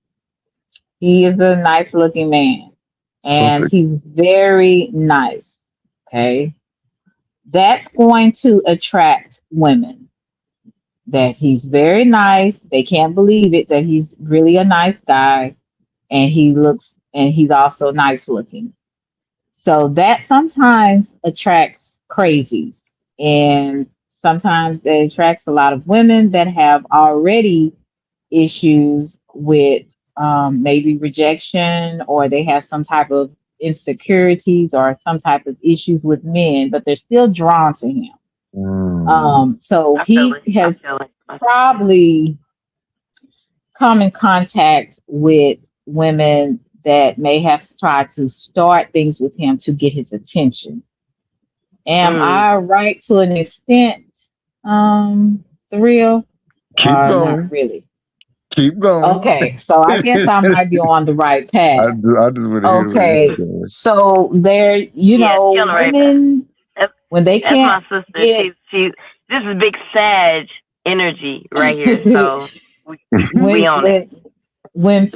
He is a nice looking man, don't and think he's very nice. Okay, that's going to attract women. That he's very nice. They can't believe it that he's really a nice guy, and he's also nice looking. So that sometimes attracts crazies, and sometimes that attracts a lot of women that have already issues with maybe rejection, or they have some type of insecurities or some type of issues with men, but they're still drawn to him. So I feel he it. I has feel it. I feel it. probably come in contact with women that may have tried to start things with him to get his attention. Am Mm. I right to an extent, Thrill? Keep Not going. really. Keep going. Okay, so I guess I might be on the right path. I just want to hear where this is Okay, going. so there, Yeah, she on the right path. women That's, when they that's my can't sister. get She's this is big Sag energy right here. So we when on it. when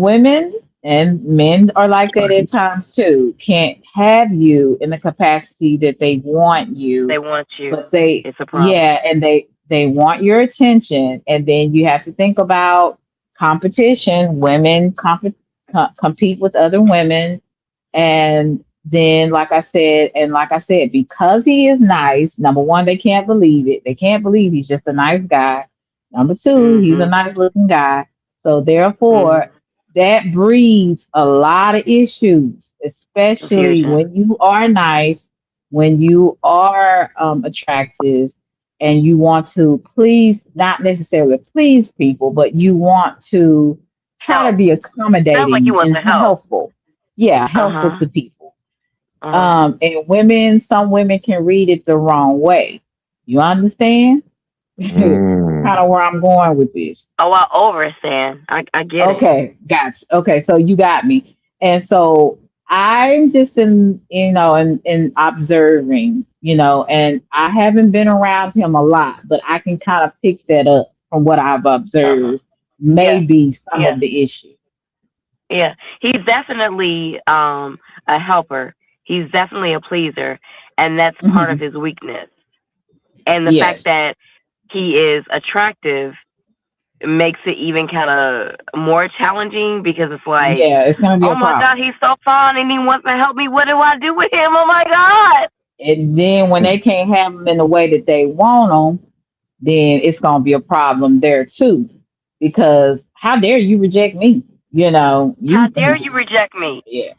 women and men are like that at times too, can't have you in the capacity that they want They you, want you. but they It's a problem. yeah, and they want your attention, and then you have to think about competition. Women compete with other women, and then like I said, because he is nice, number one, they can't believe it. They can't believe he's just a nice guy. Number two, he's a Mhm. nice looking guy. So Mhm. therefore, that breeds a lot of issues, especially Confusion. when you are nice, when you are attractive, and you want to please, not necessarily please people, but you want to try to Help. be Sounds like you accommodating want and to help. helpful. Yeah, Uh helpful huh. to people. Uh huh. And women, some women can read it the wrong way. You understand? Kind Mm. of where I'm going with this. Oh, I overstand. I get it. Okay, gotcha. Okay, so you got me. And so I'm just in observing, and I haven't been around him a lot, but I can kind of pick that up from what I've Uh huh. observed, Yeah. maybe some Yeah. of the issue. Yeah. He's definitely a helper. He's definitely a pleaser, and that's part of Hmm. his weakness. And the fact Yes. that he is attractive makes it even kind of more challenging because it's like, Yeah, it's gonna be oh a my God, problem. he's so fun and he wants to help me. What do I do with him? Oh my God. And then when they can't have them in the way that they want them, then it's going to be a problem there too. Because how dare you reject me? How You, dare you reject me? yeah,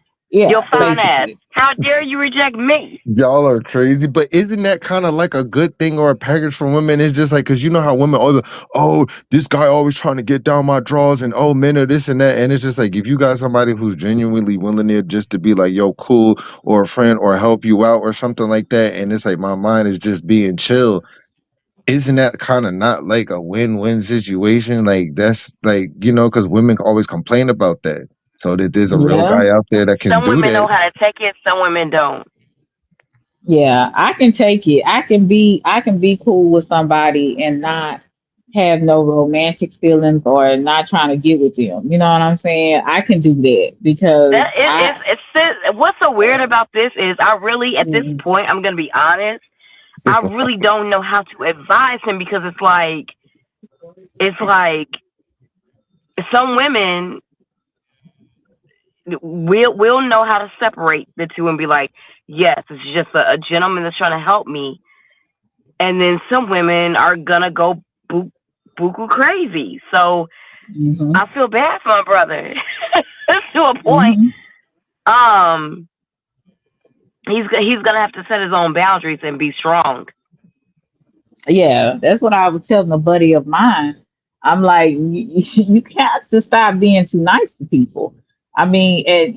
Your yeah, fine ass. basically. How dare you reject me? Y'all are crazy, but isn't that kind of like a good thing or a package for women? It's just like, because you know how women always, oh, this guy always trying to get down my drawers, and oh, men are this and that. And it's just like, if you got somebody who's genuinely willing there just to be like, yo, cool, or a friend, or help you out, or something like that, and it's like, my mind is just being chill, isn't that kind of not like a win-win situation? Like, that's like, because women always complain about that. So that there's a real Yeah, guy out there that can Some do women know that. how to take it, some women don't. yeah, I can take it. I can be cool with somebody and not have no romantic feelings or not trying to get with them. You know what I'm saying? I can do that That because is, what's so weird about this is I really, at this mm, point, I'm going to be honest, I really don't know how to advise him because it's like some women will know how to separate the two and be like, yes, it's just a gentleman that's trying to help me. And then some women are going to go buku crazy. So mhm, I feel bad for my brother to a point. mhm. Um, he's gonna have to set his own boundaries and be strong. Yeah, that's what I was telling a buddy of mine. I'm like, you got to stop being too nice to people. I mean, and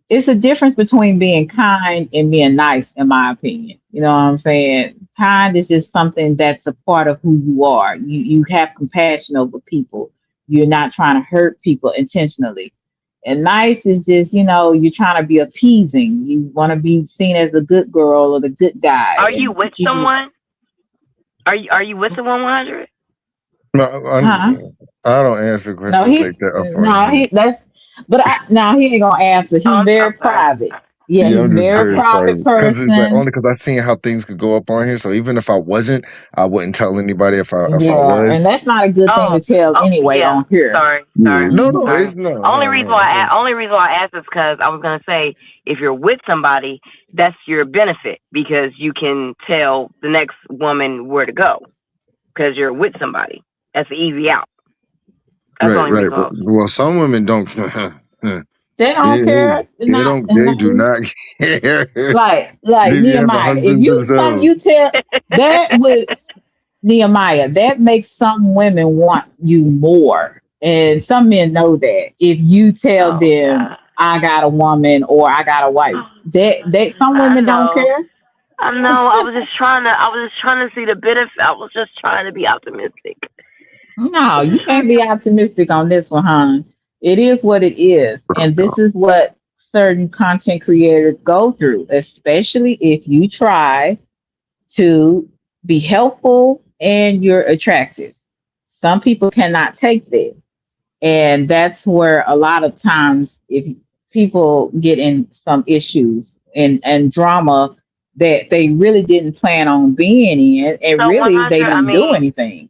it's a difference between being kind and being nice, in my opinion. You know what I'm saying? Kind is just something that's a part of who you are. You have compassion over people. You're not trying to hurt people intentionally. And nice is just, you're trying to be appeasing. You want to be seen as the good girl or the good guy, Are you and with people, someone? Are you with someone 100? No, huh? I don't answer No, questions he like that up on no here. he that's but I now he ain't gonna answer. Oh, He's very I'm sorry. private. Yeah, Yeah, he's I'm just very very Okay. private private because it's like person. only because I seen how things could go up on here. So even if I wasn't, I wouldn't tell anybody if I Yeah, was. and that's not a good thing Oh, to tell oh anyway yeah. on here. Sorry, Yeah. sorry, No, no, Hmm. sorry. it's no, Only no, reason no. why It's okay. only reason why I asked is because I was gonna say if you're with somebody, that's your benefit because you can tell the next woman where to go because you're with somebody. That's the easy out. That's Right, only right. because. Well, some women don't. They don't care. They're They not, don't. They do not care. like They be having Nehemiah. If husbands you some themselves. you tell that would Nehemiah, that makes some women want you more. And some men know that. If you tell Oh them God. I got a woman or I got a wife, that some I women don't know. care. I know. I was just trying to. I was just trying to see the benefit. I was just trying to be optimistic. No, I was you just trying can't to. be optimistic on this one, hon. It is what it is. And this is what certain content creators go through, especially if you try to be helpful and you're attractive. Some people cannot take that. And that's where a lot of times if people get in some issues and drama that they really didn't plan on being in, and So really they 100. I didn't do mean, anything.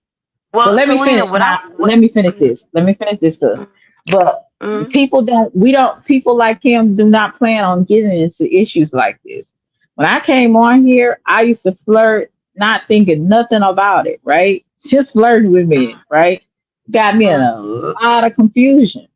But well, let me Selena, finish what I now. what. Let me finish this. Let me finish this, sis. But Mm-hmm. people like him do not plan on getting into issues like this. When I came on here, I used to flirt, not thinking nothing about it, right? Just flirting with men, right? Got me in a lot of confusion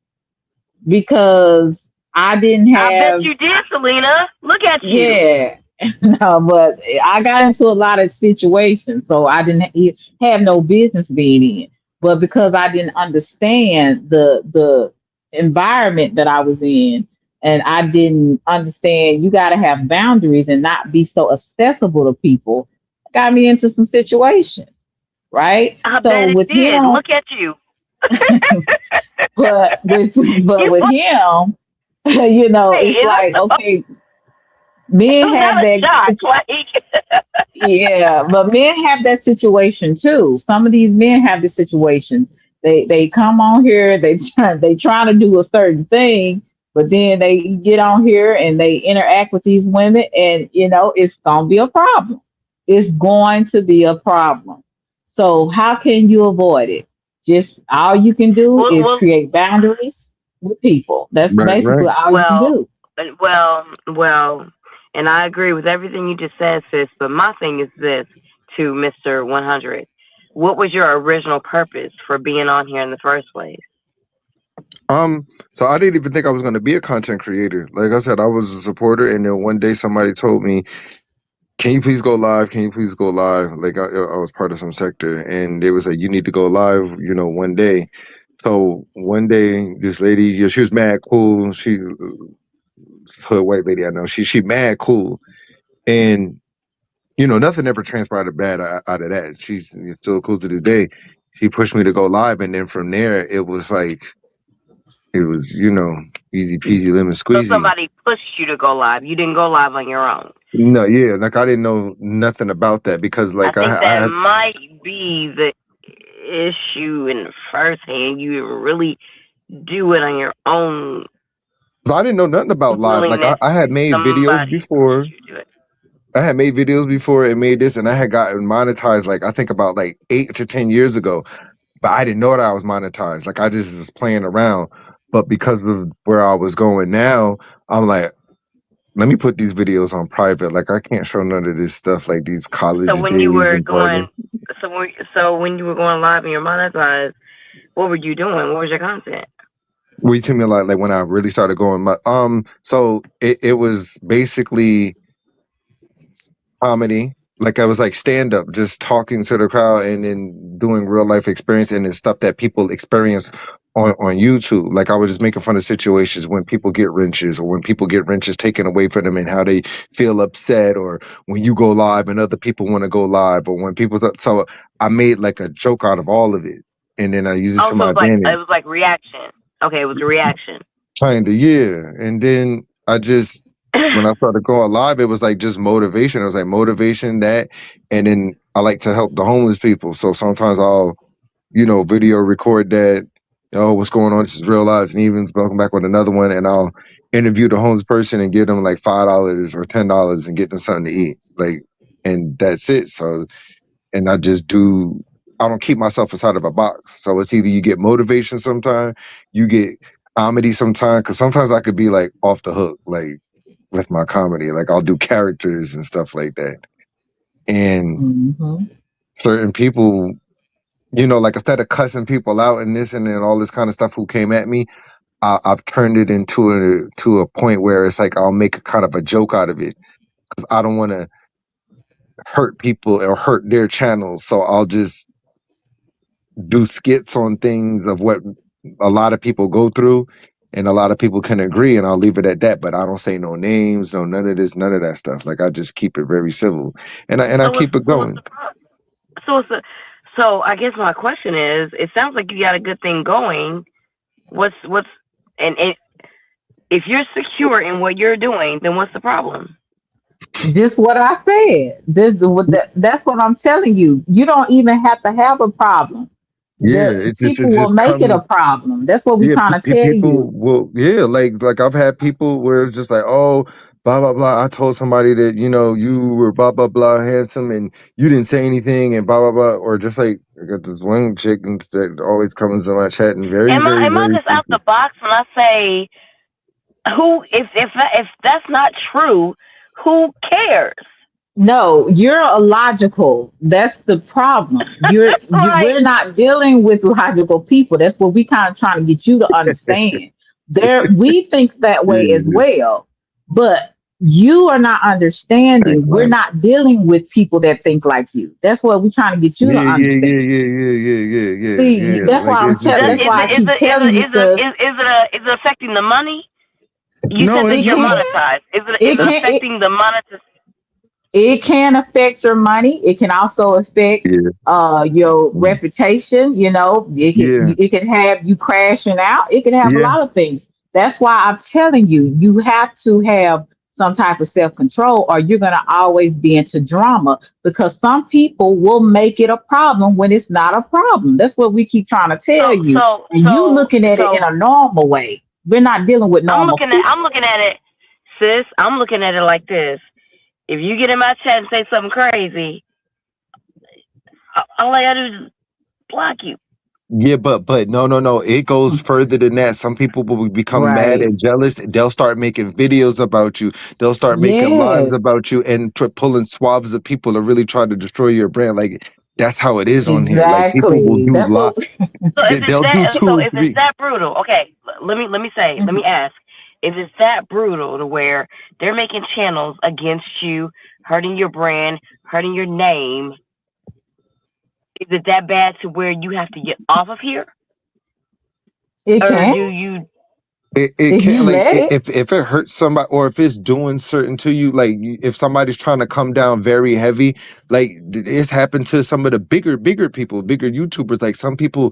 because I didn't I bet have, you did, Selena. Look at you. yeah, no, but I got into a lot of situations, so I didn't have no business being in. But because I didn't understand the environment that I was in, and I didn't understand you got to have boundaries and not be so accessible to people, got me into some situations, right? I So bet it with did. him, Look at you. but with You but with him, it's right. like okay, men It was have not a that shock. Like, yeah, but men have that situation too. Some of these men have the situation. They come on here, they try to do a certain thing, but then they get on here and they interact with these women, and it's gonna be a problem. It's going to be a problem. So how can you avoid it? Just all you can do well, is well, create boundaries with people. That's Right, basically right. all you can well, do. well, and I agree with everything you just said, sis. But my thing is this to Mr. 100. What was your original purpose for being on here in the first place? So I didn't even think I was going to be a content creator. Like I said, I was a supporter, and then one day somebody told me, "Can you please go live? Can you please go live?" Like I was part of some sector, and they was like, "You need to go live," one day. So one day, this lady, she was mad cool. She, her white lady, I know, she mad cool, and nothing ever transpired bad out of that. She's still cool to this day. She pushed me to go live, and then from there, it was easy peasy lemon So squeezy. somebody pushed you to go live. You didn't go live on your own. No, yeah, like I didn't know nothing about that because I like think I that had might be the issue in the first hand. You really do it on your own so I didn't know nothing about live. Like willingness. I had made videos Somebody pushed before. you to do it. I had made videos before and made this, and I had gotten monetized. Like I think about like 8 to 10 years ago, but I didn't know that I was monetized. Like I just was playing around. But because of where I was going now, I'm like, let me put these videos on private. Like I can't show none of this stuff, like these college So days when you were and partying. going, so when you were going live and you're monetized, what were you doing? What was your content? What you tell me like when I really started going, so it was basically comedy. Like I was like stand up, just talking to the crowd and then doing real life experience and then stuff that people experience on YouTube. Like I was just making fun of situations when people get wrenches or when people get wrenches taken away from them and how they feel upset, or when you go live and other people want to go live, or when people so I made like a joke out of all of it and then I use it Oh, to so my it advantage. was like reaction. Okay, it was a reaction. Kinda, yeah. And then when I started going live, it was like just motivation. It was like motivation that, and then I like to help the homeless people. So sometimes I'll, video record that. Oh, what's going on? This is Real Lives and Evens. Welcome back with another one, and I'll interview the homeless person and give them like $5 or $10 and get them something to eat. Like, and that's it. So, and I don't keep myself inside of a box. So it's either you get motivation sometimes, you get comedy sometimes, because sometimes I could be like off the hook, like with my comedy. Like I'll do characters and stuff like that. And Hmm. certain people, like instead of cussing people out and this and then all this kind of stuff who came at me, I've turned it into a point where it's like I'll make a kind of a joke out of it because I don't want to hurt people or hurt their channels. So I'll just do skits on things of what a lot of people go through and a lot of people can agree, and I'll leave it at that. But I don't say no names, no none of this, none of that stuff. Like I just keep it very civil, and I keep it going. So I guess my question is, it sounds like you got a good thing going. And if you're secure in what you're doing, then what's the problem? Just what I said. That's what I'm telling you. You don't even have to have a problem. Yeah, The it people will just make it a comes. problem. That's what we're Yeah, trying to tell people you. will. Yeah, like I've had people where it's just like, oh, blah blah blah. I told somebody that you were blah blah blah handsome, and you didn't say anything, and blah blah blah. Or just like I got this one chick that always comes in my chat and very Am very I very just out the sweet. box when I say who? If that's not true, who cares? No, you're illogical. That's the problem. Like, We're not dealing with logical people. That's what we kind of trying to get you to understand. We think that way as Yeah, well, but you are not understanding. thanks, We're man. not dealing with people that think like you. That's what we're trying to get you to Yeah, yeah, yeah, understand. yeah, yeah, yeah, yeah, yeah, See, yeah. that's Like why it's just does that's like why I keep telling you, sis. is it affecting the money? You said no, that it's It you're just can, monetized. Is it it can, affecting the monetization? it can affect your money. It can also affect yeah, your reputation. yeah, It can have you crashing out. It can have a yeah. lot of things. That's why I'm telling you, you have to have some type of self control, or you're gonna always be into drama because some people will make it a problem when it's not a problem. That's what we keep trying to tell So you, so and you so looking at it in so a normal way. We're not dealing with normal I'm people. looking at it, sis. I'm looking at it like this. If you get in my chat and say something crazy, all I gotta do is block you. Yeah, but no. It goes further than that. Some people will become mad Right. and jealous. They'll start making videos about you. They'll start making lives Yes. about you and pulling swabs of people to really try to destroy your brand. Like that's how it is on here. Like people will Exactly. do That's what. So they'll do two and if it's three. that brutal, okay, let me ask, if it's that brutal to where they're making channels against you, hurting your brand, hurting your name, is it that bad to where you have to get off of here, It or can do you? It if can't you like let it. if it hurts somebody or if it's doing certain to you, like if somebody's trying to come down very heavy, like it's happened to some of the bigger people, bigger YouTubers. Like some people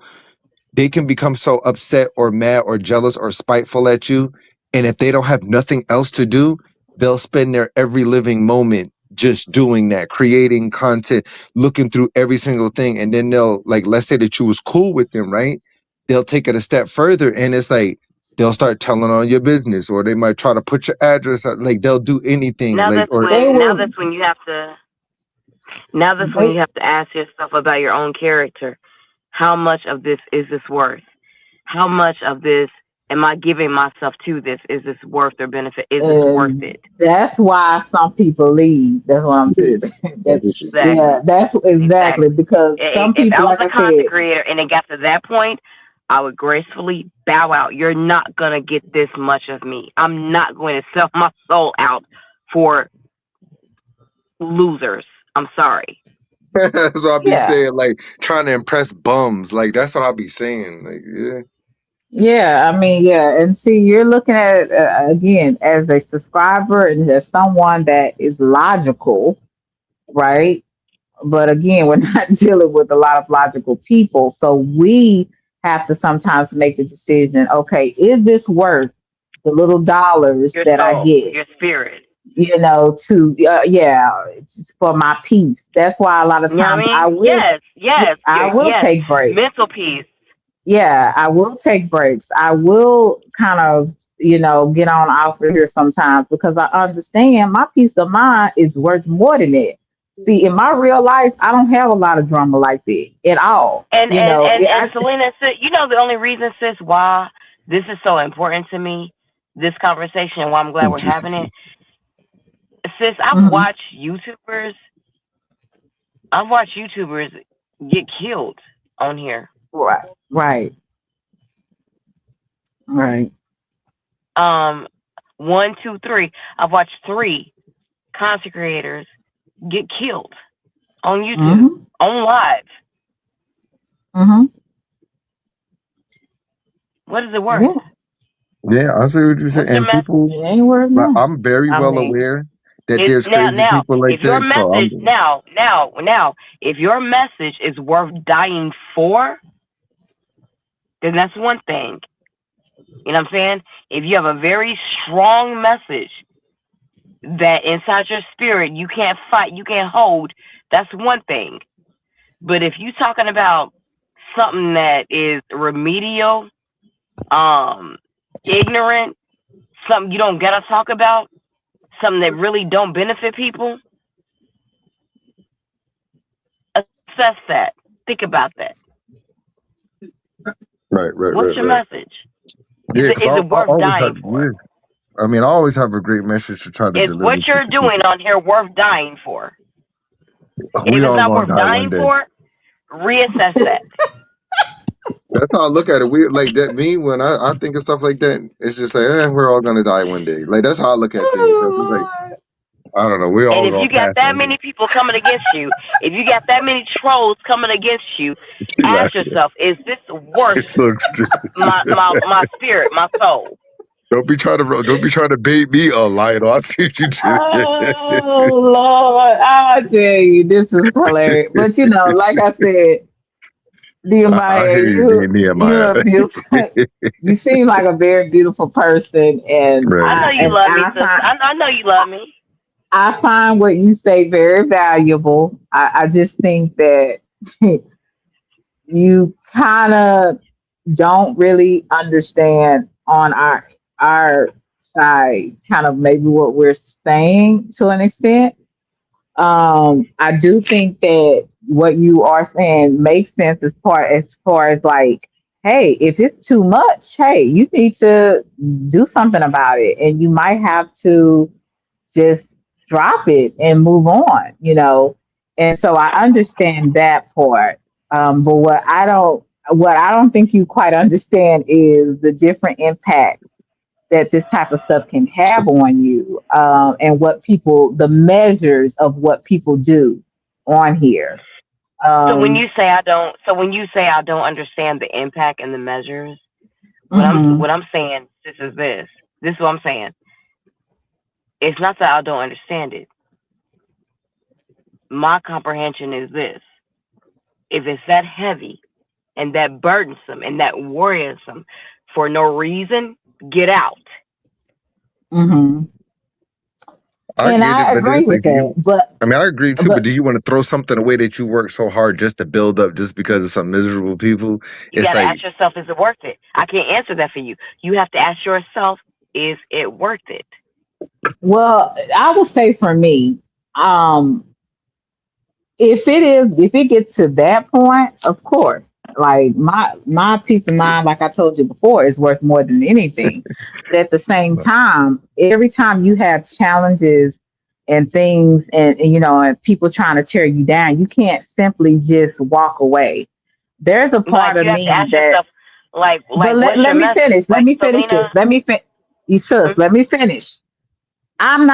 they can become so upset or mad or jealous or spiteful at you. And if they don't have nothing else to do, they'll spend their every living moment just doing that, creating content, looking through every single thing. And then they'll like, let's say that you was cool with them, right? They'll take it a step further and it's like, they'll start telling on your business or they might try to put your address out. Like they'll do anything. Like, or They Now will. that's when you have to. Now that's when They you have to ask yourself about your own character. How much of this is this worth? How much of this am I giving myself to this? Is this worth or benefit? Is this worth it? That's why some people leave. That's what I'm saying. Exactly. Yeah, that's exactly Exactly. because some If I people, was like a I content said, creator and it got to that point, I would gracefully bow out. You're not gonna get this much of me. I'm not going to sell my soul out for losers. I'm sorry. that's what I'll be yeah, saying, like trying to impress bums. Like that's what I'll be saying. Like, yeah. yeah. I mean, yeah. And see, you're looking at it again as a subscriber and as someone that is logical, right? But again, we're not dealing with a lot of logical people. So we have to sometimes make the decision, okay, is this worth the little dollars Your that I soul, get, your spirit. to, it's for my peace? That's why a lot of You know what I times mean? Yes, yes, I will yes. take breaks. Mental peace. Yeah, I will take breaks. I will kind of, get on off of here sometimes because I understand my peace of mind is worth more than that. See, in my real life, I don't have a lot of drama like that at all. And Selena, you know the only reason, sis, why this is so important to me, this conversation, and why I'm glad we're having it. Sis, Mhm. I've watched YouTubers get killed. on here. Right. Right. Right. 1, 2, 3. I've watched 3 content creators get killed on YouTube, Mm-hmm. on live. Mm-hmm. What is it worth? Yeah. Yeah, I see what you're saying. What's your And message? people, It ain't worth like, nothing. I'm very I well mean, aware that It's there's now, crazy people like if your that. So message now, if your message is worth dying for, then that's one thing. You know what I'm saying? If you have a very strong message that inside your spirit you can't fight, you can't hold, that's one thing. But if you talking about something that is remedial, ignorant, something you don't gotta talk about, something that really don't benefit people, assess that. Think about that. right, What's your right. message? Yeah, because Is I it worth always have. dying for? Yeah, I mean, I always have a great message to try to Is deliver what to you're people. doing on here worth dying for? We If it's all not gonna worth die one dying day. for, reassess that. That's how I look at it. We like that. Me when I think of stuff like that, it's just like we're all gonna die one day. Like that's how I look at things. So it's just like oh, I don't know. We're And all if gonna you got pass that one many people coming against you, if you got that many trolls coming against you, day. ask Exactly. yourself, is this worth It looks stupid. my spirit, my soul? Don't be trying to bait me, Lionel. I see what you did. Lord, I tell you, this is hilarious. But you know, like I said, I Nehemiah, hear you, you're Nehemiah. a beautiful. You seem like a very beautiful person, and I Right. know I you and love me, I sis. find I know you love me. I find what you say very valuable. I just think that you kind of don't really understand on our side, kind of maybe what we're saying to an extent. I do think that what you are saying makes sense as far as like, hey, if it's too much, hey, you need to do something about it, and you might have to just drop it and move on, you know. And so I understand that part. But what I don't think you quite understand is the different impacts that this type of stuff can have on you, and the measures of what people do on here. So when Um, you say I don't, I don't understand the impact and the measures, mhm, what I'm saying, this is this. This is what I'm saying. It's not that I don't understand it. My comprehension is this: if it's that heavy and that burdensome and that worrisome for no reason, get out. mhm. I And get it, I but agree it's like, with do that. you? I mean, I agree too, but But do you want to throw something away that you worked so hard just to build up just because of some miserable people? You It's got to like, ask yourself, is it worth it? I can't answer that for you. You have to ask yourself, is it worth it? well, I will say for me, um, if it gets to that point, of course, like my peace of mind, like I told you before, is worth more than anything. But at the same time, every time you have challenges and things, and and people trying to tear you down, you can't simply just walk away. There's a part Like of you have to me ask that, yourself, like but let, what's let your me message? finish. Let Like me finish Selena, this. You sis, let me finish. I'm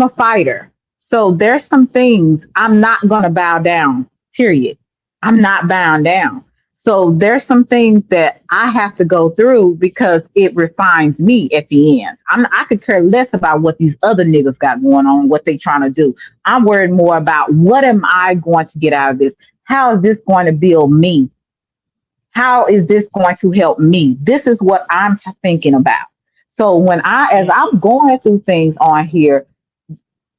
a fighter. So there's some things I'm not gonna bow down. Period. I'm not bowing down. So there's some things that I have to go through because it refines me at the end. I could care less about what these other niggas got going on, what they trying to do. I'm worried more about what am I going to get out of this? How is this going to build me? How is this going to help me? This is what I'm thinking about. So as yeah, I'm going through things on here,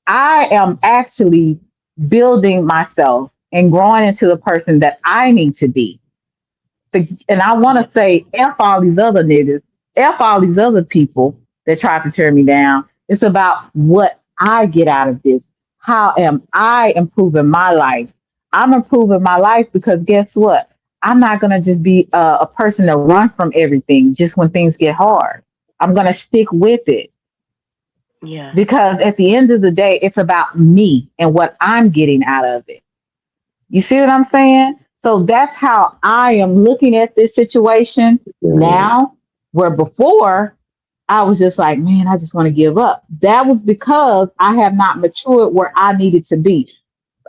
I am actually building myself and growing into the person that I need to be. And I want yeah, to say, F all these other niggas, F all these other people that try to tear me down. It's about what I get out of this. How am I improving my life? I'm improving my life because guess what? I'm not going to just be a person that run from everything just when things get hard. I'm going to stick with it yeah. because at the end of the day, it's about me and what I'm getting out of it. You see what I'm saying? So that's how I am looking at this situation now, where before I was just like, man, I just want to give up. That was because I have not matured where I needed to be.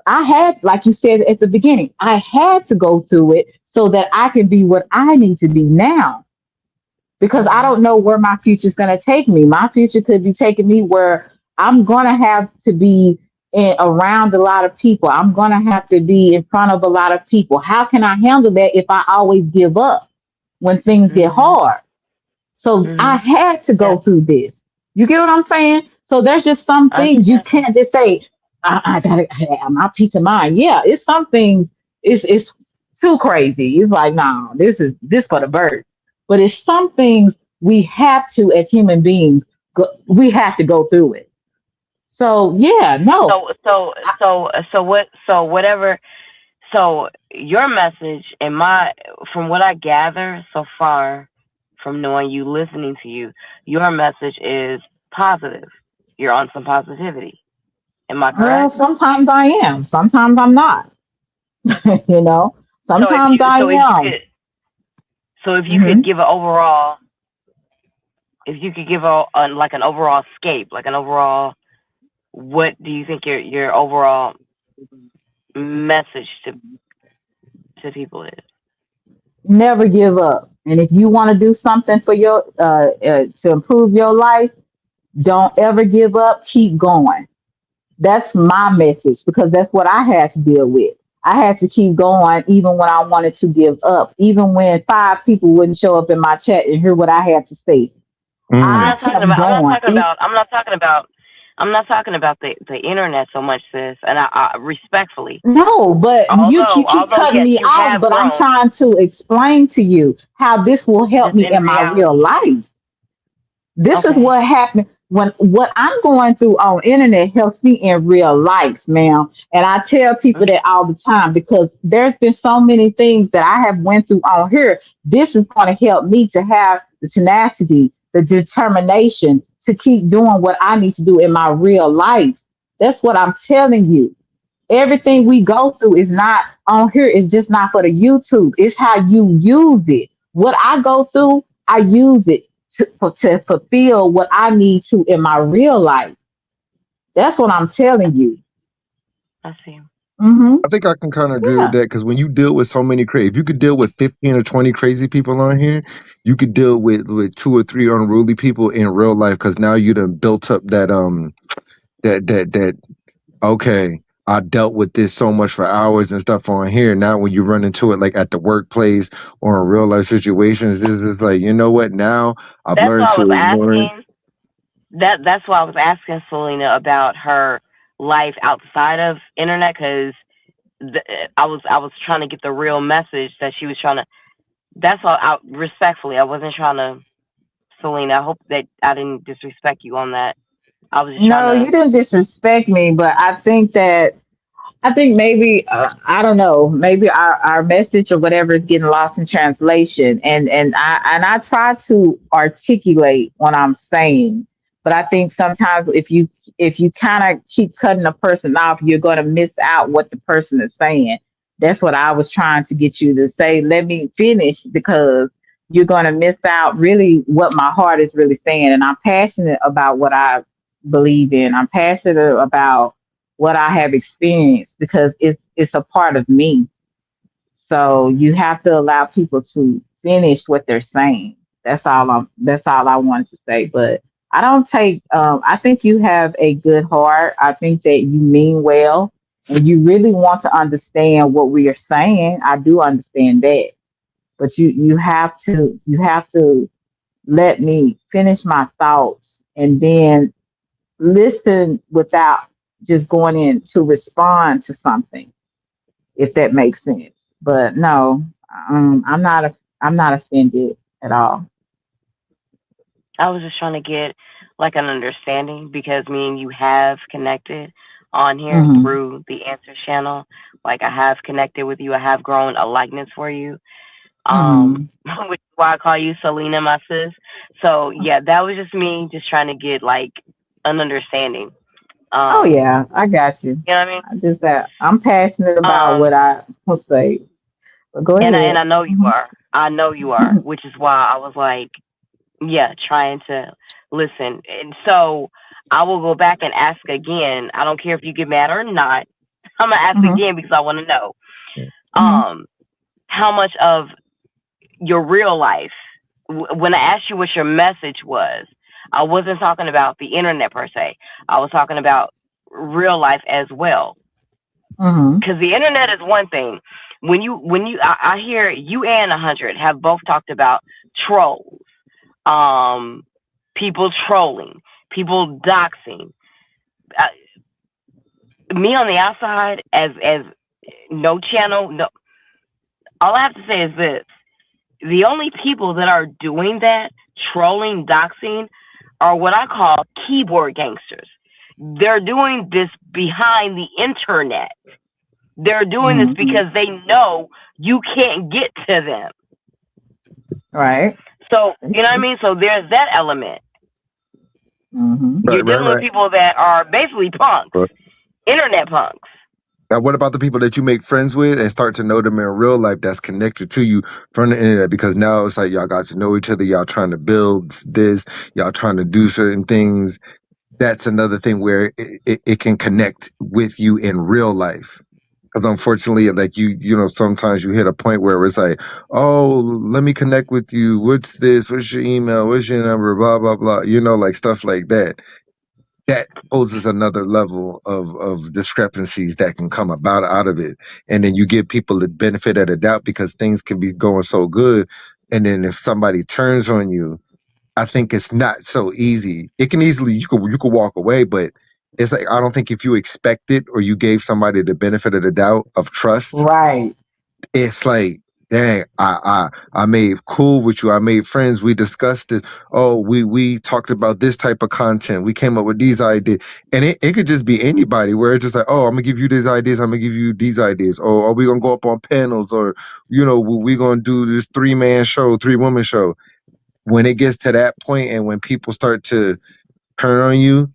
I had, like you said at the beginning, I had to go through it so that I can be what I need to be now, because I Mhm. don't know where my future is going to take me. My future could be taking me where I'm going to have to be around a lot of people. I'm going to have to be in front of a lot of people. How can I handle that if I always give up when things get Mhm. hard? So I Mhm. had to Yeah. go through this. You get what I'm saying? So there's just some things you Understand. can't just say, I gotta have my peace of mind. Yeah, it's some things it's too crazy. It's like, no, this for the birds. But it's some things we have to, as human beings, we have to go through it. So yeah, no. So whatever. So your message and from what I gather so far, from knowing you, listening to you, your message is positive. You're on some positivity. Am I Well, correct? sometimes I am, sometimes I'm not. you know, So if sometimes you, I so if you am. could, so if you could Mhm. give an overall, if you could give like an overall scape, like an overall, what do you think your overall message to people is? Never give up. And if you want to do something for your to improve your life, don't ever give up. Keep going. That's my message, because that's what I had to deal with. I had to keep going even when I wanted to give up, even when five people wouldn't show up in my chat and hear what I had to say. I'm I Mm. not talking kept about. I'm not going. talking about. I'm not talking about. I'm not talking about the internet so much, sis. And I respectfully, No, but you keep although cutting yes, me you off, have but I'm grown trying to explain to you how this will help just me in in my real reality. life. This is Okay, what happened when what I'm going through on internet helps me in real life, ma'am. And I tell people okay, that all the time, because there's been so many things that I have went through on here. This is going to help me to have the tenacity, the determination to keep doing what I need to do in my real life. That's what I'm telling you. Everything we go through is not on here. It's just not for the YouTube. It's how you use it. What I go through, I use it to fulfill what I need to in my real life. That's what I'm telling you. I see. Hmm. I think I can kind of agree with Yeah. that because when you deal with so many crazy, if you could deal with 15 or 20 crazy people on here, you could deal with two or three unruly people in real life because now you done built up that okay, I dealt with this so much for hours and stuff on here. Now when you run into it like at the workplace or in real life situations, it's just like, you know what? Now I've That's learned why I to was ignore it. asking. That's why I was asking Selena about her life outside of internet because I was trying to get the real message that she was trying to. That's all. Respectfully, I wasn't trying to. Selena, I hope that I didn't disrespect you on that. I was just trying No, you to. didn't disrespect me, but I think maybe I don't know. Maybe our message or whatever is getting lost in translation, and I try to articulate what I'm saying, but I think sometimes if you kind of keep cutting a person off, you're going to miss out what the person is saying. That's what I was trying to get you to say. Let me finish, because you're going to miss out really what my heart is really saying, and I'm passionate about what I believe in. I'm passionate about what I have experienced, because it's a part of me. So you have to allow people to finish what they're saying. That's all I wanted to say. But I don't take I think you have a good heart. I think that you mean well and you really want to understand what we are saying. I do understand that. But you have to let me finish my thoughts, and then listen without just going in to respond to something, if that makes sense. But no, I'm not offended at all. I was just trying to get like an understanding because me and you have connected on here Hmm. through the Answer channel. Like I have connected with you. I have grown a likeness for you. Hmm. Which is why I call you Selena, my sis. So yeah, that was just me just trying to get like an understanding. Oh Um, yeah, I got you. you know what I mean? I just that I'm passionate about Um, what I will say. Go And ahead. I know you are. I know you are, which is why I was like, yeah, trying to listen. And so I will go back and ask again. I don't care if you get mad or not. I'm gonna ask Mhm. again because I want to know Mhm. how much of your real life. When I asked you what your message was, I wasn't talking about the internet per se. I was talking about real life as well. Mhm. Because the internet is one thing. I hear you and 100 have both talked about trolls, um, people trolling, people doxing. Me on the outside, as no channel, no. All I have to say is this: the only people that are doing that, trolling, doxing, are what I call keyboard gangsters. They're doing this behind the internet. They're doing this Mhm. because they know you can't get to them. Right. So, That's you know what I true. mean? So there's that element. Mhm. You're Right, right, dealing with right. people that are basically punks, But internet punks. now, what about the people that you make friends with and start to know them in real life that's connected to you from the internet? Because now it's like y'all got to know each other, y'all trying to build this, y'all trying to do certain things. That's another thing where it can connect with you in real life. Because unfortunately, like you know, sometimes you hit a point where it's like, oh, let me connect with you. What's this? What's your email? What's your number? Blah, blah, blah. You know, like stuff like that. That poses another level of discrepancies that can come about out of it. And then you give people the benefit of the doubt because things can be going so good. And then if somebody turns on you, I think it's not so easy. It can easily you could walk away, but it's like I don't think if you expect it or you gave somebody the benefit of the doubt of trust, Right. it's like, dang, I made cool with you. I made friends. We discussed it. Oh, we talked about this type of content. We came up with these ideas. And it could just be anybody where it's just like, oh, I'm gonna give you these ideas, I'm gonna give you these ideas. Or are we gonna go up on panels? Or, you know, we gonna do this 3-man show, 3-woman show. When it gets to that point and when people start to turn on you,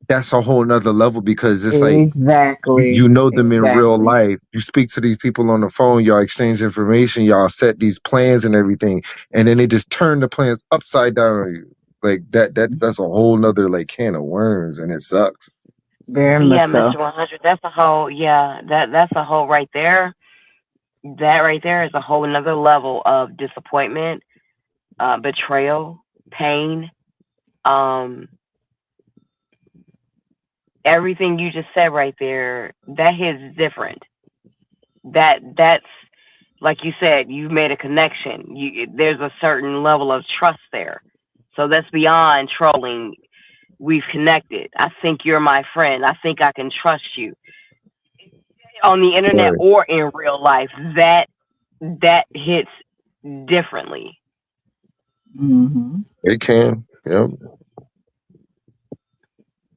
that's a whole nother level because it's like you Exactly. know them in real Exactly. life. You speak to these people on the phone, y'all exchange information, y'all set these plans and everything, and then they just turn the plans upside down on you. Like that's a whole nother like can of worms, and it sucks. Very much Yeah, so. Mr. 100. That's a whole. Yeah, that's a whole right there. That right there is a whole another level of disappointment, betrayal, pain. Um, Everything you just said right there. That hits different. That's like you said. You made a connection. There's a certain level of trust there. So that's beyond trolling. We've connected. I think you're my friend. I think I can trust you on the internet Right. or in real life. That hits differently. Mhm. It can. Yep.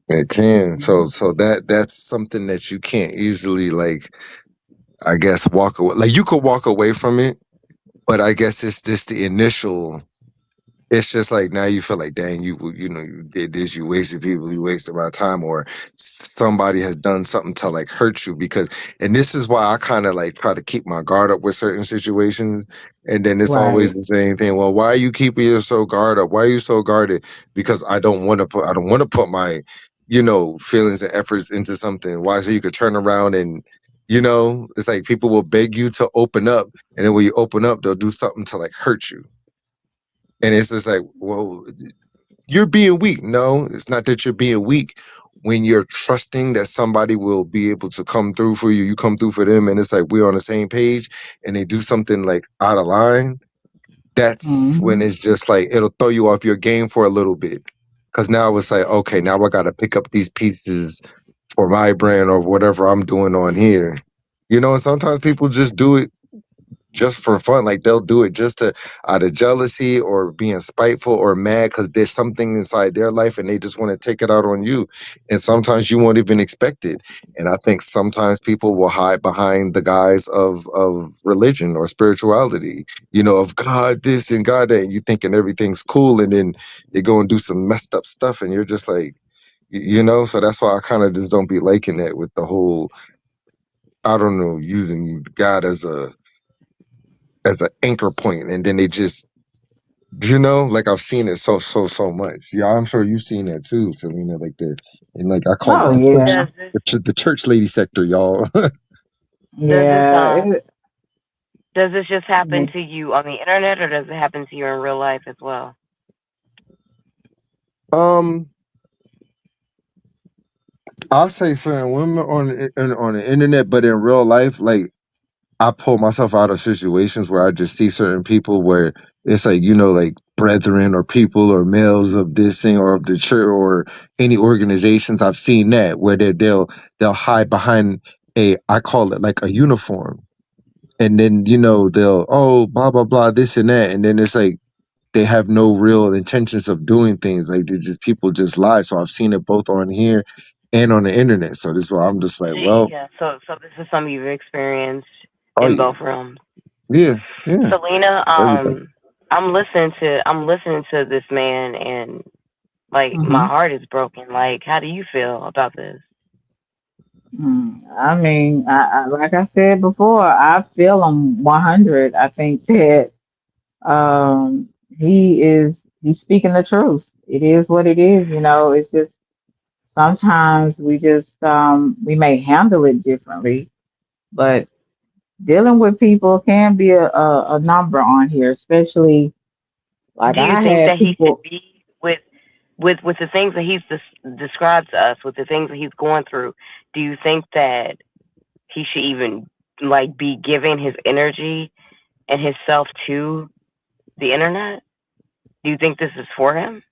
It can. So that's something that you can't easily like I guess walk away. Like you could walk away from it, but I guess it's just the initial. It's just like now you feel like, dang, you know you did this, you wasted people, you wasted my time, or somebody has done something to like hurt you because, and this is why I kind of like try to keep my guard up with certain situations, and then it's Right. always the same thing. Well, why are you keeping your so guard up? Why are you so guarded? Because I don't want to put my, you know, feelings and efforts into something. Why? So you could turn around and. You know, it's like people will beg you to open up, and then when you open up, they'll do something to like hurt you. And it's just like, well, you're being weak. No, it's not that you're being weak. When you're trusting that somebody will be able to come through for you, you come through for them, and it's like we're on the same page, and they do something like out of line. That's when Mhm. it's just like it'll throw you off your game for a little bit. Because now it's like, okay, now I got to pick up these pieces for my brand or whatever I'm doing on here. You know, and sometimes people just do it just for fun. Like they'll do it just to out of jealousy or being spiteful or mad because there's something inside their life and they just want to take it out on you. And sometimes you won't even expect it. And I think sometimes people will hide behind the guise of religion or spirituality, you know, of God this and God that, and you thinking everything's cool, and then they go and do some messed up stuff, and you're just like, you know. So that's why I kind of just don't be liking that with the whole, I don't know, using God as a as an anchor point, and then they just, you know, like I've seen it so much. Yeah, I'm sure you've seen that too, Selena. Like and like I call it Oh the yeah, the church lady sector, y'all. Does this yeah. does this just happen to you on the internet, or does it happen to you in real life as well? I'll say certain women on the internet, but in real life, like I pull myself out of situations where I just see certain people where it's like, you know, like brethren or people or males of this thing or of the church or any organizations. I've seen that where they'll hide behind I call it like a uniform, and then you know they'll blah blah blah this and that, and then it's like they have no real intentions of doing things. Like they just people just lie. So I've seen it both on here and on the internet. So this is why I'm just like, well, Yeah. So this is something you've experienced oh in yeah, both realms. yeah, Selena, everything. I'm listening to this man, and like my heart is broken. Like, how do you feel about this? I mean, like I said before, I feel him 100. I think that he's speaking the truth. It is what it is, you know. It's just sometimes we may handle it differently, but dealing with people can be a number on here, especially like Do you I think had that he should people. be with the things that he's described to us, with the things that he's going through? Do you think that he should even like be giving his energy and his self to the internet? Do you think this is for him?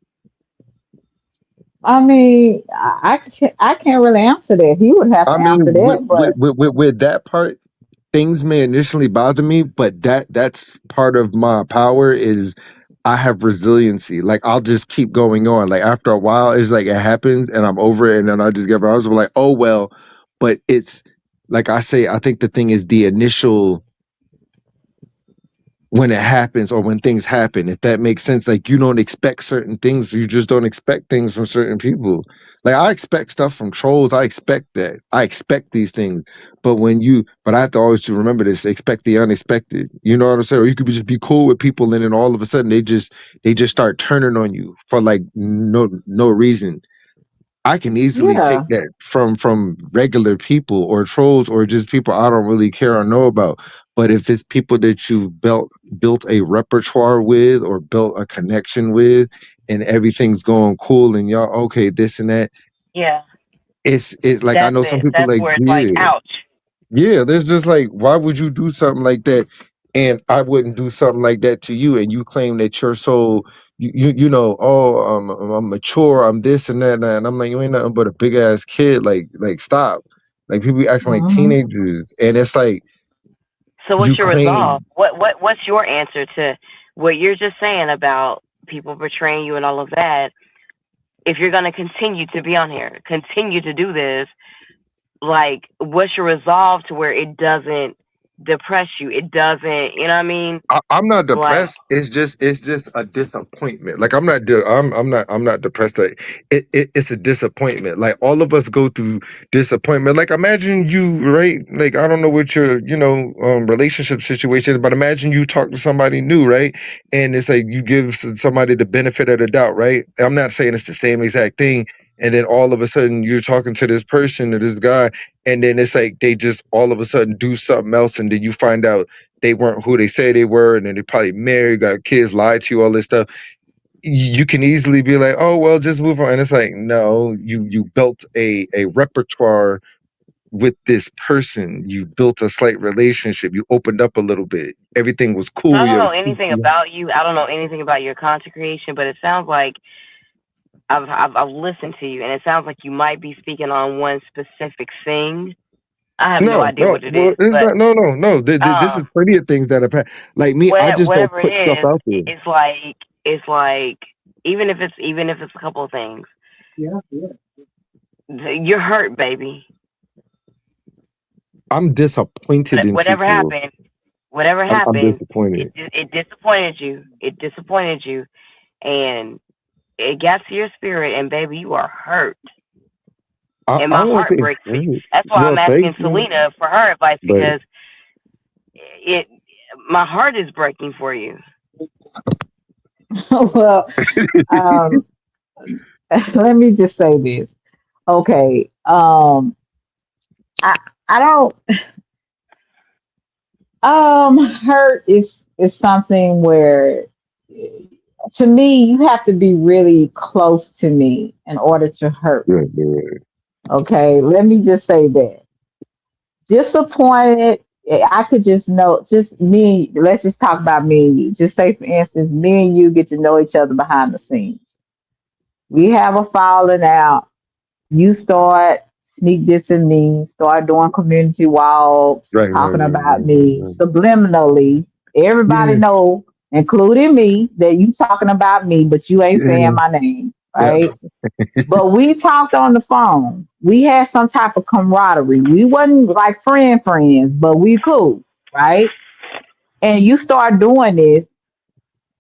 I mean, I can't really answer that. He would have I to mean, answer that, but with that part, things may initially bother me, but that's part of my power is I have resiliency. Like I'll just keep going on. Like after a while, it's like it happens and I'm over it, and then I just get. I was like, oh well, but it's like I say. I think the thing is the initial when it happens or when things happen, if that makes sense. Like you don't expect certain things, you just don't expect things from certain people. Like I expect stuff from trolls, I expect that, I expect these things, but I have to always to remember this: expect the unexpected. You know what I'm saying? Or you could just be cool with people and then all of a sudden they just start turning on you for like no reason. I can easily take yeah, that from regular people or trolls or just people I don't really care or know about. But if it's people that you've built a repertoire with or built a connection with, and everything's going cool and y'all okay, this and that, Yeah, it's like I that's know some it. people That's like, where it's like, yeah. ouch. Yeah, there's just like, why would you do something like that? And I wouldn't do something like that to you. And you claim that you're so, you know, I'm mature, I'm this and that. And I'm like, you ain't nothing but a big ass kid. Like, stop. Like, people be acting like hmm teenagers. And it's like, So you what's your resolve? claim, What's your answer to what you're just saying about people betraying you and all of that? If you're gonna continue to be on here, continue to do this, like what's your resolve to where it doesn't depress you? It doesn't, you know what I mean? I'm not Like, depressed. It's just a disappointment. Like I'm not depressed. Like it's a disappointment. Like all of us go through disappointment. Like imagine you, right? Like I don't know what your relationship situation is, but imagine you talk to somebody new, right? And it's like you give somebody the benefit of the doubt, right? I'm not saying it's the same exact thing. And then all of a sudden you're talking to this person or this guy, and then it's like they just all of a sudden do something else, and then you find out they weren't who they say they were, and then they probably married, got kids, lied to you, all this stuff. You can easily be like, oh well, just move on. And it's like, no, you built a repertoire with this person. You built a slight relationship. You opened up a little bit. Everything was so cool. I You don't have know anything about you. I don't know anything about your content creation, but it sounds like I've listened to you, and it sounds like you might be speaking on one specific thing. I have no no, idea no. what it Well, is, it's but not. No, no, no. This is plenty of things that have had. Like me, I just don't whatever it put stuff is, out there. it's like even if it's a couple of things, yeah, you're hurt, baby. I'm disappointed in Whatever people. happened, I'm it disappointed. it disappointed you. It disappointed you, and it got to your spirit, and baby, you are hurt. And I my don't want to heart say breaks for you. hurt. That's why Well, I'm thank asking you. Selena for her advice, But because it my heart is breaking for you. Well, um, let me just say this. Okay. I I don't hurt is something where to me you have to be really close to me in order to hurt Right, me. right, Okay, let me just say that. Disappointed, I could just know, just me, let's just talk about me and you. Just say, for instance, me and you get to know each other behind the scenes. We have a falling out. You start sneak dissing me, start doing community walks, right, right, talking right, about right, me right. subliminally. Everybody Yeah, know, including me, that you talking about me, but you ain't saying yeah, my name, yeah. right? But we talked on the phone. We had some type of camaraderie. We wasn't like friends, but we cool, right? And you start doing this,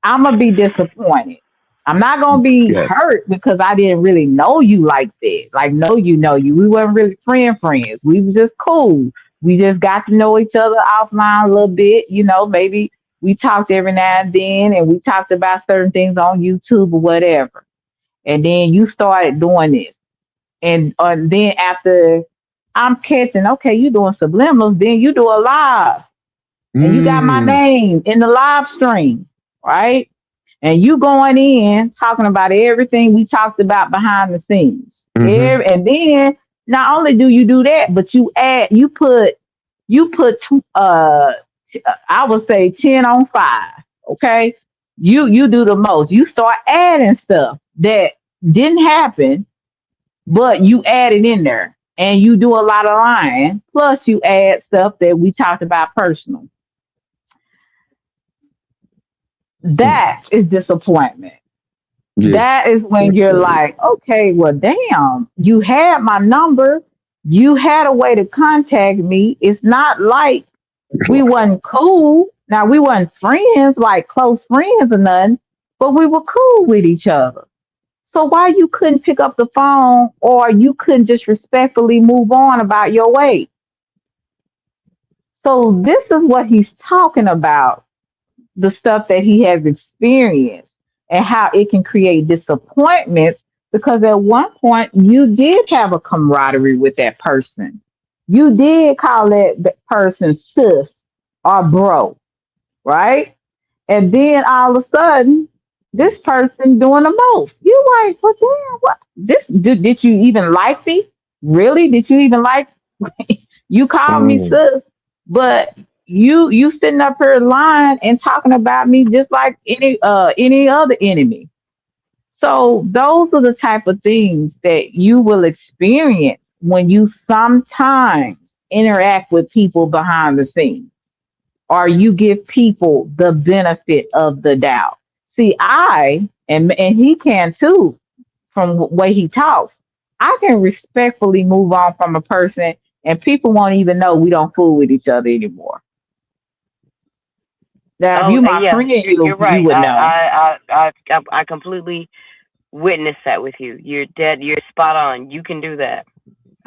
I'm gonna be disappointed. I'm not gonna be Yeah. hurt because I didn't really know you like that. Like know you. We weren't really friends. We was just cool. We just got to know each other offline a little bit. Maybe we talked every now and then, and we talked about certain things on YouTube or whatever. And then you started doing this, and then after I'm catching, okay, you doing subliminals, then you do a live, and you got my Mm, name in the live stream, right? And you going in talking about everything we talked about behind the scenes. mm-hmm. And then not only do you do that, but you put I would say 10 on 5. Okay. You do the most. You start adding stuff that didn't happen, but you add it in there. And you do a lot of lying. Plus you add stuff that we talked about personal. Mm. That is disappointment. Yeah, That is when you're definitely. like, okay, well, damn, you had my number. You had a way to contact me. It's not like we wasn't cool. Now, we wasn't friends, like close friends or nothing, but we were cool with each other. So why you couldn't pick up the phone or you couldn't just respectfully move on about your way? So this is what he's talking about, the stuff that he has experienced and how it can create disappointments because at one point you did have a camaraderie with that person. You did call that person sis or bro, right? And then all of a sudden, this person doing the most. You like, well, damn, what? Did you even like me? Really? Did you even like you called me Mm. sis, but you sitting up here lying and talking about me just like any other enemy. So those are the type of things that you will experience when you sometimes interact with people behind the scenes or you give people the benefit of the doubt. See, and he can too, from the way he talks, I can respectfully move on from a person and people won't even know we don't fool with each other anymore. Now, if Oh you my yeah, friend, you're you right. would know. I completely witnessed that with you. You're dead. You're spot on. You can do that.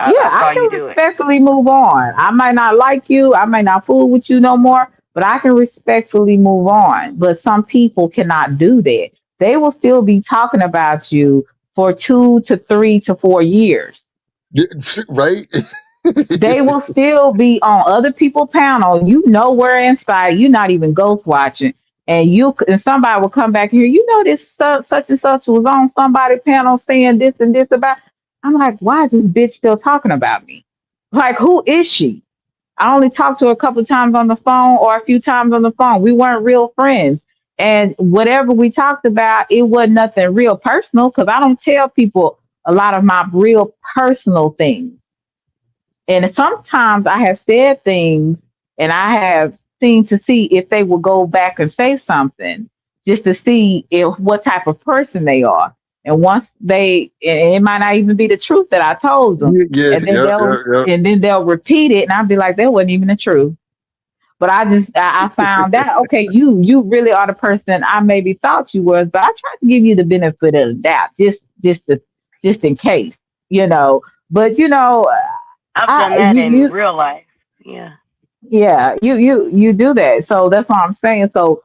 Yeah, I I saw you can do it. respectfully move on. I might not like you, I may not fool with you no more, but I can respectfully move on. But some people cannot do that. They will still be talking about you for 2 to 3 to 4 years. Yeah, right? They will still be on other people's panel. You know where inside. You're not even ghost watching, and somebody will come back here. This such and such was on somebody panel saying this and this about. I'm like, why is this bitch still talking about me? Like, who is she? I only talked to her a couple of times on the phone or a few times on the phone. We weren't real friends. And whatever we talked about, it wasn't nothing real personal because I don't tell people a lot of my real personal things. And sometimes I have said things and I have seen to see if they will go back and say something just to see if what type of person they are. And once and it might not even be the truth that I told them. Yeah, And then yeah, they'll yeah, yeah. and then they'll repeat it and I'll be like, that wasn't even the truth. But I found out, okay, you really are the person I maybe thought you was, but I tried to give you the benefit of the doubt, just in case, you know. But I've done I that you in you real life. Yeah. Yeah, you do that. So that's what I'm saying. So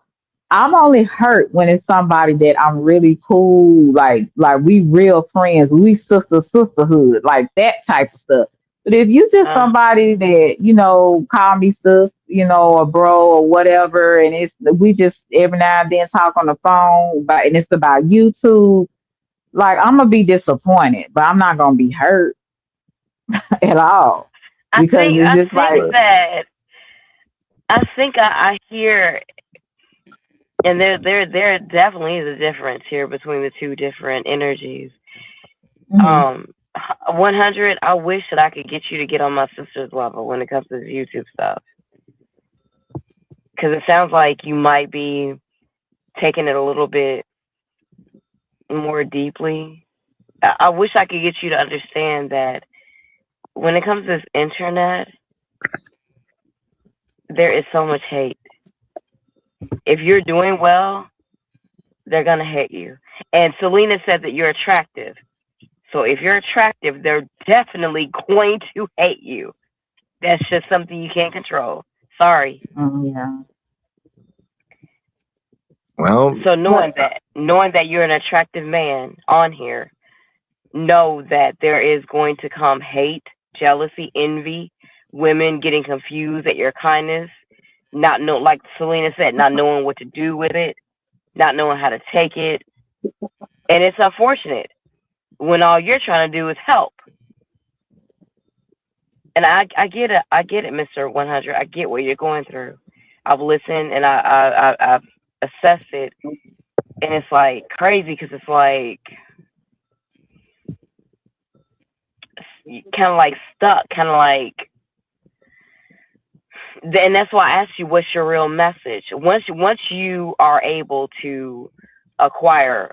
I'm only hurt when it's somebody that I'm really cool, like we real friends, we sisterhood, like that type of stuff. But if you just Uh, somebody that call me sis, or bro or whatever, and it's we just every now and then talk on the phone, but and it's about YouTube, like I'm gonna be disappointed, but I'm not gonna be hurt at all I because think it's I just think like, that I hear, and there definitely is a difference here between the two different energies. mhm. 100. I wish that I could get you to get on my sister's level when it comes to this YouTube stuff, because it sounds like you might be taking it a little bit more deeply. I wish I could get you to understand that when it comes to this internet, there is so much hate. If you're doing well, they're gonna hate you. And Selena said that you're attractive. So if you're attractive, they're definitely going to hate you. That's just something you can't control. Sorry. Yeah. Well, So But knowing that you're an attractive man on here, know that there is going to come hate, jealousy, envy, women getting confused at your kindness, not know, like Selena said, not knowing what to do with it, not knowing how to take it, and it's unfortunate when all you're trying to do is help. And I get it, Mister 100. I get what you're going through. I've listened and I've assessed it, and it's like crazy because it's like kind of like stuck, kind of like, and that's why I asked you what's your real message. Once you are able to acquire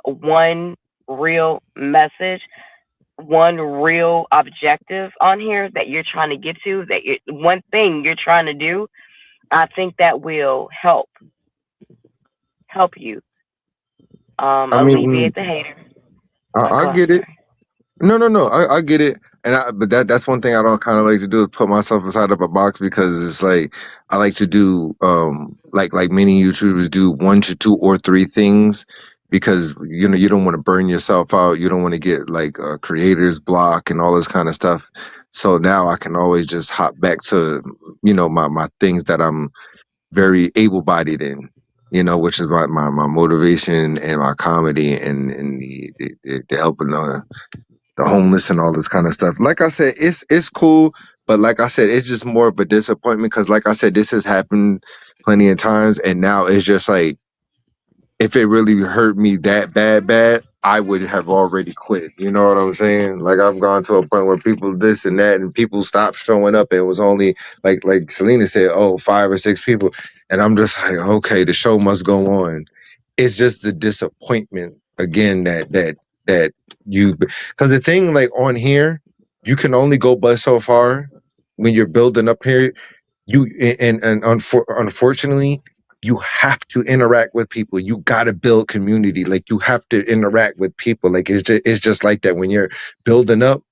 one real message, one real objective on here that you're trying to get to, that one thing you're trying to do, I think that will help you I alleviate mean, the hater. I Go ahead, get it. sorry. No. I get it. But that's one thing I don't kind of like to do is put myself inside of a box because it's like I like to do like many YouTubers do 1 to 2 or 3 things because you don't want to burn yourself out. You don't want to get like creators block and all this kind of stuff. So now I can always just hop back to my things that I'm very able bodied in. Which is my motivation and my comedy and the helping the homeless and all this kind of stuff. Like I said, it's cool, but like I said, it's just more of a disappointment because, like I said, this has happened plenty of times, and now it's just like if it really hurt me that bad, I would have already quit. You know what I'm saying? Like I've gone to a point where people this and that, and people stopped showing up. And it was only like Selena said, oh, 5 or 6 people, and I'm just like, okay, the show must go on. It's just the disappointment again that you because the thing like on here, you can only go but so far when you're building up here. You unfortunately you have to interact with people. You got to build community. Like you have to interact with people. Like it's just like that when you're building up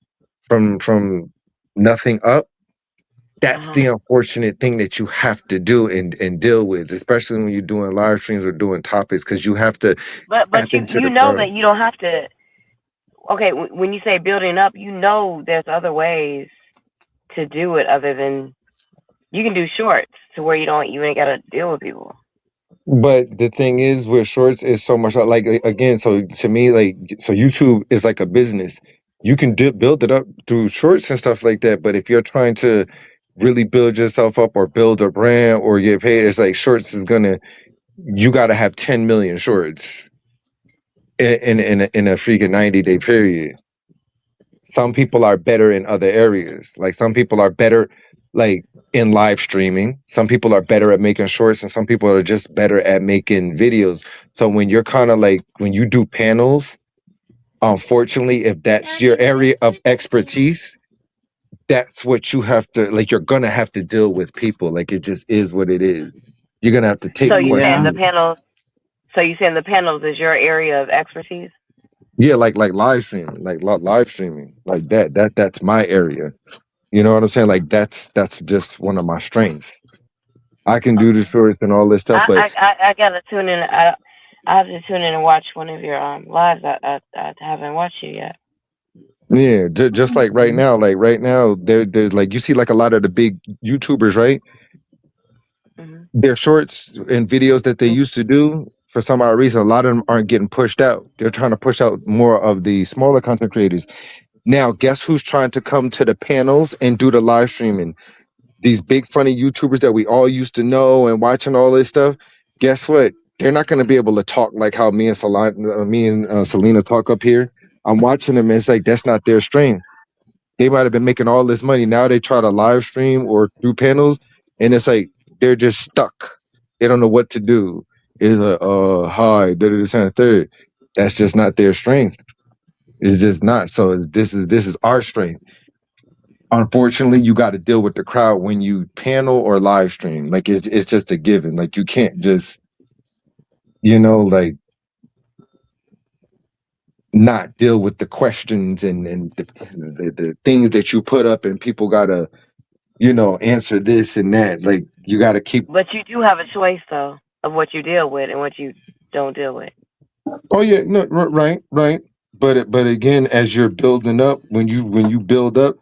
from nothing up. That's Uh-huh. the unfortunate thing that you have to do and deal with, especially when you're doing live streams or doing topics, because you have to But tap into you the know crowd. that you don't have to. Okay, when you say building up, you know there's other ways to do it other than you can do shorts to where you ain't gotta deal with people. But the thing is, with shorts, is so much like again. So to me, like so, YouTube is like a business. You can build it up through shorts and stuff like that. But if you're trying to really build yourself up or build a brand or get paid, it's like shorts is gonna. You got to have 10 million shorts in a freaking 90-day period. Some people are better in other areas. Like some people are better like in live streaming. Some people are better at making shorts and some people are just better at making videos. So when you're kind of like when you do panels, unfortunately, if that's your area of expertise, that's what you have to like you're gonna have to deal with people. Like it just is what it is. You're gonna have to take So you saying yeah. the questions. panels? So you saying the panels is your area of expertise? Yeah, like live streaming, like live streaming, like that's my area. You know what I'm saying? Like that's just one of my strengths. I can do the shorts and all this stuff, but I gotta tune in. I have to tune in and watch one of your lives. I haven't watched you yet. yeah, just like right now, there's like you see like a lot of the big YouTubers, right? Mm-hmm. Their shorts and videos that they used to do, for some odd reason, a lot of them aren't getting pushed out. They're trying to push out more of the smaller content creators. Now, guess who's trying to come to the panels and do the live streaming? These big funny YouTubers that we all used to know and watching all this stuff. Guess what? They're not going to be able to talk like how me and Selena talk up here. I'm watching them and it's like that's not their strength. They might have been making all this money. Now they try to live stream or do panels, and it's like they're just stuck. They don't know what to do. It's a hi, this and a third. That's just not their strength. It's just not. So this is our strength. Unfortunately, you got to deal with the crowd when you panel or live stream. Like it's just a given. Like you can't just like not deal with the questions and the things that you put up, and people gotta answer this and that. Like you got to keep. But you do have a choice though of what you deal with and what you don't deal with. Oh yeah, no, right. But again, as you're building up, when you build up,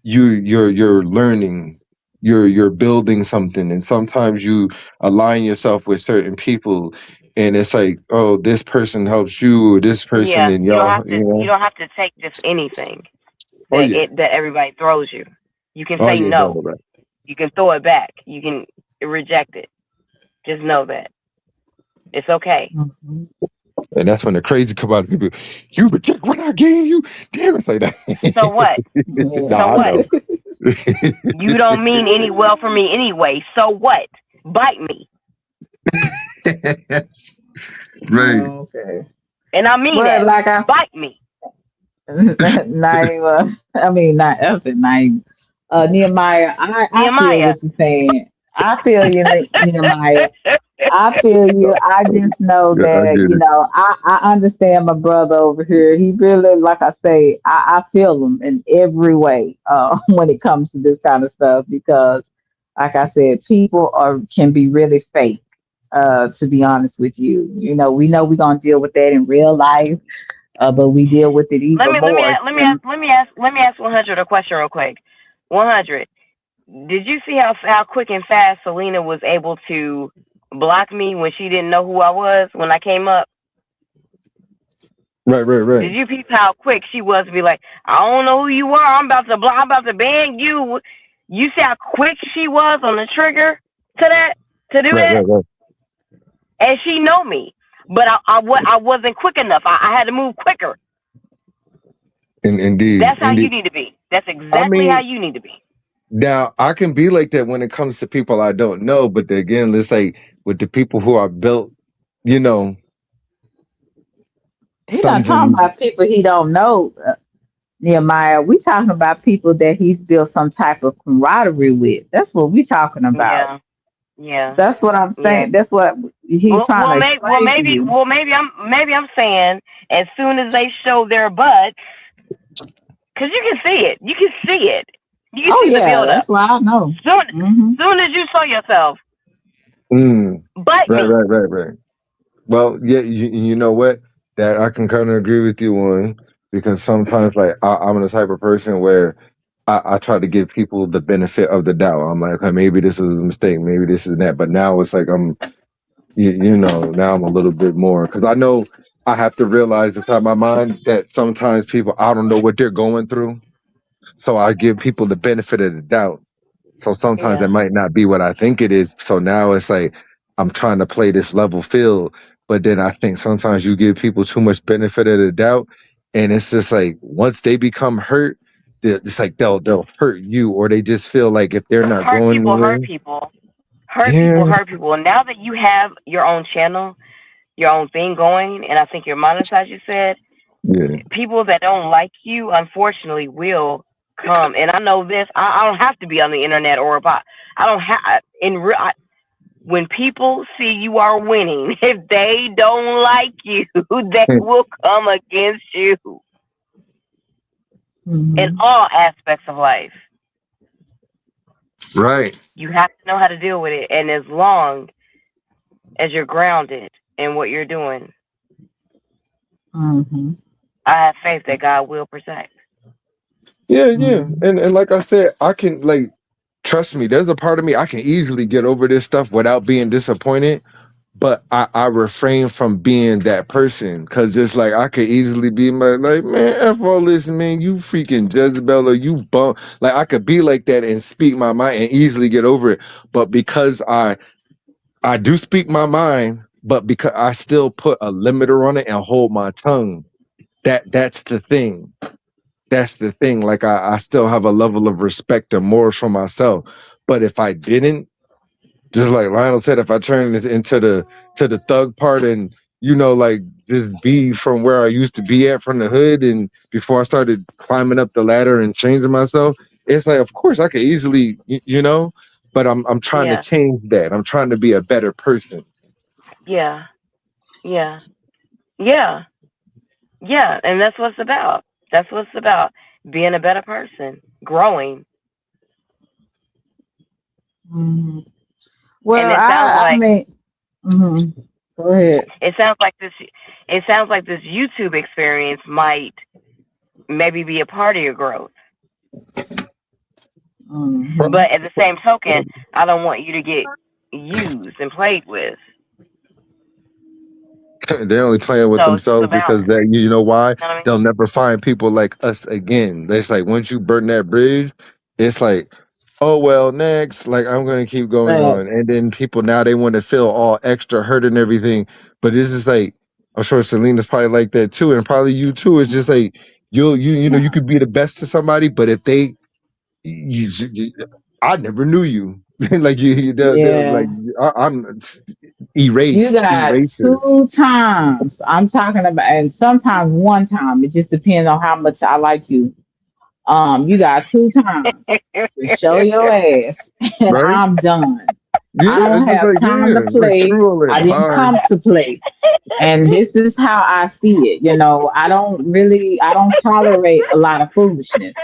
you're learning, you're building something, and sometimes you align yourself with certain people, and it's like, oh, this person helps you, or this person, Yeah, and you don't y'all, have to. You don't have to take just anything Oh yeah, that everybody throws you. You can oh say yeah, no. right. You can throw it back. You can reject it. Just know that it's okay. Mm-hmm. And that's when the crazy come out of people. You reject what I gave you. Damn, it's like that. So what? No, So I what? know. You don't mean any well for me anyway. So what? Bite me. Right. Okay. And I mean But that. like Bite me. Naima, I mean not Elton, Naima. Nehemiah, I feel Nehemiah. what you're saying. I feel you, Nehemiah. I feel you. I just know Yeah, I that, get it. I understand my brother over here. He really, like I say, I feel him in every way when it comes to this kind of stuff because, like I said, people can be really fake, to be honest with you. We know we're going to deal with that in real life, but we deal with it Let even me more. ask 100 a question real quick. 100. Did you see how quick and fast Selena was able to block me when she didn't know who I was when I came up? Right. Did you peep how quick she was to be like, I don't know who you are. I'm about to ban you. You see how quick she was on the trigger to do that? Right. And she know me, but I wasn't quick enough. I had to move quicker. Indeed. That's how you need to be. That's exactly how you need to be. Now I can be like that when it comes to people I don't know, but again, let's say with the people who are built, He's not talking something. about people he don't know, Nehemiah. We talking about people that he's built some type of camaraderie with. That's what we talking about. Yeah. That's what I'm saying. That's what he's trying to explain to you. Maybe I'm saying as soon as they show their butts, because you can see it. You can see it. You can see the build up. That's why I know. Soon as you saw yourself, bite me. Right. Well, yeah, you know what? That I can kind of agree with you on, because sometimes, like, I'm the type of person where I try to give people the benefit of the doubt. I'm like, okay, maybe this was a mistake, maybe this is that, but now it's like now I'm a little bit more, because I know I have to realize inside my mind that sometimes people, I don't know what they're going through, so I give people the benefit of the doubt. So sometimes it might not be what I think it is. So now it's like I'm trying to play this level field, but then I think sometimes you give people too much benefit of the doubt, and it's just like once they become hurt, it's like they'll hurt you, or they just feel like if they're not Hurt going people. And now that you have your own channel, your own thing going, and I think you're monetized, you said, people that don't like you, unfortunately, will come. And I know this. I don't have to be on the internet or about. I don't have when people see you are winning, if they don't like you, they will come against you in all aspects of life. Right. You have to know how to deal with it. And as long as you're grounded in what you're doing, Mm-hmm. I have faith that God will protect. Yeah, yeah. Mm-hmm. And like I said, I can like trust me, there's a part of me I can easily get over this stuff without being disappointed. But I refrain from being that person because it's like I could easily be like, man, F all this, man, you freaking Jezebel or you bum. Like I could be like that and speak my mind and easily get over it. But because I do speak my mind, but because I still put a limiter on it and hold my tongue, that's the thing. That's the thing. Like I still have a level of respect and morals for myself. But if I didn't, just like Lionel said, if I turn this into the thug part and like just be from where I used to be at from the hood and before I started climbing up the ladder and changing myself, it's like of course I could easily but I'm trying to Yeah, change that. I'm trying to be a better person. yeah, yeah, yeah, yeah. And that's what it's about. That's what it's about. Being a better person, growing. Mm-hmm. And Well, it sounds I like mean, mm-hmm. Go ahead. it sounds like this. It sounds like this YouTube experience might maybe be a part of your growth. Mm-hmm. But at the same token, I don't want you to get used and played with. They're only playing with So it's just a themselves because balance. that you know why You know what I mean? they'll never find people like us again. It's like once you burn that bridge, it's like, oh well, next. Like I'm gonna keep going But on, and then people now they want to feel all extra hurt and everything. But it's just like I'm sure Selena's probably like that too, and probably you too. It's just like you could be the best to somebody, but if they you I never knew you. Like they're yeah, like I'm you got eraser. 2 times. I'm talking about, and sometimes 1 time. It just depends on how much I like you. You got 2 times to show your ass, and Right? I'm done. I Yeah, don't it's just have like time to like play. screw all I that. didn't Bye. come to play. And this is how I see it. I don't tolerate a lot of foolishness.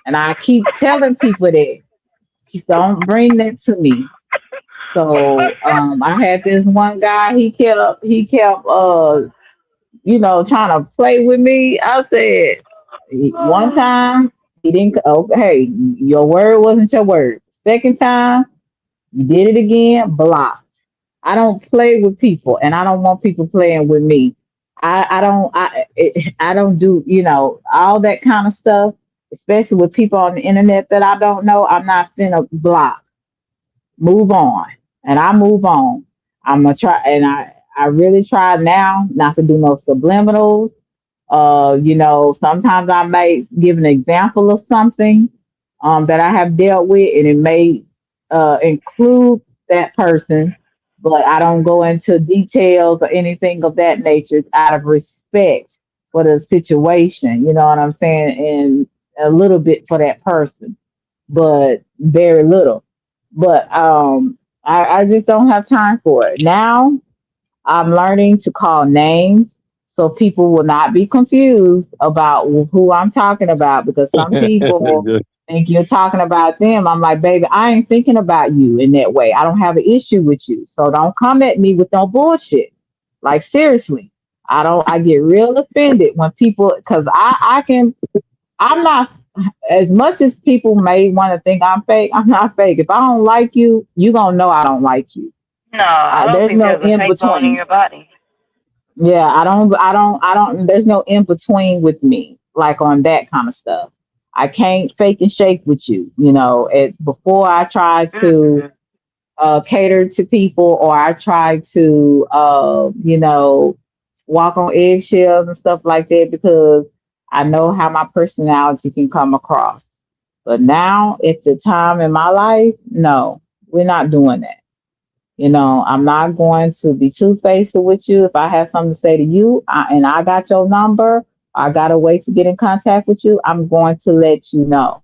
And I keep telling people that, don't bring that to me. So I had this one guy, he kept trying to play with me. I said one time he didn't hey, your word wasn't your word. Second time, you did it again, blocked. I don't play with people, and I don't want people playing with me. I don't do all that kind of stuff, especially with people on the internet that I don't know. I'm not finna block. Move on, and I move on. I'm gonna try, and I really try now not to do no subliminals. Sometimes I may give an example of something that I have dealt with, and it may include that person, but I don't go into details or anything of that nature out of respect for the situation. You know what I'm saying? And a little bit for that person, but very little. But I just don't have time for it now. I'm learning to call names so people will not be confused about who I'm talking about, because some people Yes. think you're talking about them. I'm like, baby, I ain't thinking about you in that way. I don't have an issue with you. So don't come at me with no bullshit. Like seriously. I get real offended when people, because I'm not, as much as people may want to think I'm fake, I'm not fake. If I don't like you, you gonna know I don't like you. No, I don't There's think no there's a in fake bone in between. your body. Yeah, I don't, there's no in between with me, like on that kind of stuff. I can't fake and shake with you. Before I try to Mm-hmm. cater to people, or I try to, walk on eggshells and stuff like that, because I know how my personality can come across. But now, at the time in my life, no, we're not doing that. I'm not going to be two-faced with you. If I have something to say to you, and I got your number, I got a way to get in contact with you, I'm going to let you know.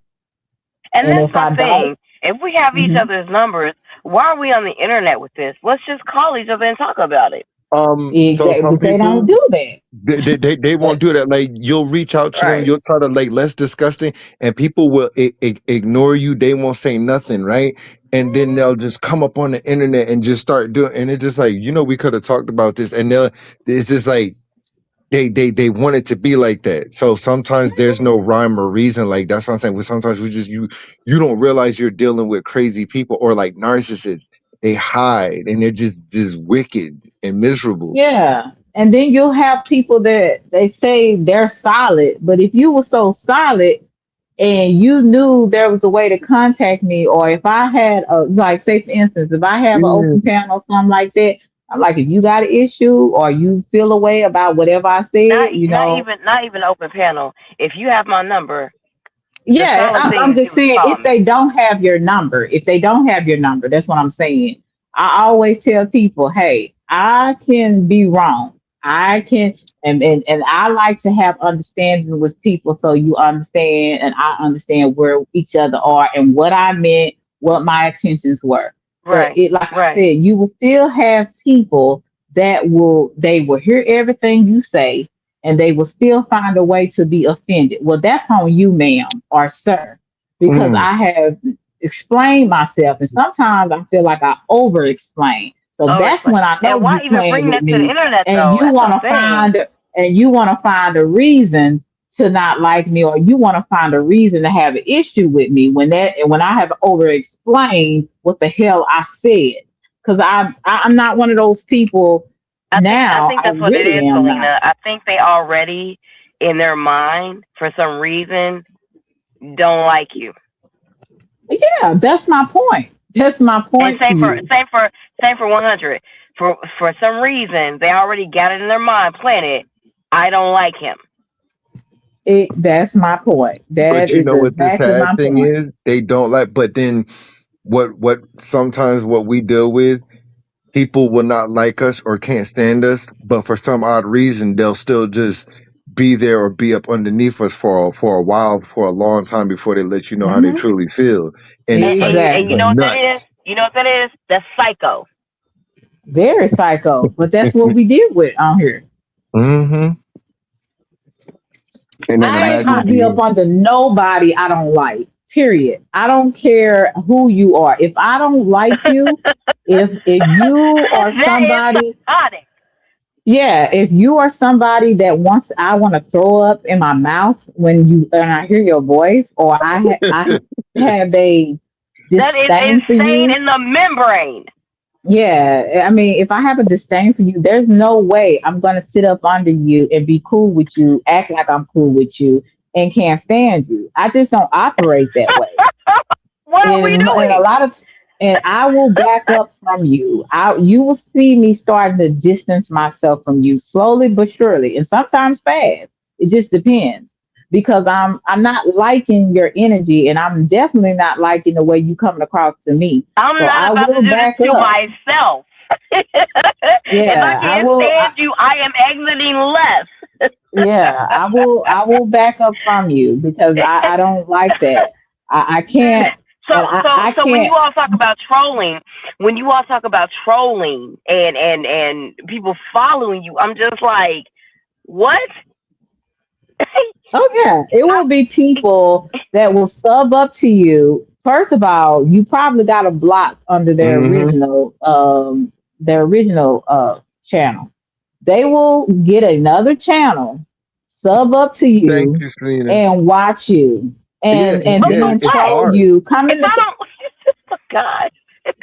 And And that's if my I don't, thing. If we have each mhm, other's numbers, why are we on the internet with this? Let's just call each other and talk about it. So some But they don't people do that. they won't But do that. Like you'll reach out to them, Right. you'll try to like let's discuss it, and people will ignore you. They won't say nothing, right? And then they'll just come up on the internet and just start doing, and it's just like we could have talked about this, and it's just like they want it to be like that. So sometimes there's no rhyme or reason. Like that's what I'm saying. Well, sometimes we just you don't realize you're dealing with crazy people or like narcissists. They hide and they're just wicked and miserable. yeah. And then you'll have people that they say they're solid, but if you were so solid and you knew there was a way to contact me, or if I had a, like, say for instance, if I have an Yeah. open panel or something like that, I'm like, if you got an issue or you feel a way about whatever I Not said, not even open panel. If you have my number, the yeah, solid I'm thing to just do is saying call if me. they don't have your number, that's what I'm saying. I always tell people, hey, I can be wrong. I can, and I like to have understanding with people so you understand and I understand where each other are and what I meant, what my intentions were. But Right. it, like I Right. said, you will still have people they will hear everything you say and they will still find a way to be offended. Well, that's on you, ma'am or sir, because Mm. I have explained myself, and sometimes I feel like I over explain. So Over that's explain. when I know And why you even playing bring with that to the me, internet and though? you That's want the to thing. find a reason to not like me, or you want to find a reason to have an issue with me when I have over explained what the hell I said. Because I'm not one of those people I now. think I that's what it really is, am not. Selena. I think they already in their mind for some reason don't like you. Yeah, that's my point. That's my And point to you. same for 100. For some reason they already got it in their mind, planted. I don't like him. That's my point. That But you is know what the exactly sad my thing point. is? They don't like. But then what sometimes what we deal with, people will not like us or can't stand us, but for some odd reason they'll still just be there or be up underneath us for a while, for a long time before they let you know how they Hmm. truly feel. And it's like And you Exactly. know what that is? nuts. You know what that is? That's psycho. Very psycho, but that's what we deal with on here. Hmm. And then I ain't imagine gonna be up being under nobody I don't like. Period. I don't care who you are. If I don't like you, if you are That is somebody, psychotic. yeah, if you are somebody that wants, I want to throw up in my mouth when I hear your voice, or I have a That is disdain for insane you. in the membrane. Yeah, I mean, if I have a disdain for you, there's no way I'm gonna sit up under you and be cool with you, act like I'm cool with you, and can't stand you. I just don't operate that way. What are we And a doing? lot of, and I will back up from you. You will see me starting to distance myself from you slowly but surely, and sometimes fast. It just depends because I'm not liking your energy, and I'm definitely not liking the way you coming across to me. I'm So not I about to will do this back to up. myself. If I Yeah, I can't will. stand you, I am exiting less. Yeah, I will. I will back up from you because I don't like that. I can't, and I So when you can't. all talk about trolling, and people following you, I'm just like, what? Oh yeah, it I, will be people that will sub up to you. First of all, you probably got a block under hmm their original channel. They will get another channel, sub up to thank you, you, Selena. and watch you, Yeah, and but yeah, for then it's what? troll hard. you. Come If in I the. don't, oh God.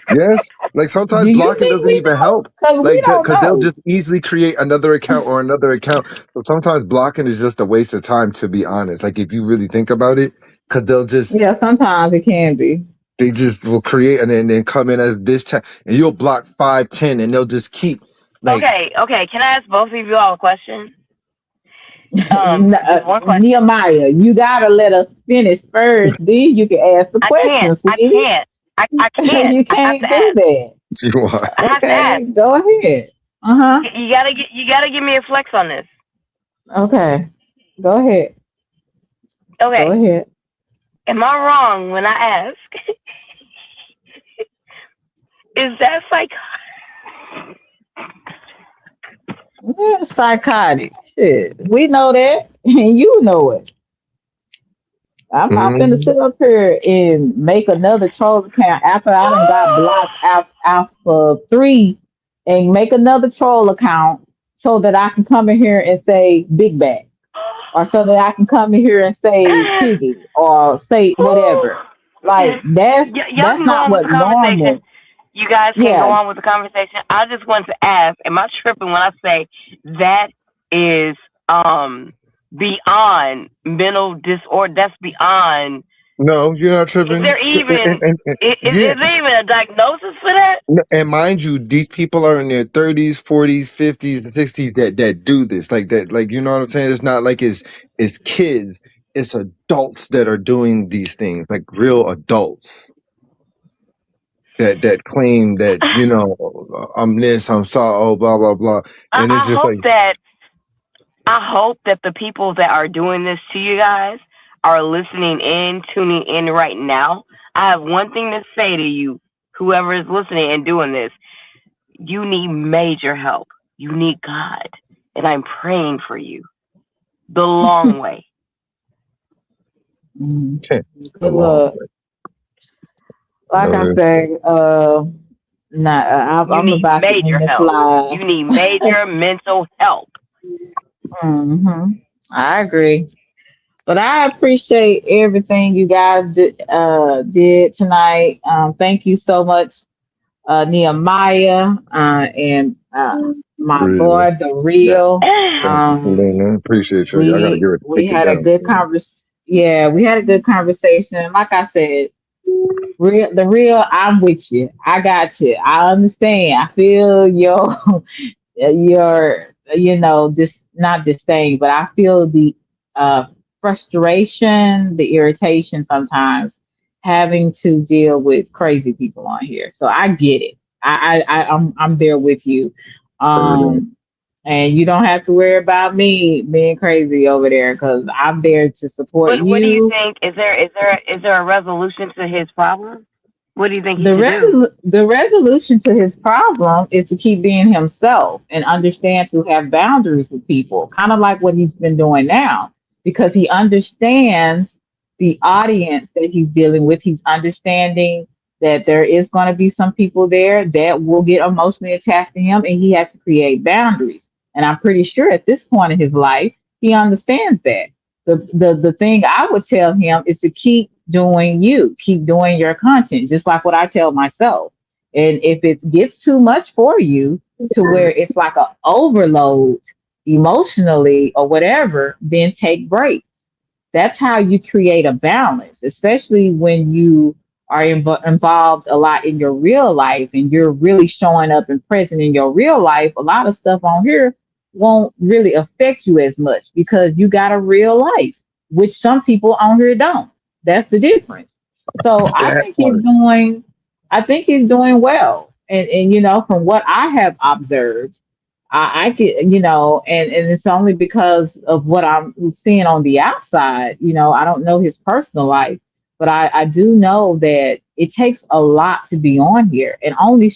Yes, like sometimes Do you blocking think doesn't we even know? help. Because we Like don't because they'll know. just easily create another account or another account. So sometimes blocking is just a waste of time, to be honest. Like if you really think about it, because Yeah, sometimes it can be. they just will create and then come in as this chat, and you'll block 5, 10, and they'll just keep like. Okay. Can I ask both of you all a question? Just one question. Nehemiah, you gotta let us finish first. Then you can ask the I can't. question, I sweetie. can't. I can't. You I have to can't do ask. that. You are. I have to ask. Okay, go ahead. Uh huh. You gotta give me a flex on this. Okay, go ahead. Go Okay. ahead. Am I wrong when I ask? Is that psych? Yeah, psychotic. Shit. We know that, and you know it. I'm not finna Mm-hmm. sit up here and make another troll account after I done got blocked out for three and make another troll account so that I can come in here and say Big Bag or so that I can come in here and say Piggy or say whatever. Like Y'all that's can go not on with what the conversation. normal. You guys can go Yeah. on with the conversation. I just want to ask, am I tripping when I say that is beyond mental disorder? That's beyond. No, you're not Is tripping. there even Yeah, is there even a diagnosis for that? and mind you, these people are in their 30s, 40s, 50s, and 60s that do this. Like that, like you know what I'm saying? It's not like it's kids, it's adults that are doing these things, like real adults that claim that, I'm this, I'm so, oh, blah, blah, blah. I, And it's I just hope like, that I hope that the people that are doing this to you guys are listening in, tuning in right now. I have one thing to say to you, whoever is listening and doing this. You need major help. You need God. And I'm praying for you the long way. Mm. a Good long luck. way. Like I Uh, say, nah, You I'm need about to end major this help. live. You need major mental help. I agree. But I appreciate everything you guys did tonight. Thank you so much, Nehemiah, and my real. boy, the real. Thank you, Selena. Appreciate you. I gotta We get ready to we take it had a down good soon. Yeah, we had a good conversation. Like I said, the real. I'm with you. I got you. I understand. I feel your just not disdain, but I feel the uh, frustration, the irritation sometimes having to deal with crazy people on here. So I get it. I'm there with you. Real. Um, and you don't have to worry about me being crazy over there because I'm there to support What do you you. think? Is there a resolution to his problem? What do you think he should do? The resolution to his problem is to keep being himself and understand to have boundaries with people, kind of like what he's been doing now, because he understands the audience that he's dealing with. He's understanding that there is going to be some people there that will get emotionally attached to him, and he has to create boundaries. And I'm pretty sure at this point in his life, he understands that. The thing I would tell him is to keep doing your content, just like what I tell myself. And if it gets too much for you to where it's like a overload emotionally or whatever, then take breaks. That's how you create a balance, especially when you are involved a lot in your real life and you're really showing up and present in your real life. A lot of stuff on here won't really affect you as much because you got a real life, which some people on here don't. That's the difference. So That part. I think he's doing well. And from what I have observed, I could, and it's only because of what I'm seeing on the outside. I don't know his personal life, but I do know that it takes a lot to be on here, and only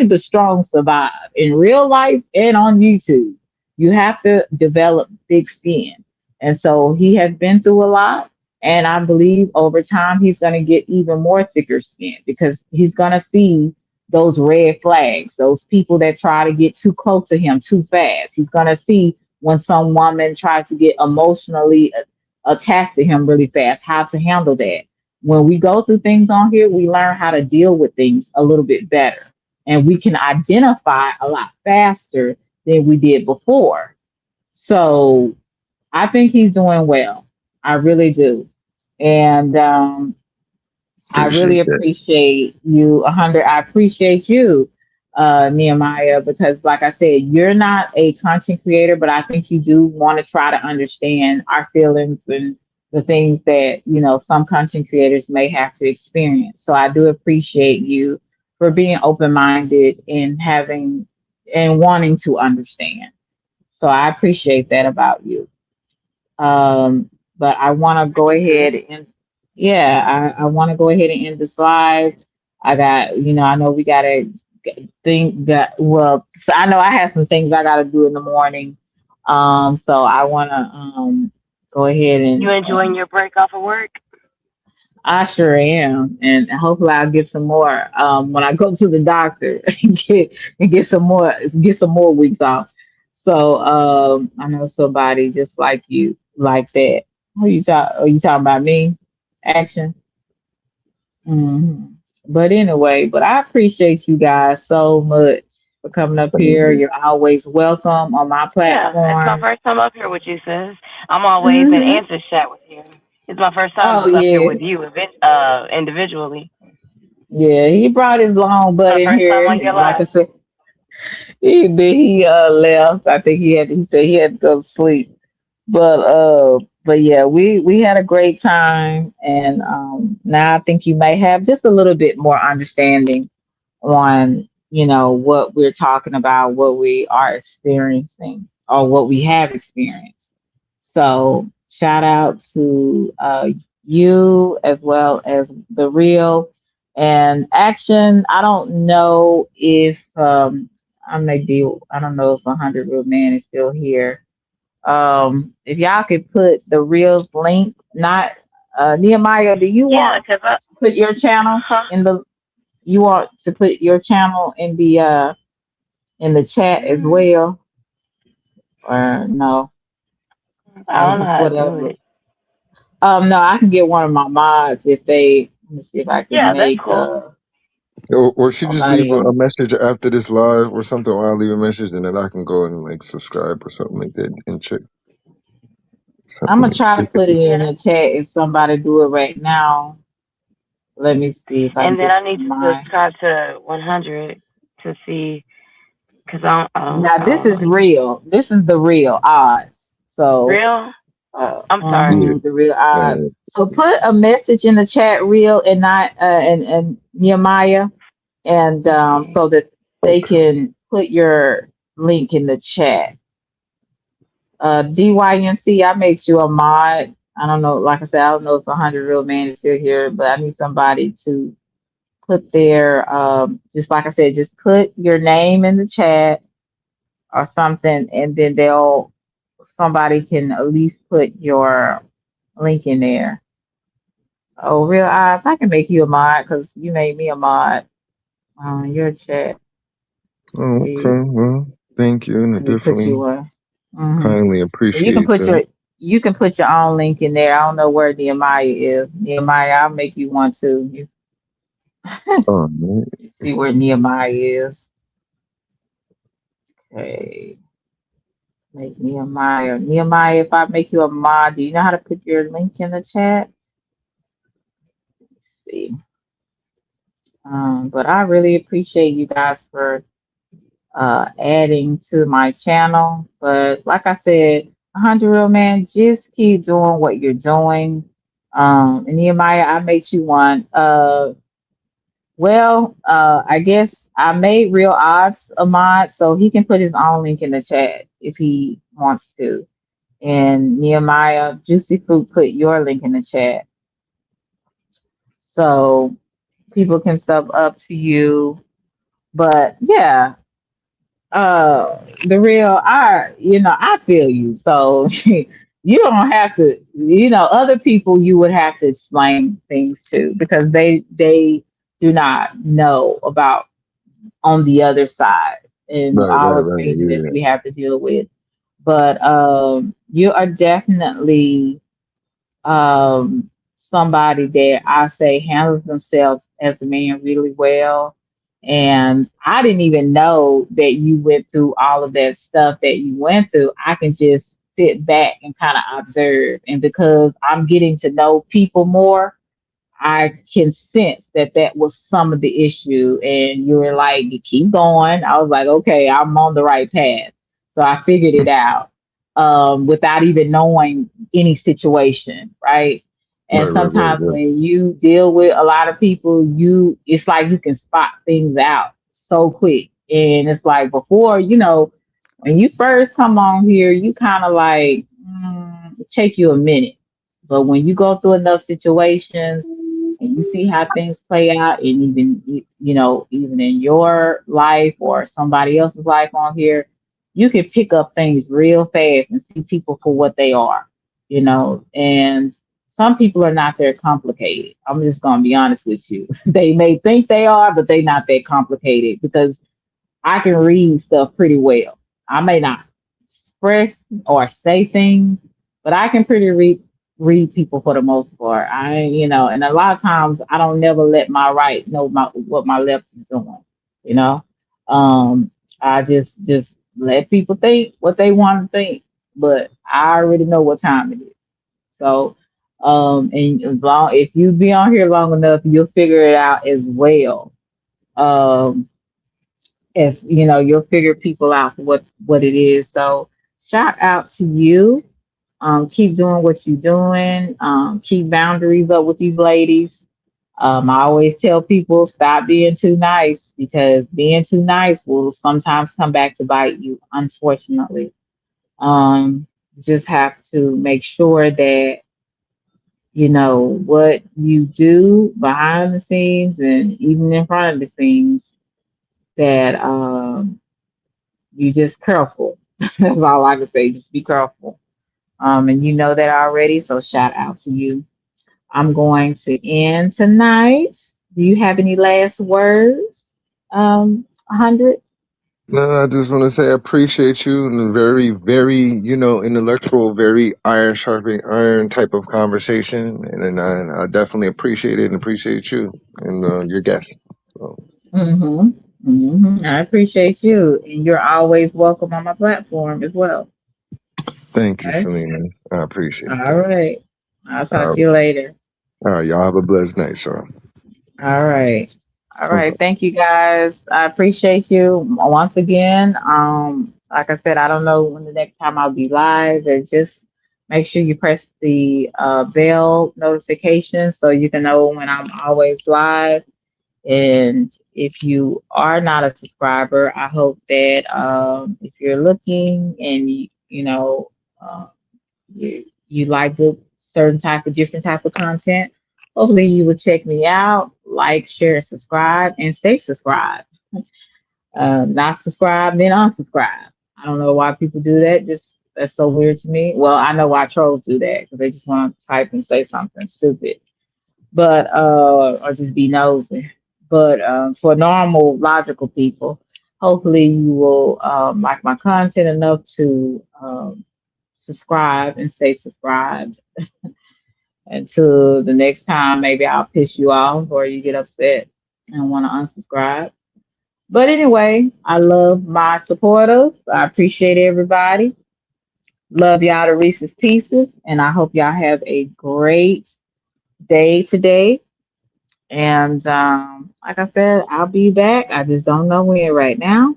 the strong survive in real life and on YouTube. You have to develop thick skin, and so he has been through a lot. And I believe over time he's going to get even more thicker skin because he's going to see those red flags, those people that try to get too close to him too fast. He's going to see when some woman tries to get emotionally attached to him really fast, how to handle that. When we go through things on here, we learn how to deal with things a little bit better. And we can identify a lot faster than we did before. So I think he's doing well. I really do. And I really Appreciate that. appreciate you, 100. I appreciate you, Nehemiah, because like I said, you're not a content creator, but I think you do want to try to understand our feelings and the things that, some content creators may have to experience. So I do appreciate you for being open minded and wanting to understand. So I appreciate that about you. But I want to go Hmm. ahead and, yeah, I want to go ahead and end this live. I know we got to think that well, so I know I have some things I gotta do in the morning. So I wanna go ahead You enjoying and your break off of work? I sure am, and hopefully I'll get some more when I go to the doctor and get some more weeks off. So I know somebody just like you like that. Who you talk? Are you talking about me? Action. hmm But anyway, but I appreciate you guys so much for coming up here. You're always welcome on my Yeah, it's my platform. first time up here with you, sis. I'm always in hmm answer chat with you. It's my first time Oh up here yeah, with you, individually. yeah. He brought his long butt My in first time here. on your Like I live. said, he left. I think he said he had to go to sleep. But yeah, we had a great time, and now I think you may have just a little bit more understanding on what we're talking about, what we are experiencing, or what we have experienced. So shout out to you as well as the real and action. I don't know if I don't know if 100 Real Man is still here. If y'all could put the real link, not Nehemiah, do you Yeah, want cause I, to put your channel huh? in the you want to put your channel in the chat as Mm, well, or no, I or don't know just how to do whatever. it. No, I can get one of my mods if they. Let me see if I can Yeah, that's make cool. Or she just leave somebody a else. message after this live or something, or I'll leave a message and then I can go and like subscribe or something like that and check I'm something gonna like try to that. put it in Yeah, the chat if somebody do it right now. Let me see if I can and then get I need some of to mine. subscribe to 100 to see, cause Now I this don't is know. real. This is the real odds. So Real? I'm sorry. Yeah. the real odds. Uh, So put a message in the chat, real and not and Nehemiah, and Okay. so that they okay. can put your link in the chat. DYNC, I make you a mod. I don't know, like I said, I don't know if 100 Real Man is still here, but I need somebody to put their just like I said, just put your name in the chat or something, and then they'll somebody can at least put your link in there. Oh, Real Eyes, I can make you a mod because you made me a mod on your chat. Oh, See, okay. Well, thank you, and I let me put definitely you one. hmm kindly So you can appreciate put that. your own link in there. I don't know where Nehemiah is. Nehemiah, I'll make you one too. Oh, man. You see where Nehemiah is. Okay, make Nehemiah. Nehemiah, if I make you a mod, do you know how to put your link in the chat? Let's see. But I really appreciate you guys for adding to my channel. But like I said, 100 Real Man, just keep doing what you're doing. And Nehemiah, I made you one. I guess I made Real Odds a mod, so he can put his own link in the chat if he wants to. And Nehemiah, Juicy Fruit, put your link in the chat so people can sub up to you. But yeah, the real I feel you. So you don't have to, other people you would have to explain things to because they do not know about on the other side and Right, all right, the right. craziness Yeah. we have to deal with. But you are definitely somebody that I say handles themselves as a man really well. And I didn't even know that you went through all of that stuff that you went through. I can just sit back and kind of observe. And because I'm getting to know people more, I can sense that that was some of the issue. And you were like, you keep going. I was like, okay, I'm on the right path. So I figured it out without even knowing any situation, right? Right, And right, right, sometimes right. when you deal with a lot of people, it's like you can spot things out so quick. And it's like before, when you first come on here, you kind of like it take you a minute. But when you go through enough situations, and you see how things play out, and even even in your life or somebody else's life on here, you can pick up things real fast and see people for what they are, and some people are not that complicated. I'm just gonna be honest with you. They may think they are, but they not that complicated because I can read stuff pretty well. I may not express or say things, but I can pretty read people for the most part. And a lot of times I don't never let my right know what my left is doing. You know, um, I just let people think what they want to think, but I already know what time it is. So, and as long if you be on here long enough, you'll figure it out as well. Um, as you'll figure people out for what it is. So shout out to you. Keep doing what you're doing. Keep boundaries up with these ladies. I always tell people stop being too nice because being too nice will sometimes come back to bite you, unfortunately. um, just have to make sure that what you do behind the scenes and even in front of the scenes, that you just careful. That's all I can say. Just be careful. And you know that already. So shout out to you. I'm going to end tonight. Do you have any last words? 100. No, I just want to say I appreciate you and a very, very, intellectual, very iron sharpening iron type of conversation, and I definitely appreciate it and appreciate you and your guest. So, Mm-hmm. Mm-hmm. I appreciate you, and you're always welcome on my platform as well. thank you, Okay. Selena. I appreciate All that. right. I'll talk All to you later. right, y'all have a blessed night, so. All right. All right. Thank you guys. I appreciate you once again. Like I said, I don't know when the next time I'll be live, and just make sure you press the bell notification so you can know when I'm always live. And if you are not a subscriber, I hope that if you're looking and uh, you like good certain type of different type of content, hopefully you will check me out, like, share, subscribe, and stay subscribed. Not subscribe, then unsubscribe. I don't know why people do that. Just that's so weird to me. Well, I know why trolls do that because they just want to type and say something stupid, but or just be nosy. But for normal, logical people, hopefully you will like my content enough to subscribe and stay subscribed. Until the next time, maybe I'll piss you off or you get upset and want to unsubscribe. But anyway, I love my supporters. I appreciate everybody. Love y'all to Reese's Pieces. And I hope y'all have a great day today. And like I said, I'll be back. I just don't know when right now.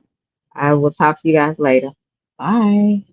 I will talk to you guys later. Bye.